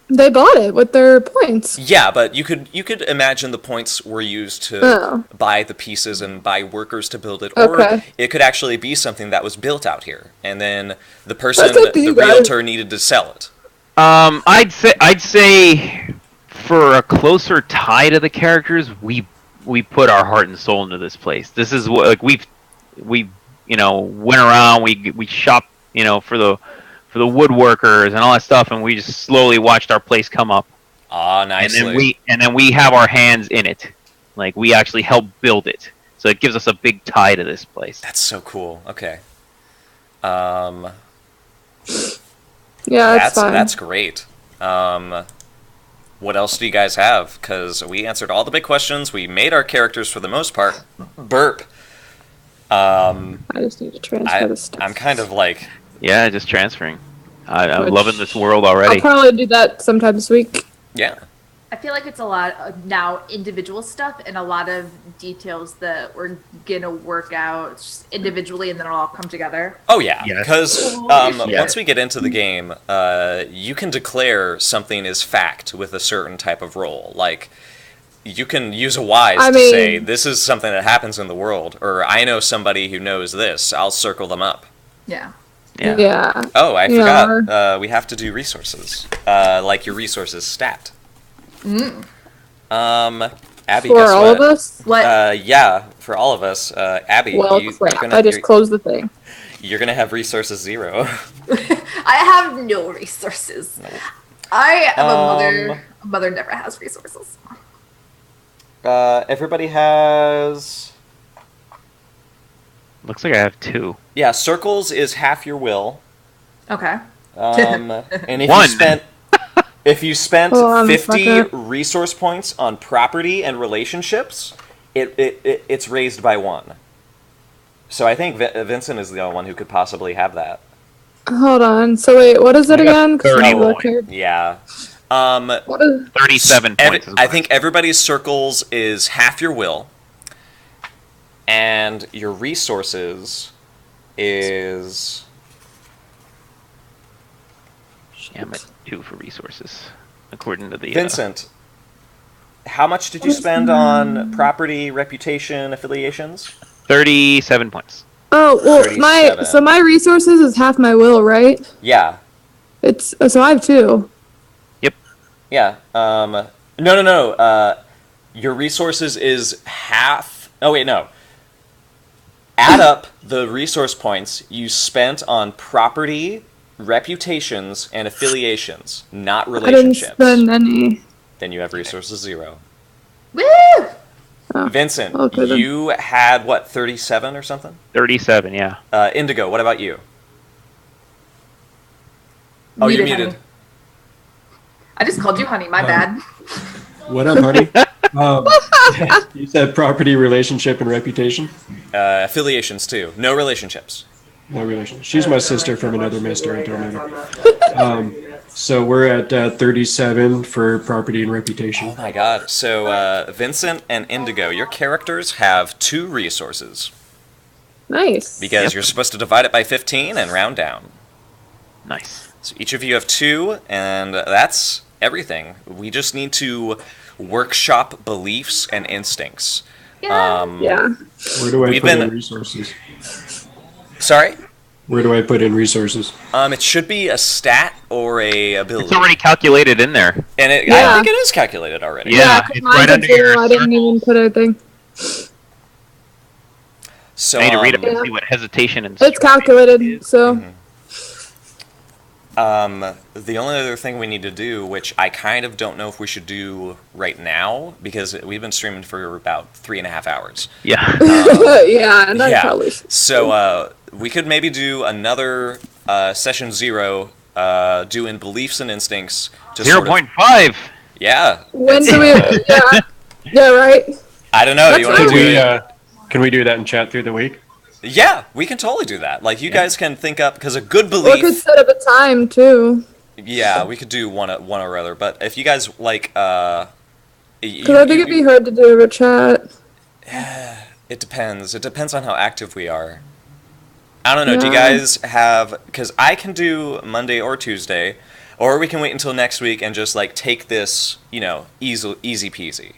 S3: They bought it with their points.
S2: Yeah, but you could imagine the points were used to buy the pieces and buy workers to build it, or
S3: Okay.
S2: it could actually be something that was built out here, and then the person,
S3: That's up to
S2: the
S3: you guys.
S2: realtor, needed to sell it.
S5: I'd say for a closer tie to the characters, we put our heart and soul into this place. This is what like we went around, we shopped for the woodworkers and all that stuff, and we just slowly watched our place come up.
S2: Ah, nicely.
S5: And then we have our hands in it, like we actually help build it. So it gives us a big tie to this place.
S2: That's so cool. Okay.
S3: Yeah, that's fine.
S2: That's great. What else do you guys have? Because we answered all the big questions. We made our characters for the most part. Burp.
S3: I just need to transfer this stuff.
S2: I'm kind of like,
S5: Yeah, just transferring. I'm
S3: Which-
S5: loving this world
S3: I'll
S5: already.
S3: probably do that sometime this week.
S2: yeah.
S4: I feel like it's a lot of now individual stuff and a lot of details that we're gonna work out just individually, and then it'll all come together.
S2: Oh yeah,
S5: Yes.
S2: because
S5: Yeah.
S2: once we get into the game, you can declare something is fact with a certain type of role. Like, you can use a wise
S3: I
S2: to
S3: mean-
S2: say, this is something that happens in the world, or I know somebody who knows this, I'll circle them up.
S4: Yeah.
S5: Yeah.
S3: Yeah.
S2: Oh, I
S3: Yeah.
S2: forgot. We have to do resources. Like your resources stat. Abby,
S3: For
S2: guess
S3: all
S2: what?
S3: of us?
S4: What?
S2: Yeah, for all of us. Abby,
S3: Well,
S2: you're
S3: crap.
S2: gonna
S3: I just closed the thing.
S2: you're gonna have resources 0.
S4: I have no resources. I am a mother.
S2: Um,
S4: A mother never has resources.
S2: Everybody has.
S5: Looks like I have 2.
S2: Yeah, circles is half your will.
S4: Okay.
S2: And if
S5: One.
S2: you spent
S3: Oh, I'm
S2: 50
S3: fucker.
S2: resource points on property and relationships, it's raised by 1. So I think Vincent is the only one who could possibly have that.
S3: Hold on. So wait, what is it
S5: I got
S3: again? 'Cause
S5: 30
S3: I look
S5: points.
S3: here.
S2: Yeah.
S3: What is?
S5: 37 points.
S2: I think everybody's circles is half your will, and your resources is.
S5: Yeah, I'm at 2 for resources, according to the
S2: Vincent, how much did you spend on property, reputation, affiliations?
S5: 37 points.
S3: Oh well,
S2: 37.
S3: my resources is half my will, right?
S2: Yeah,
S3: It's so I have 2.
S2: yeah. No. Your resources is half. Oh wait, no. Add up the resource points you spent on property, reputations, and affiliations, not
S3: I didn't
S2: relationships.
S3: spend any.
S2: Then you have resources 0.
S4: Woo!
S3: Oh.
S2: Vincent,
S3: Okay, then.
S2: you had what, 37 or something?
S5: 37, yeah.
S2: Indigo, what about you? Oh, you're muted.
S4: Honey. I just called you honey. My bad.
S1: What up, honey? You said property, relationship, and reputation.
S2: Affiliations too. No relationships.
S1: No relation. She's my sister from another mister. I don't know. So we're at 37 for property and reputation.
S2: Oh my god. So, Vincent and Indigo, your characters have 2 resources.
S3: Nice.
S2: Because you're supposed to divide it by 15 and round down.
S5: Nice.
S2: So each of you have 2, and that's everything. We just need to workshop beliefs and instincts.
S4: Yeah.
S1: Where do I put in resources?
S2: Sorry?
S1: Where do I put in resources?
S2: It should be a stat or a ability.
S5: It's already calculated in there.
S2: And I think it is calculated already.
S5: Yeah, it's right under your
S3: I didn't even put anything.
S2: So,
S5: I need to read up and see what hesitation and
S3: It's calculated,
S5: is.
S3: so.
S2: the only other thing we need to do, which I kind of don't know if we should do right now, because we've been streaming for about 3.5 hours.
S5: Yeah.
S3: Yeah, and I probably should.
S2: So we could maybe do another session 0, doing beliefs and instincts. To
S5: 0.5.
S2: Yeah.
S3: When do we? Yeah, right.
S2: I don't know.
S3: That's
S2: You want to do
S1: Can we do that in chat through the week?
S2: Yeah, we can totally do that. Like, you guys can think up, because a good
S3: Or
S2: belief...
S3: could set up a time, too.
S2: Yeah, we could do one or other, but if you guys, like,
S3: Because I think it'd be hard to do over chat.
S2: It depends. It depends on how active we are. I don't know, do you guys have... Because I can do Monday or Tuesday, or we can wait until next week and just, like, take this, easy peasy.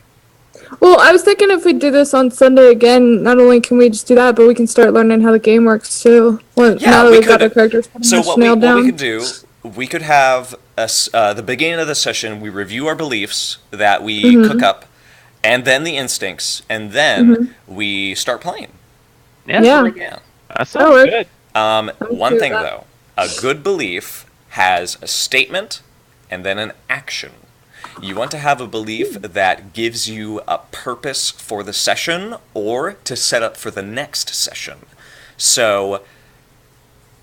S3: Well, I was thinking if we do this on Sunday again, not only can we just do that, but we can start learning how the game works too. Well, now that we've got our characters
S2: So what
S3: nailed down.
S2: we could do, we could have the beginning of the session, we review our beliefs that we cook up, and then the instincts, and then we start playing.
S3: Yeah.
S5: That sounds good.
S2: One thing, though. A good belief has a statement and then an action. You want to have a belief that gives you a purpose for the session or to set up for the next session. So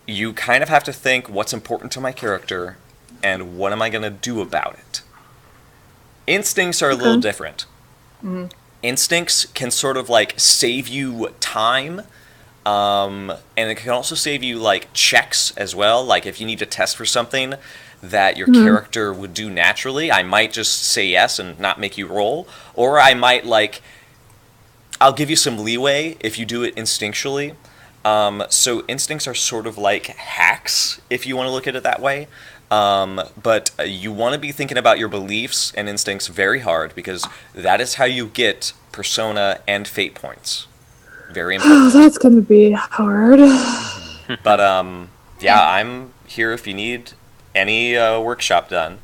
S2: you kind of have to think, what's important to my character and what am I going to do about it? Instincts are a little different. Instincts can sort of like save you time, and it can also save you like checks as well. Like if you need to test for something that your character would do naturally, I might just say yes and not make you roll, or I might I'll give you some leeway if you do it instinctually. So instincts are sort of like hacks, if you want to look at it that way. But you want to be thinking about your beliefs and instincts very hard, because that is how you get persona and fate points. Very important.
S3: Oh, that's gonna be hard.
S2: But yeah, I'm here if you need any workshop done.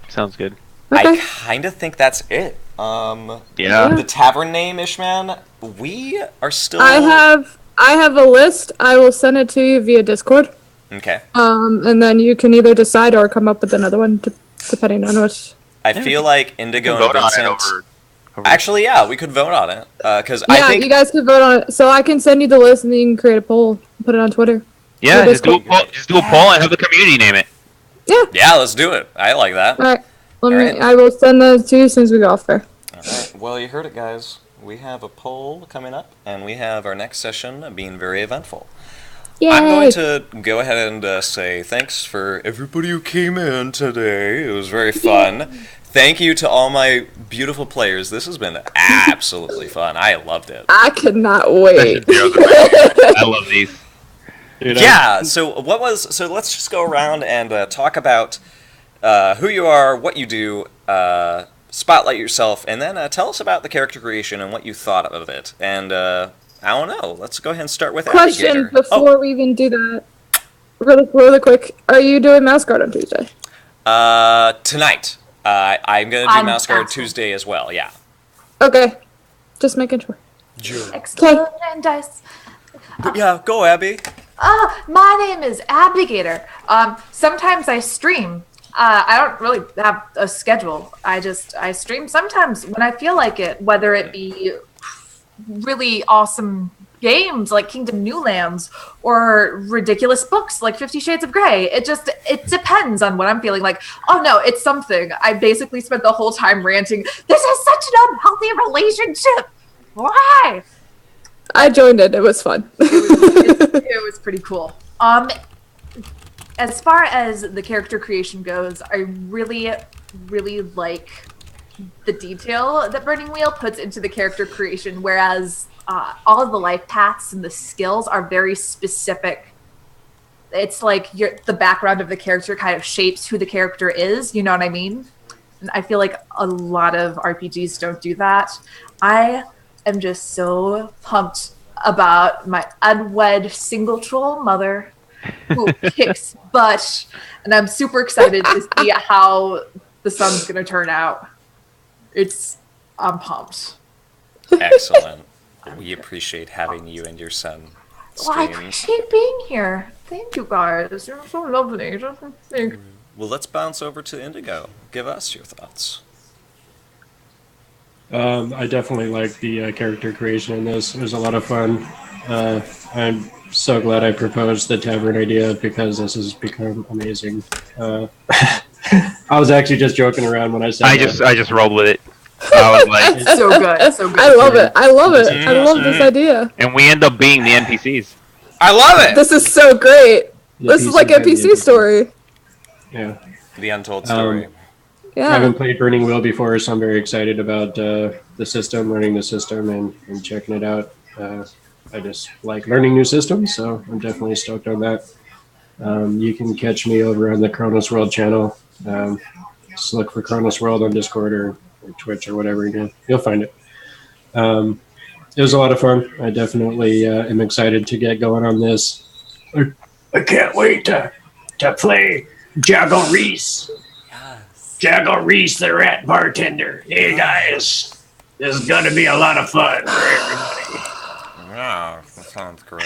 S5: Sounds good.
S3: Okay.
S2: I kind of think that's it.
S5: Yeah.
S2: The tavern name, Ishman, we are still...
S3: I have a list. I will send it to you via Discord.
S2: Okay.
S3: And then you can either decide or come up with another one, depending on which.
S2: I feel like Indigo and
S5: Vote on it
S2: Vincent...
S5: over-
S2: Actually, yeah, we could vote on it. Because
S3: Yeah,
S2: I think...
S3: you guys can vote on it. So I can send you the list, and then you can create a poll and put it on Twitter.
S5: Yeah,
S3: Or
S5: just do a
S3: Discord.
S5: poll and have the community name it.
S2: Yeah, let's do it. I like that.
S3: All right.
S2: Alright.
S3: I will send those to you as soon as we go off there.
S2: All right. Well, you heard it, guys. We have a poll coming up, and we have our next session being very eventful.
S3: Yay!
S2: I'm going to go ahead and say thanks for everybody who came in today. It was very fun. Thank you to all my beautiful players. This has been absolutely fun. I loved it.
S3: I cannot wait.
S5: I love these.
S2: Yeah, so let's just go around and talk about who you are, what you do, spotlight yourself, and then tell us about the character creation and what you thought of it. And I don't know, let's go ahead and start with
S3: Question
S2: Alligator.
S3: before we even do that. Really quick. Are you doing Mouse Guard on Tuesday?
S2: Tonight. I'm going to do
S4: On
S2: Mouse Guard
S4: Saturday.
S2: Tuesday as well, yeah.
S3: Okay. Just making sure.
S4: Explode and dice.
S2: Yeah, go Abby.
S4: My name is Abdigator. Sometimes I stream. I don't really have a schedule. I stream sometimes when I feel like it, whether it be really awesome games like Kingdom New Lands or ridiculous books like 50 Shades of Grey. It depends on what I'm feeling like. Oh no, it's something. I basically spent the whole time ranting, this is such an unhealthy relationship. Why?
S3: I joined it. It was fun.
S4: It was pretty cool. As far as the character creation goes, I really, really like the detail that Burning Wheel puts into the character creation, whereas all of the life paths and the skills are very specific. It's like the background of the character kind of shapes who the character is. You know what I mean? And I feel like a lot of RPGs don't do that. I am just so pumped about my unwed single troll mother who kicks butt, and I'm super excited to see how the son's gonna turn out. I'm pumped.
S2: Excellent. We appreciate having you and your son
S4: Well, I
S2: stream.
S4: appreciate being here. Thank you guys. You're so lovely.
S2: Well, let's bounce over to Indigo. Give us your thoughts.
S1: I definitely like the character creation in this. It was a lot of fun. I'm so glad I proposed the tavern idea because this has become amazing. I was actually just joking around when I said
S5: I just rolled with it. I was like,
S4: So good. So good.
S3: I love it. I love it. I love this idea.
S5: and we end up being the NPCs.
S2: I love it!
S3: This is so great.
S1: The
S3: This is like a
S1: PC
S3: PC story.
S1: Yeah.
S2: The untold story.
S1: I
S3: Yeah.
S1: haven't played Burning Wheel before, so I'm very excited about the system, learning the system, and checking it out. I just like learning new systems, so I'm definitely stoked on that. You can catch me over on the Kronos World channel. Just look for Kronos World on Discord or Twitch or whatever you do. You'll find it. It was a lot of fun. I definitely am excited to get going on this. I can't wait to play Jago Reese. Jago Reese, the rat bartender. Hey guys, this is gonna be a lot of fun for everybody.
S2: Yeah, that sounds great.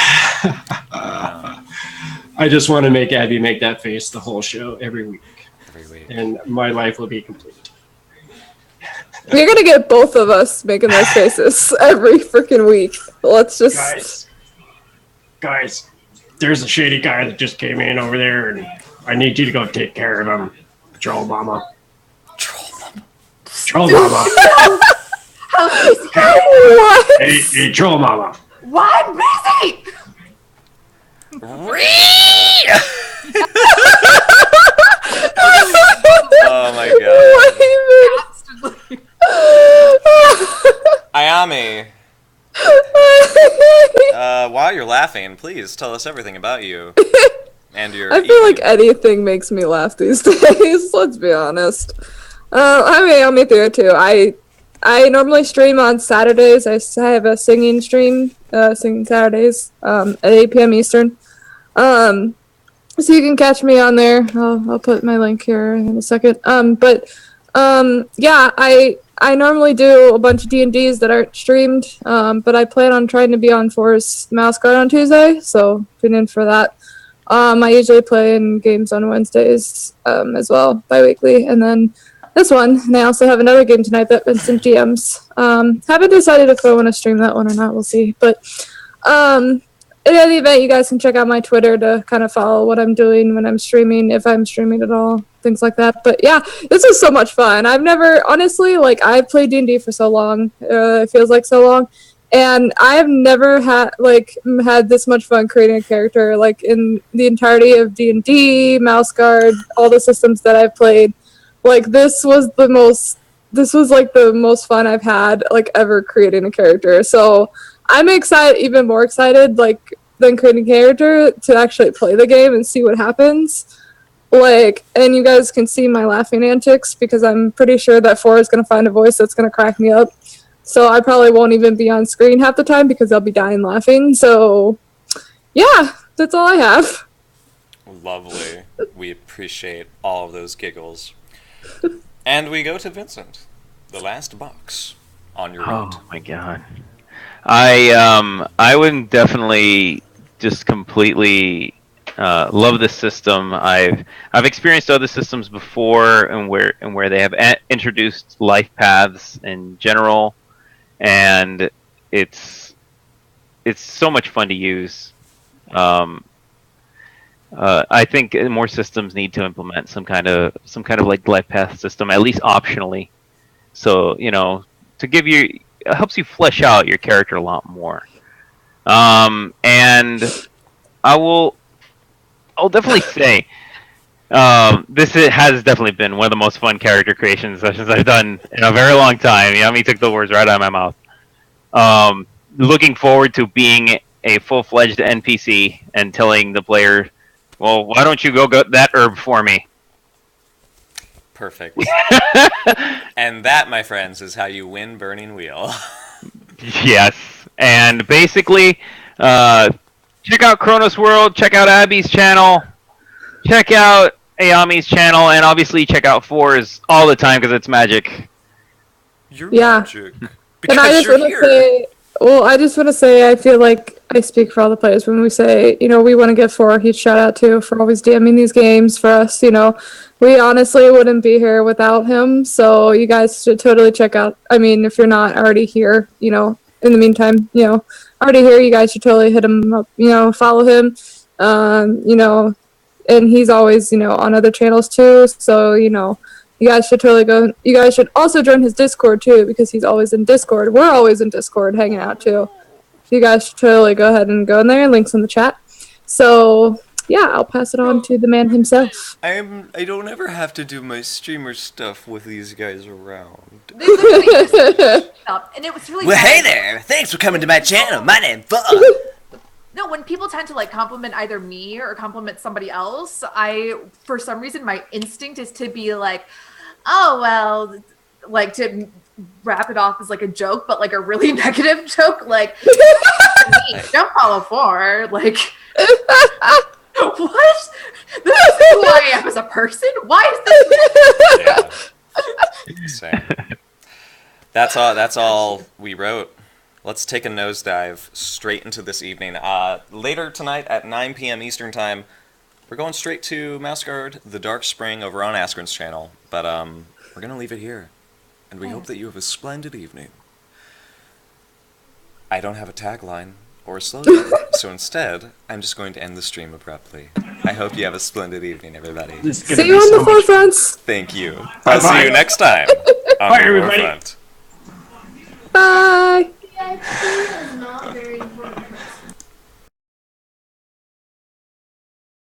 S1: I just want to make Abby make that face the whole show every week,
S2: Every week.
S1: and my life will be complete.
S3: You're gonna get both of us making those faces every freaking week. Let's just.
S1: Guys, there's a shady guy that just came in over there, and I need you to go take care of him. Troll Mama. Troll Mama.
S3: What?
S1: Hey, Troll Mama.
S4: What? Busy!
S2: Oh my god. Ayami, while you're laughing, please tell us everything about you. And your
S3: I feel like anything makes me laugh these days. Let's be honest. I'm me through it too. I normally stream on Saturdays. I have a singing stream, singing Saturdays, at 8 p.m. Eastern. So you can catch me on there. I'll put my link here in a second. Yeah, I normally do a bunch of D&Ds that aren't streamed, but I plan on trying to be on Forest Mouse Guard on Tuesday, so tune in for that. I usually play in games on Wednesdays as well, bi-weekly, and then this one, and I also have another game tonight that Vincent GMs. Haven't decided if I want to stream that one or not, we'll see. But in any event, you guys can check out my Twitter to kind of follow what I'm doing when I'm streaming, if I'm streaming at all, things like that. But yeah, this is so much fun. I've never, honestly, like, I've played D&D for so long, it feels like so long, and I have never had this much fun creating a character, like, in the entirety of D&D, Mouse Guard, all the systems that I've played. Like, this was like the most fun I've had, like, ever creating a character. So I'm even more excited, like, than creating a character to actually play the game and see what happens. Like, and you guys can see my laughing antics because I'm pretty sure that 4 is going to find a voice that's going to crack me up. So I probably won't even be on screen half the time because I'll be dying laughing. So, yeah, that's all I have.
S2: Lovely. We appreciate all of those giggles. And we go to Vincent, the last box on your right.
S5: Oh my god. I would definitely just completely love this system. I've experienced other systems before, and where they have introduced life paths in general, and it's so much fun to use. I think more systems need to implement some kind of like life path system, at least optionally. So, to give you, it helps you flesh out your character a lot more. And I'll definitely say this has definitely been one of the most fun character creation sessions I've done in a very long time. Yami took the words right out of my mouth. looking forward to being a full-fledged NPC and telling the player, well, why don't you go get that herb for me?
S2: Perfect. And that, my friends, is how you win Burning Wheel.
S5: Yes. And basically, check out Kronos World, check out Abby's channel, check out Ayami's channel, and obviously check out Fours all the time because it's magic.
S2: You're
S3: Yeah.
S2: magic.
S3: And
S2: Because
S3: I just
S2: you're
S3: want to
S2: here.
S3: say, well, I just want to say, I feel like I speak for all the players when we say, you know, we want to give Four a huge shout out to for always DMing these games for us. You know, we honestly wouldn't be here without him. So you guys should totally check out. I mean, if you're not already here, you know, in the meantime, you know, already here, you guys should totally hit him up. You know, follow him. You know, and he's always, you know, on other channels too. So you know. You guys should totally go. You guys should also join his Discord too, because he's always in Discord. We're always in Discord hanging out too. So you guys should totally go ahead and go in there. Links in the chat. So yeah, I'll pass it on to the man himself.
S2: I don't ever have to do my streamer stuff with these guys around.
S4: They literally just up, and it was really
S2: Well, hey
S4: bad.
S2: there! Thanks for coming to my channel. My name's Bug.
S4: No, when people tend to like compliment either me or compliment somebody else, for some reason my instinct is to be like, oh well, like to wrap it off as like a joke, but like a really negative joke, like don't follow Four, like what? This is who I am as a person. Why is this?
S2: Same. That's all we wrote. Let's take a nosedive straight into this evening. Later tonight at 9 p.m. Eastern Time, we're going straight to Mouseguard, The Dark Spring over on Askren's channel. But we're going to leave it here. And we hope that you have a splendid evening. I don't have a tagline or a slogan, so instead, I'm just going to end the stream abruptly. I hope you have a splendid evening, everybody.
S3: See you on the forefronts.
S2: Thank you. I'll see you next time on
S1: Bye,
S2: the
S1: everybody.
S2: Forefront.
S3: Bye.
S6: VIP is not very